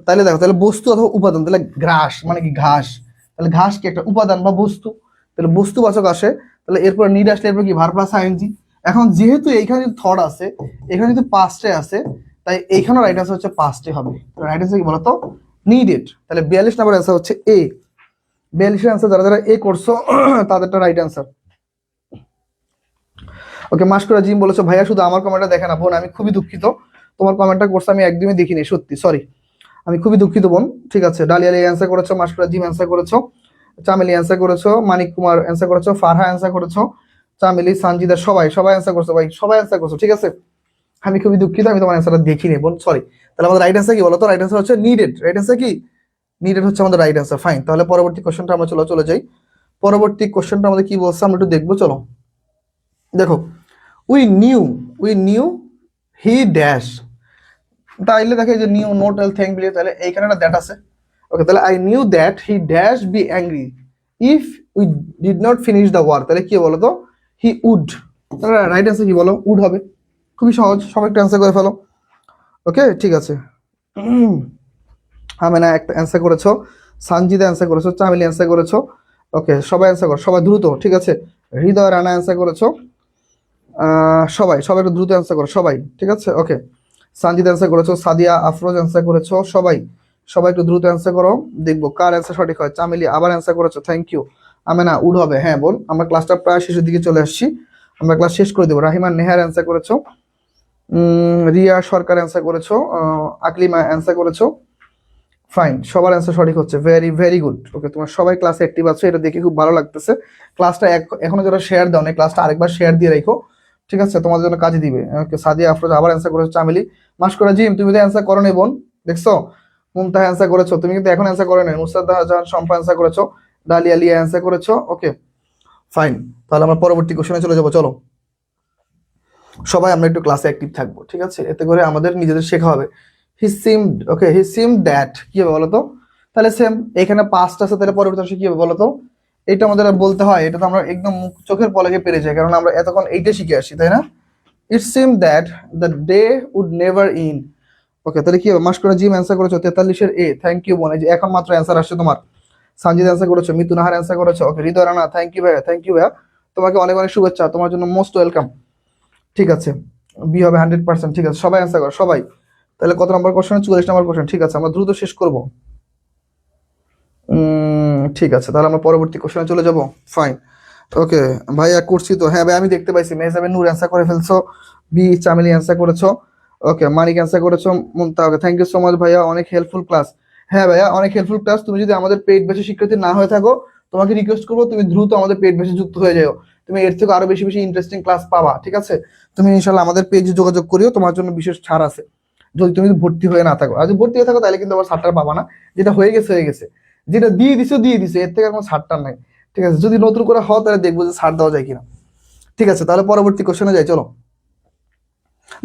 তাহলে দেখো, তাহলে বস্তু অথবা উপাদান, তাহলে গ্রাস মানে কি? ঘাস। তাহলে ঘাস কি একটা উপাদান বা বস্তু? তাহলে বস্তুবাচক আসে, তাহলে এরপর নিড আসলে এরপর কি? Verb plus ING. এখন যেহেতু এইখানে যদি থট আছে, এখানে যদি পাস্টে আছে, তাই এইখানে রাইট আনসার হচ্ছে পাস্টে হবে। রাইট আনসার কি বলতো? নিডেড। তাহলে 42 নম্বর অ্যান্সার হচ্ছে এ। 42 অ্যান্সার যারা যারা এ করছো তাদেরটা রাইট আনসার। ওকে, মাস্কুরা জিম বলেছো ভাইয়া শুধু আমার কমেন্টটা দেখে না বোন, আমি খুবই দুঃখিত, তোমার কমেন্টটা করছে আমি একদমই দেখিনি, সত্যি সরি, আমি খুবই দুঃখিত বোন। ঠিক আছে, ডালিয়া আলী অ্যান্সার করেছো, মাস্কুরা জিম অ্যান্সার করেছো, চামেলি অ্যান্সার করেছো, মানিক কুমার অ্যান্সার করেছো, ফারহা অ্যান্সার করেছো, চামেলি, সানজিদা, সবাই অ্যান্সার করছো ভাই, সবাই অ্যান্সার করছো, ঠিক আছে? আমি খুবই দুঃখিত, আমি তোমার অ্যান্সারটা দেখিনি বোন, সরি। তাহলে আমাদের রাইট অ্যান্সার কি বলো তো? রাইট অ্যান্সার হচ্ছে নিডেড। রাইট অ্যান্সার কি? নিডেড হচ্ছে আমাদের রাইট অ্যান্সার। ফাইন, তাহলে পরবর্তী কোশ্চেনটা আমরা চলে যাই। পরবর্তী কোশ্চেনটা আমাদের কি বলছে আমরা একটু দেখবো, চলো। দেখো, উই নিউ হি ড্যাশ, তাইলে দেখে যে new note L thank believe, তাহলে এইখানে একটা দ্যাট আছে। ওকে, তাহলে I knew that he dash be angry if we did not finish the war, তাহলে কি বলো তো? He would. তাহলে রাইট অ্যান্সার কি বলো? উড হবে। খুবই সহজ, সবাই একটু অ্যান্সার করে ফেলো। ওকে, ঠিক আছে। আমেনা একটা অ্যান্সার করেছো, সানজিদা অ্যান্সার করেছো, চামেলি অ্যান্সার করেছো। ওকে, সবাই অ্যান্সার করো, সবাই দ্রুত, ঠিক আছে? হৃদয় রানা অ্যান্সার করেছো, সবাই একটু দ্রুত অ্যান্সার করো সবাই, ঠিক আছে? ওকে, সানজিদ অ্যান্সার করেছো, সাদিয়া আফরোজ অ্যান্সার করেছো, সবাই একটু দ্রুত অ্যান্সার করো, দেখবো কার অ্যান্সার সঠিক হয়। চামেলি আবার অ্যান্সার করেছো, থ্যাংক ইউ। আমেনা উড হবে, হ্যাঁ বল। আমরা ক্লাসটা প্রায় শেষের দিকে চলে আসছি, আমরা ক্লাস শেষ করে দেবো। রাহিমান নেহার অ্যান্সার করেছো, রিয়া সরকার অ্যান্সার করেছো, আকলিমা অ্যান্সার করেছো। ফাইন, সবার অ্যান্সার সঠিক হচ্ছে, ভেরি ভেরি গুড। ওকে, তোমার সবাই ক্লাসে অ্যাক্টিভ আছো, এটা দেখে খুব ভালো লাগতেছে। ক্লাসটা এখনো যারা শেয়ার দাও না, ক্লাসটা আরেকবার শেয়ার দিয়ে রাখো, ঠিক আছে? তোমাদের জন্য কাজে দিবে। ওকে, সাদিয়া আফরোজ আবার অ্যান্সার করেছো, চামেলি, মাস্কুরা জিম তুমি তো অ্যান্সার করো নি বোন, দেখছো? মুমতাহ অ্যান্সার করেছো, তুমি কিন্তু এখন অ্যান্সার করো নাই। মুস্তাদা জাহান সম্পা অ্যান্সার করেছো, ডালিয়া লিয়া অ্যান্সার করেছো। ওকে ফাইন, তাহলে আমরা পরবর্তী কোশ্চেনে চলে যাবো, চলো। সবাই আমরা একটু ক্লাসে অ্যাক্টিভ থাকবো, ঠিক আছে? এতে করে আমাদের নিজেদের শেখা হবে। He seemed, okay, he seemed that, কি হবে বলতো? তাহলে সেম, এখানে পাস্ট আছে, তাহলে পরবর্তী অংশে কি হবে বলতো? এটা আমাদের আর বলতে হয়, এটা তো আমরা একদম চোখের পলকে পেরে যাই, কারণ আমরা এতক্ষণ এইটা শিখে আসি, তাই না? It seem that the day would never end. Okay, তাহলে কি হবে? মাস্কুরা জিম অ্যান্সার করেছো 43 এর এ, থ্যাংক ইউ বোন। এই যে এখন মাত্র অ্যান্সার আসছে তোমার। সানজিদ অ্যান্সার করেছো, মিতু নাহার অ্যান্সার করেছো, ওকে হৃদয় রানা থ্যাংক ইউ ভাইয়া, থ্যাংক ইউ ভাইয়া, তোমাকে অনেক অনেক শুভেচ্ছা, তোমার জন্য মোস্ট ওয়েলকাম। ঠিক আছে, বি হবে 100%। ঠিক আছে, সবাই অ্যান্সার করো সবাই। তাহলে কত নম্বর কোশ্চেন? 44 নম্বর কোশ্চেন। ঠিক আছে, আমরা দ্রুত শেষ করব। ঠিক আছে, তাহলে আমরা পরবর্তী কোশ্চেনে চলে যাব। ফাইন, ওকে ভাইয়া করছি তো। হ্যাঁ ভাই, আমি দেখতে পাইছি মেহজাবিন নূর অ্যান্সার করে ফেলছো, বি চামেলি অ্যান্সার করেছো, ওকে মানিক অ্যান্সার করেছো, Munta, okay thank you so much ভাইয়া, অনেক হেল্পফুল ক্লাস। হ্যাঁ ভাইয়া, অনেক হেল্পফুল ক্লাস। তুমি যদি আমাদের পেইড বেসে শিক্ষার্থী না হয়ে থাকো, তোমাকে রিকোয়েস্ট করবো তুমি দ্রুত আমাদের পেইড বেসে যুক্ত হয়ে যাও। তুমি এর থেকে আরো বেশি বেশি ইন্টারেস্টিং ক্লাস পাবা। ঠিক আছে, তুমি ইনশাল্লাহ আমাদের পেজে যোগাযোগ করিও, তোমার জন্য বিশেষ ছাড় আছে যদি তুমি ভর্তি হয়ে না থাকো। আর যদি ভর্তি হয়ে থাকো তাহলে কিন্তু আবার ছাড়টা পাবা না। যেটা হয়ে গেছে হয়ে গেছে, যেটা দিয়ে দিছো দিয়ে দিছো, এর থেকে আর কোনো ছাড়টা নাই। ঠিক আছে, যদি নতুন করে হও তাহলে দেখবো যে ছাড় দেওয়া যায় কিনা। ঠিক আছে, তাহলে পরবর্তী কোশ্চেনে যাই, চলো।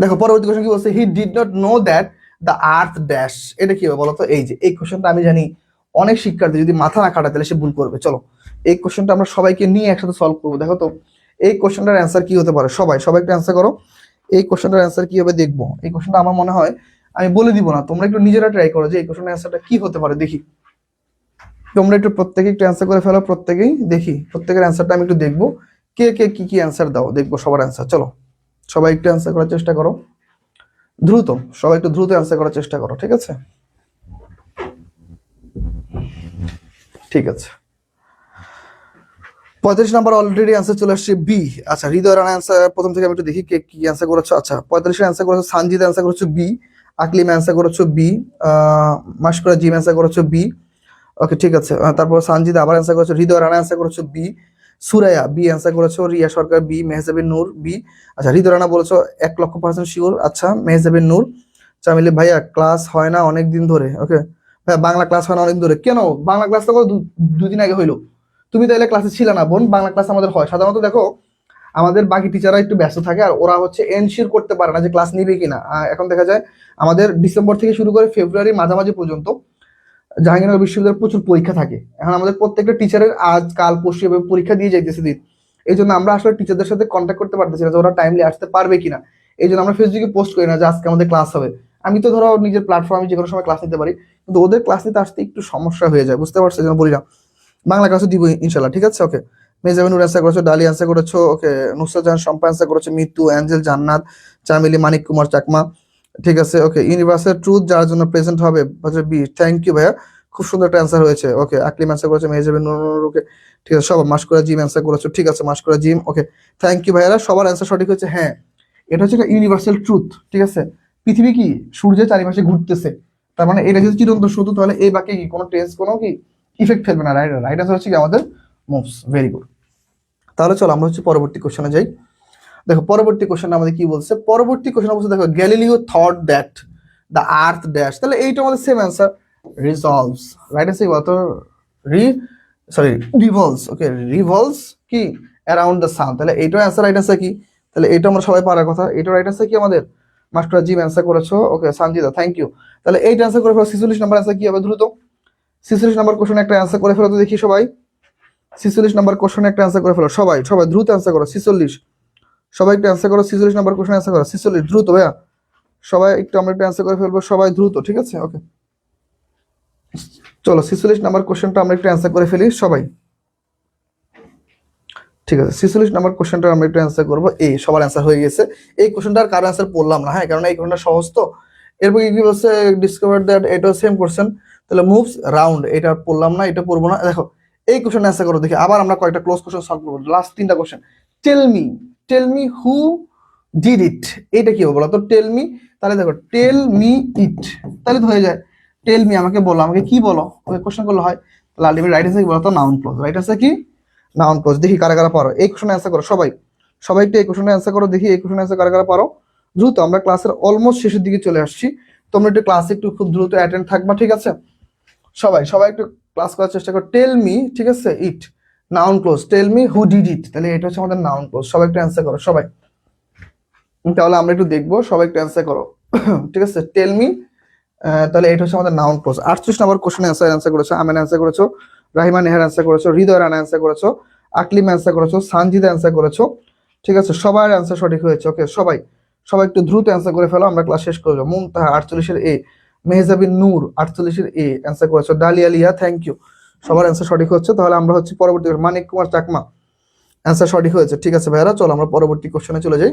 দেখো পরবর্তী কোশ্চেন কি বলছে, he did not know that the earth dash. এটা কি হবে বলো তো? এই যে এই কোশ্চেনটা আমি জানি অনেক শিক্ষার্থী যদি মাথা না খাটায় তাহলে সে ভুল করবে। চলো এই কোশ্চেনটা আমরা সবাইকে নিয়ে একসাথে সলভ করবো। দেখো তো এই কোশ্চেনটার অ্যান্সার কি হতে পারে, সবাই সবাই একটু অ্যান্সার করো। এই কোশ্চেনটার অ্যান্সার কি হবে দেখবো। এই কোশ্চেনটা আমার মনে হয় আমি বলে দিব না, তোমরা একটু নিজেরা ট্রাই করো যে এই কোশ্চেনের অ্যান্সারটা কি হতে পারে দেখি। তোমরা একটু প্রত্যেকে একটু অ্যান্সার করে ফেলো, প্রত্যেকেই দেখি, প্রত্যেকের অ্যান্সারটা আমি একটু দেখবো, কে কে কি কি অ্যান্সার দাও দেখবো সবার অ্যান্সার। চলো সবাই একটু অ্যান্সার করার চেষ্টা করো, দ্রুত, সবাই একটু দ্রুত অ্যান্সার করার চেষ্টা করো। ঠিক আছে, ঠিক আছে। 35 নাম্বার অলরেডি অ্যান্সার চলে আসছে বি। আচ্ছা, হৃদয় রানা অ্যান্সার প্রথম থেকে আমি একটু দেখি কে কি অ্যান্সার করেছো। আচ্ছা 45 অ্যান্সার করেছো সানজিদ, অ্যান্সার করেছো বি। আকলিম অ্যান্সার করেছো বি। মাশকুরা জিম অ্যান্সার করেছো বি। ওকে ঠিক আছে, তারপর সানজিদ আবার অ্যান্সার করেছো, হৃদয় রানা অ্যান্সার করেছো বি। সুরাইয়া বি অ্যান্সার করেছো, রিয়া সরকার বি, মেহজাবিন নূর বি। আচ্ছা হৃদয় রানা বলেছো 1,00,000% শিওর। আচ্ছা মেহজাবিন নূর, চামিলি ভাইয়া ক্লাস হয় না অনেক দিন ধরে। ওকে ভাইয়া, বাংলা ক্লাস হয় না অনেক ধরে কেন? বাংলা ক্লাস তো দুদিন আগে হইলো, তুমি তাইলে ক্লাসে ছিল না বোন। বাংলা ক্লাস আমাদের হয় সাধারণত, দেখো আমাদের বাকি টিচাররা একটু ব্যস্ত থাকে আর ওরা হচ্ছে এনশিওর করতে পারে না যে ক্লাস নিবে কিনা। এখন দেখা যায় আমাদের ডিসেম্বর থেকে শুরু করে ফেব্রুয়ারি মাঝামাঝি পর্যন্ত জাহাঙ্গীরনগর বিশ্ববিদ্যালয়ের প্রচুর পরীক্ষা থাকে। এখন আমাদের প্রত্যেকটা টিচারের আজ কাল পরশু এভাবে পরীক্ষা দিয়ে যাইতেছে দিন। এই জন্য আমরা আসলে টিচারদের সাথে কন্ট্যাক্ট করতে পারতেছি না যে ওরা টাইমলি আসতে পারবে কিনা। এই জন্য আমরা ফেসবুকে পোস্ট করি না যে আজকে আমাদের ক্লাস হবে। আমি তো ধরো নিজের প্ল্যাটফর্মে যে কোনো সময় ক্লাস নিতে পারি, কিন্তু ওদের ক্লাস নিতে আসতে একটু সমস্যা হয়ে যায়, বুঝতে পারছো? এই জন্য বলি না, বাংলা ক্লাসও দিব ইনশাল্লাহ। ঠিক আছে, ওকে মেজামিনুর অ্যান্সার করেছো, ডালি অ্যান্সার করেছো, ওকে নুসরাত জাহান শম্পা অ্যান্সার করেছো, মিতু, অ্যাঞ্জেল, জান্নাত, চামিলি, মানিক কুমার চাকমা। ঠিক আছে, ওকে ইউনিভার্সাল ট্রুথ যার জন্য প্রেজেন্ট হবে বি। থ্যাংক ইউ ভাইয়া, খুব সুন্দর একটা অ্যান্সার হয়েছে। ওকে আকলিম অ্যান্সার করেছে, মেহজাবিন নূর, ওকে ঠিক আছে। সব মাশকুরা জিম অ্যান্সার করেছো, ঠিক আছে Mashkura gym, okay thank you ভাইয়ারা, সবার অ্যান্সার সঠিক হয়েছে। হ্যাঁ এটা হচ্ছে একটা ইউনিভার্সাল ট্রুথ। ঠিক আছে, পৃথিবী কি সূর্যের চারিপাশে ঘুরতেছে, তার মানে এটা যদি চিরন্তন সত্য তাহলে এই বাক্যে কি কোনো টেন্স কোনো কি ইফেক্ট ফেলবে না। রাইট, রাইট অ্যান্সার হচ্ছে কি আমাদের মুভস। Very good. তাহলে চলো আমরা হচ্ছে পরবর্তী কোশ্চেনে যাই। দেখো পরবর্তী কোশ্চেন আমাদের কি বলছে, পরবর্তী কোশ্চেন বলছে দেখো Galileo thought that the earth dash. তাহলে এইটা আমাদের সেম অ্যান্সার, রিজলভস। রাইট অ্যান্সার কত? রি সরি রিভলভস। ওকে রিভলভস কি অ্যারাউন্ড দ্য সান। তাহলে এইটার অ্যান্সার, রাইট অ্যান্সার কি? তাহলে এটা আমরা সবাই পারার কথা। এইটা রাইট অ্যান্সার কি আমাদের? মাস্টার জিম অ্যান্সার করেছো, ওকে সানজিদা থ্যাংক ইউ। তাহলে এইটা অ্যান্সার করে ফেলো। 46 নাম্বার অ্যান্সার কি হবে দ্রুত? 46 নাম্বার কোশ্চেন একটা অ্যান্সার করে ফেলো তো দেখি সবাই। 46 নাম্বার কোশ্চেন একটা অ্যান্সার করে ফেলো সবাই, সবাই দ্রুত অ্যান্সার করো। 46 সবাই একটু অ্যান্সার করো, 46 নাম্বার কোশ্চেন অ্যান্সার করো। 46 দ্রুত ভাইয়া, সবাই একটু আমরা একটু অ্যান্সার করে ফেলবো সবাই দ্রুত। ঠিক আছে, ওকে চলো 46 নাম্বার কোশ্চেনটা আমরা একটু অ্যান্সার করে ফেলি সবাই। ঠিক আছে 46 নাম্বার কোশ্চেনটা আমরা একটু অ্যান্সার করবো। এই সবার অ্যান্সার হয়ে গেছে। এই কোশ্চেনটার কারো অ্যান্সার পড়লাম না, হ্যাঁ কারণ এই কোশ্চেনটা সহজ তো। এরপর কি বলছে, ডিসকভার দ্যাট, এটাও সেম কোশ্চেন। তাহলে মুভস রাউন্ড, এটা পড়লাম না, এটা পড়বো না। দেখো এই কোশ্চেন অ্যান্সার করো দেখি। আবার আমরা কয়েকটা ক্লোজ কোশ্চেন সলভ করবো, লাস্ট 3টা question. Tell me who did it. এটা কি হবে বলো তো? টেল মি, তাহলে দেখো টেল মি ইট, তাহলে তো হয়ে যায়। টেল মি আমাকে বলো, আমাকে কি বলো, ওকে কোশ্চেন করলে হয়। তাহলে আলটিমেট রাইট অ্যান্সার কি বলো তো? Noun clause. রাইট অ্যান্সার কি? Noun clause. দেখি কারা কারা পারো এই কোশ্চেন অ্যান্সার করো সবাই, সবাই একটু এই কোশ্চেন অ্যান্সার করো দেখি। এই কোশ্চেন অ্যান্সার কারা কারা পারো দ্রুত, আমরা ক্লাসের অলমোস্ট শেষের দিকে চলে আসছি। তোমরা একটু ক্লাসে একটু খুব দ্রুত অ্যাটেন্ড থাকবা। ঠিক আছে, সবাই সবাই একটু ক্লাস করার চেষ্টা করো। টেল মি, ঠিক আছে it noun clause. Tell me who did it, তাহলে এটা হচ্ছে আমাদের নাউন ক্লোজ। সবাই একটু অ্যান্সার করো সবাই, তাহলে আমরা একটু দেখবো। সবাই একটু অ্যান্সার করো ঠিক আছে টেল মি, তাহলে এটা হচ্ছে আমাদের নাউন ক্লোজ। 38 নম্বর কোশ্চেন অ্যান্সার করেছো, আমেন অ্যান্সার করেছো, রাহিমা নেহার অ্যান্সার করেছো, হৃদয় রানা অ্যান্সার করেছো, আকলিম অ্যান্সার করেছো, সানজিদা অ্যান্সার করেছো। ঠিক আছে, সবার অ্যান্সার সঠিক হয়েছে। ওকে সবাই সবাই একটু দ্রুত অ্যান্সার করে ফেলো, আমরা ক্লাস শেষ করে যাবো। মুমতাহা 48-এর এ, মেহজাবিন নূর 48-এর এ অ্যান্সার করেছো, ডালিয়া লিয়া থ্যাংক ইউ। সবার অ্যান্সার সঠিক হচ্ছে। তাহলে আমরা হচ্ছে পরবর্তী মানিক কুমার চাকমা, অ্যান্সার সঠিক হয়েছে। ঠিক আছে ভাইয়ারা, চলো আমরা পরবর্তী কোশ্চেনে চলে যাই।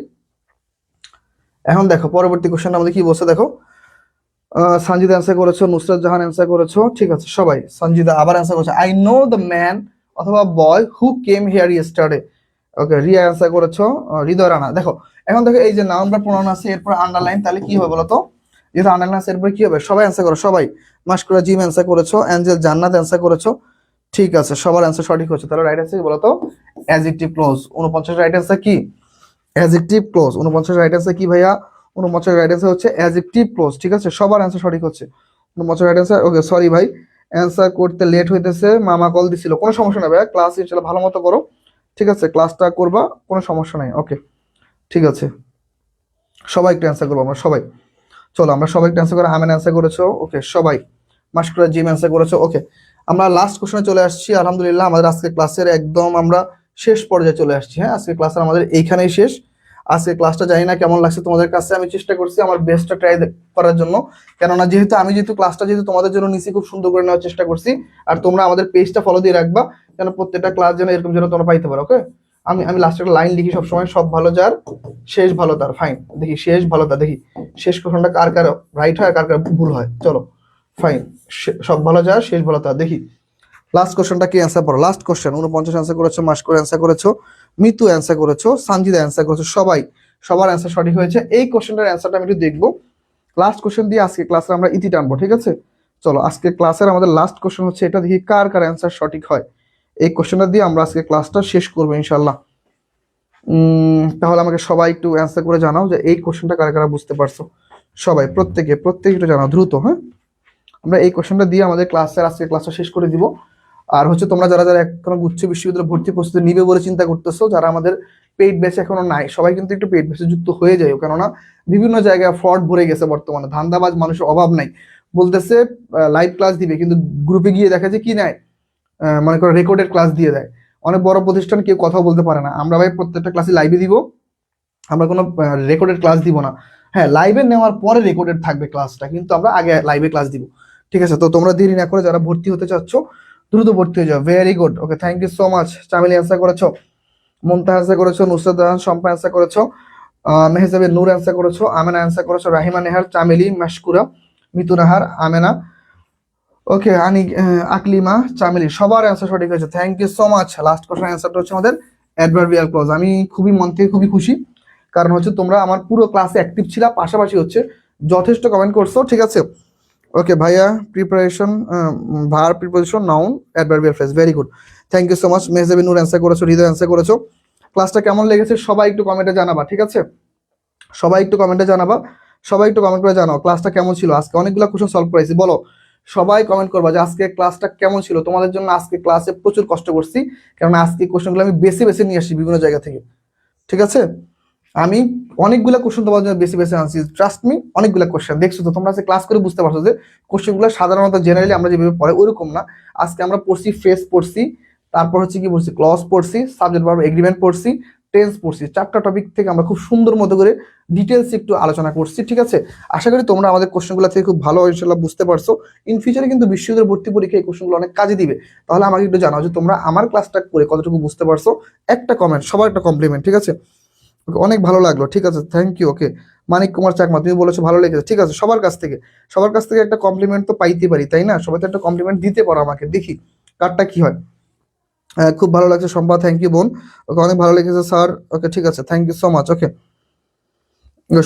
এখন দেখো পরবর্তী কোশ্চেন আমাদের কি বলছে দেখো। সঞ্জিদা অ্যান্সার করেছো, নুসরাত জাহান অ্যান্সার করেছো, ঠিক আছে সবাই। সঞ্জিদা আবার অ্যান্সার করেছো, আই নো দ্য ম্যান অথবা boy who came here yesterday. Okay, Ria answer করেছো, হৃদয় রানা। দেখো এখন দেখো এই যে নাউন বা প্রোনাউন আছে এরপর আন্ডারলাইন, তাহলে কি হবে বলো তো? যেহেতু আন্ডারলাইন আছে এরপর কি হবে? সবাই অ্যান্সার করো, সবাই। মাশকুরা জিম অ্যান্সার করেছো, অ্যাঞ্জেল জান্নাত অ্যান্সার করেছো, ঠিক আছে সবার অ্যান্সার সঠিক হচ্ছে। তাহলে রাইট অ্যান্সার কি বলো তো? Adjective clause. 49 রাইট অ্যান্সার কি? Adjective clause. 49 রাইট অ্যান্সার কি ভাইয়া? 49 রাইট অ্যান্সার হচ্ছে অ্যাডজেক্টিভ ক্লোজ। ঠিক আছে, সবার অ্যান্সার সঠিক হচ্ছে। 49 রাইট অ্যান্সার। ওকে, সরি ভাই অ্যান্সার করতে লেট হইতেছে, মামা কল দিছিল। কোনো সমস্যা নেই ভাইয়া, ক্লাস ইনশাআল্লাহ ভালো মতো করো, ঠিক আছে? ক্লাসটা করবা, কোনো সমস্যা নাই। ওকে, ঠিক আছে, সবাই একটু অ্যান্সার করবো আমরা সবাই। চলো আমরা সবাই একটু অ্যান্সার করে। আমেন অ্যান্সার করেছো, ওকে সবাই। মাশকুরা জিম অ্যান্সার করেছো, ওকে। আমরা লাস্ট কোশ্চেনে চলে আসছি আলহামদুলিল্লাহ। আমাদের আজকে ক্লাসের একদম আমরা শেষ পর্যায়ে চলে আসছি। হ্যাঁ, আজকে ক্লাসের আমাদের এইখানেই শেষ। আজকে ক্লাসটা জানি না কেমন লাগছে তোমাদের কাছে, আমি চেষ্টা করছি আমার বেস্টটা ট্রাই করার জন্য। কেননা যেহেতু ক্লাসটা তোমাদের জন্য নিচ্ছি, খুব সুন্দর করে নেওয়ার চেষ্টা করছি। আর তোমরা আমাদের পেজটা ফলো দিয়ে রাখবা, যেন প্রত্যেকটা ক্লাস যেন এরকম যেন তোমরা পাইতে পারো। ওকে, আমি আমি লাস্টে একটা লাইন লিখি সবসময়, সব ভালো যার শেষ ভালো তার। ফাইন, দেখি শেষ ভালো তার, দেখি শেষ কোশ্চেনটা কার কার রাইট হয় আর কার কার ভুল হয়। চলো ফাইন, সব ভালো যার শেষ ভালো তার। দেখি লাস্ট কোশ্চেনটা কি অ্যান্সার করো। লাস্ট কোশ্চেন 49 অ্যান্সার করেছো, মাশকুর অ্যান্সার করেছো, মিতু অ্যান্সার করেছো, সানজিদা অ্যান্সার করেছো, সবাই। সবার অ্যান্সার সঠিক হয়েছে। এই কোশ্চেনটার অ্যান্সারটা আমি একটু দেখবো। লাস্ট কোশ্চেন দিয়ে আজকে ক্লাসে আমরা ইতি টানবো, ঠিক আছে? চলো আজকে ক্লাসের আমাদের লাস্ট কোশ্চেন হচ্ছে এটা, দেখি কার কার অ্যান্সার সঠিক হয়। এই কোশ্চেনটা দিয়ে আমরা আজকে ক্লাসটা শেষ করবো ইনশাল্লাহ। তাহলে আমাকে সবাই একটু অ্যান্সার করে জানাও যে এই কোশ্চেনটা কারা কারা বুঝতে পারছো। সবাই প্রত্যেকে একটু জানাও দ্রুত। হ্যাঁ, আমরা এই কোশ্চেনটা দিয়ে আমাদের আজকে ক্লাসটা শেষ করে দিব। আর হচ্ছে তোমরা যারা যারা এখনো গুচ্ছ বিশ্ববিদ্যালয় ভর্তি প্রস্তুতি নিবে বলে চিন্তা করতেছো, যারা আমাদের পেইড ব্যাচ এখনো নাই, সবাই কিন্তু একটু পেইড ব্যাচে যুক্ত হয়ে যায়। কেননা বিভিন্ন জায়গায় ফ্রড ভরে গেছে বর্তমানে, ধান্দাবাজ মানুষের অভাব নাই। বলতেছে লাইভ ক্লাস দিবে, কিন্তু গ্রুপে গিয়ে দেখা যায় কি নাই, মনে করো রেকর্ডেড ক্লাস দিয়ে দেয়। অনেক বড় প্রতিষ্ঠান কেউ কথা বলতে পারে না। আমরা ভাই প্রত্যেকটা ক্লাসে লাইভে দিব, আমরা কোনো রেকর্ডেড ক্লাস দিব না। হ্যাঁ, লাইভে নেওয়ার পরে রেকর্ডেড থাকবে ক্লাসটা, কিন্তু আমরা আগে লাইভে ক্লাস দিব। ঠিক আছে, তো তোমরা দেরি না করে যারা ভর্তি হতে চাচ্ছ দ্রুত ভর্তি হয়ে যাও। Very good, okay, thank you so much. Chameli answer করেছো, মমতা অ্যান্সার করেছো, নুসরাত জাহান শম্পা অ্যান্সার করেছো, মেহজাবে নূর অ্যান্সার করেছো, আমেনা অ্যান্সার করেছো, রাহিমা নেহার, চামেলি, মাশকুরা, মিতু নাহার, আমেনা, ওকে, আকলিমা, চামেলি, সবার অ্যান্সার সঠিক হয়েছে। Thank you so much. Last question অ্যান্সারটা হচ্ছে আমাদের অ্যাডভার্বিয়াল ক্লজ। আমি খুবই মন থেকে খুবই খুশি, কারণ হচ্ছে তোমরা আমার পুরো ক্লাসে অ্যাক্টিভ ছিলা, পাশাপাশি হচ্ছে যথেষ্ট কমেন্ট করছো। ঠিক আছে, ওকে ভাইয়া, প্রিপারেশন ভার preposition noun adverbial phrase, very good, thank you so much. Mehjabin Noor answer করেছো, হৃদয় অ্যান্সার করেছো। ক্লাসটা কেমন লেগেছে সবাই একটু কমেন্টে জানাবা, ঠিক আছে? সবাই একটু কমেন্টে জানাবা, সবাই একটু কমেন্ট করে জানাও ক্লাসটা কেমন ছিল। আজকে অনেকগুলো কোশ্চেন সলভ করেছি, বলো সবাই কমেন্ট করবা যে আজকে ক্লাসটা কেমন ছিল। তোমাদের জন্য আজকে ক্লাসে প্রচুর কষ্ট করছি, কারণ আজকে কোশ্চেনগুলো আমি বেছে বেছে নিয়ে আসি বিভিন্ন জায়গা থেকে। ঠিক আছে, আমি অনেকগুলো কোশ্চেন তোমার জন্য বেশি বেশি আনছি, ট্রাস্ট মি। অনেকগুলো কোশ্চেন দেখছো তো তোমরা, আজকে ক্লাস করে বুঝতে পারছো যে কোশ্চেনগুলো সাধারণত জেনারেলি আমরা যেভাবে পড়ে ওইরকম না। আজকে আমরা পড়ছি ফ্রেজ পড়ছি, তারপর হচ্ছে কি পড়ছি, ক্লজ পড়ছি, সাবজেক্ট ভার্ব এগ্রিমেন্ট পড়ছি, টেন্স পড়ছি। 4টা টপিক থেকে আমরা খুব সুন্দর মতো করে ডিটেলস একটু আলোচনা করছি। ঠিক আছে, আশা করি তোমরা আমাদের কোশ্চেনগুলো থেকে খুব ভালো ইনশাল্লাহ বুঝতে পারছো। ইন ফিউচারে কিন্তু বিশ্ববিদ্যালয় ভর্তি পরীক্ষায় এই কোশ্চেনগুলো অনেক কাজে দিবে। তাহলে আমাকে একটু জানাও যে তোমরা আমার ক্লাসটা করে কতটুকু বুঝতে পারছো। একটা কমেন্ট, সবার একটা কমপ্লিমেন্ট, ঠিক আছে? অনেক ভালো লাগলো, ঠিক আছে, থ্যাংক ইউ। ওকে, মানিক কুমার চাকমা, তুমি বলেছো ভালো লেগেছে, ঠিক আছে। সবার কাছ থেকে একটা কমপ্লিমেন্ট তো পাইতে পারি, তাই না? সবাই তো একটা কমপ্লিমেন্ট দিতে পারো আমাকে, দেখি কারটা কি হয়। খুব ভালো লাগছে সম্পা, থ্যাংক ইউ বোন। ওকে, অনেক ভালো লেগেছে স্যার। ওকে, ঠিক আছে, থ্যাংক ইউ সো মাচ। ওকে,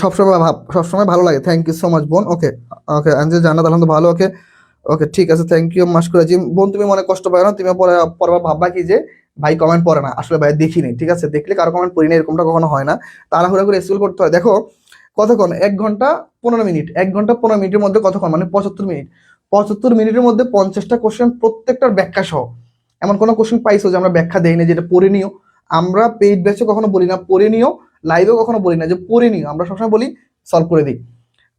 সবসময় ভালো লাগে, থ্যাংক ইউ সো মাচ বোন। ওকে, ওকে, আনজি জান্নাত আলহামদুলিল্লাহ ভালো। ওকে, ওকে, ঠিক আছে, থ্যাংক ইউ মাশকুরা জিম বোন। তুমি মনে কষ্ট পাও না, তুমি পরে ভাববা কি যে ভাই কমেন্ট পড়ে না। আসলে ভাই দেখিনি, ঠিক আছে? দেখলে কারো কমেন্ট পড়ি না, এরকমটা কখনো হয় না। তাড়াহুড়া করে স্কুল করতে হয়। দেখো কতক্ষণ, 1 ঘন্টা 15 মিনিট, 1 ঘন্টা 15 মিনিটের মধ্যে কতক্ষণ, মানে 75 মিনিট। 75 মিনিটের মধ্যে 50টা কোশ্চেন, প্রত্যেকটার ব্যাখ্যা সহ। এমন কোনো কোশ্চেন পাইছো যে আমরা ব্যাখ্যা দেই না, যেটা পড়ে নিও? আমরা পেইড ব্যাচে কখনো বলি না পড়ে নিও, লাইভেও কখনো বলি না যে পড়ে নিও, আমরা সবসময় বলি সলভ করে দিই।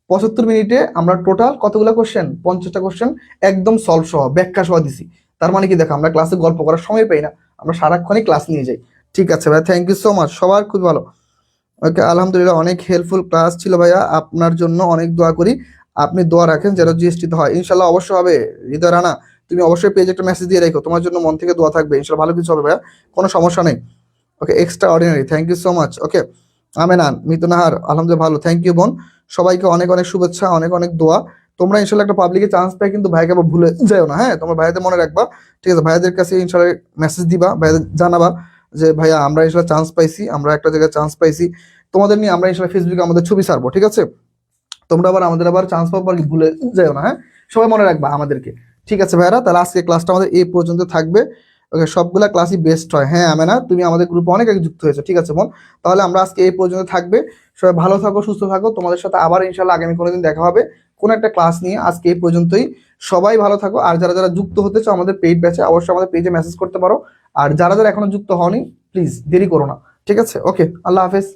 75 মিনিটে আমরা টোটাল কতগুলো কোশ্চেন, 50টা কোশ্চেন একদম সলভ সহ ব্যাখ্যা সহ দিছি। তার মানে কি দেখো, আমরা ক্লাসে গল্প করার সময় পাই না, আমরা সারাক্ষণই ক্লাস নিয়ে যাই। ঠিক আছে ভাই, থ্যাংক ইউ সো মাচ, সবার খুব ভালো। ওকে, আলহামদুলিল্লাহ, অনেক হেল্পফুল ক্লাস ছিল ভাইয়া। আপনার জন্য অনেক দোয়া করি, আপনি দোয়া রাখেন যেন জিএসটি হয়। ইনশাল্লাহ অবশ্যই হবে হৃদয় রানা, তুমি অবশ্যই পেজে একটা মেসেজ দিয়ে রেখো, তোমার জন্য মন থেকে দোয়া থাকবে, ইনশাল্লাহ ভালো কিছু হবে ভাইয়া, কোনো সমস্যা নেই। Okay, extraordinary, thank you so much. Okay, Amenan, Mitunahar, আলহামদুলিল্লাহ ভালো, থ্যাংক ইউ বোন। সবাইকে অনেক অনেক শুভেচ্ছা, অনেক অনেক দোয়া। তোমরা ইনশাল্লাহ একটা পাবলিকে চান্স পাই কিন্তু ভাইকে আবার ভুলে যাও না, হ্যাঁ, তোমার ভাইদের মনে রাখবা, ঠিক আছে? ভাইয়াদের কাছে ইনশাল্লাহ মেসেজ দিবা, ভাইয়াদের জানাবা যে ভাইয়া আমরা ইনশাল্লাহ চান্স পাইছি, আমরা একটা জায়গায় চান্স পাইছি, তোমাদের নিয়ে আমরা ইনশাল্লাহ ফেসবুকে আমাদের ছবি ছাড়বো, ঠিক আছে? তোমরা আবার আমাদের আবার চান্স পাবো আর কি ভুলে যাও না, হ্যাঁ, সবাই মনে রাখবা আমাদেরকে, ঠিক আছে ভাইয়ারা? তাহলে আজকে ক্লাসটা আমাদের এই পর্যন্ত থাকবে। ওকে, সবগুলা ক্লাসই বেস্ট হয়, হ্যাঁ আমেনা, তুমি আমাদের গ্রুপে অনেক আগে যুক্ত হয়েছো, ঠিক আছে বোন? তাহলে আমরা আজকে এই পর্যন্ত থাকবে। সবাই ভালো থাকো, সুস্থ থাকো, তোমাদের সাথে আবার ইনশাল্লাহ আগামী কোনোদিন দেখা হবে কোন একটা ক্লাস নিয়ে। আজকে এই পর্যন্তই, সবাই ভালো থাকো। আর যারা যারা যুক্ত হতে চাও আমাদের পেইড ব্যাচে, অবশ্যই আমাদের পেজে মেসেজ করতে পারো। আর যারা যারা এখনো যুক্ত হওনি, প্লিজ দেরি করো না, ঠিক আছে? ওকে, আল্লাহ হাফেজ।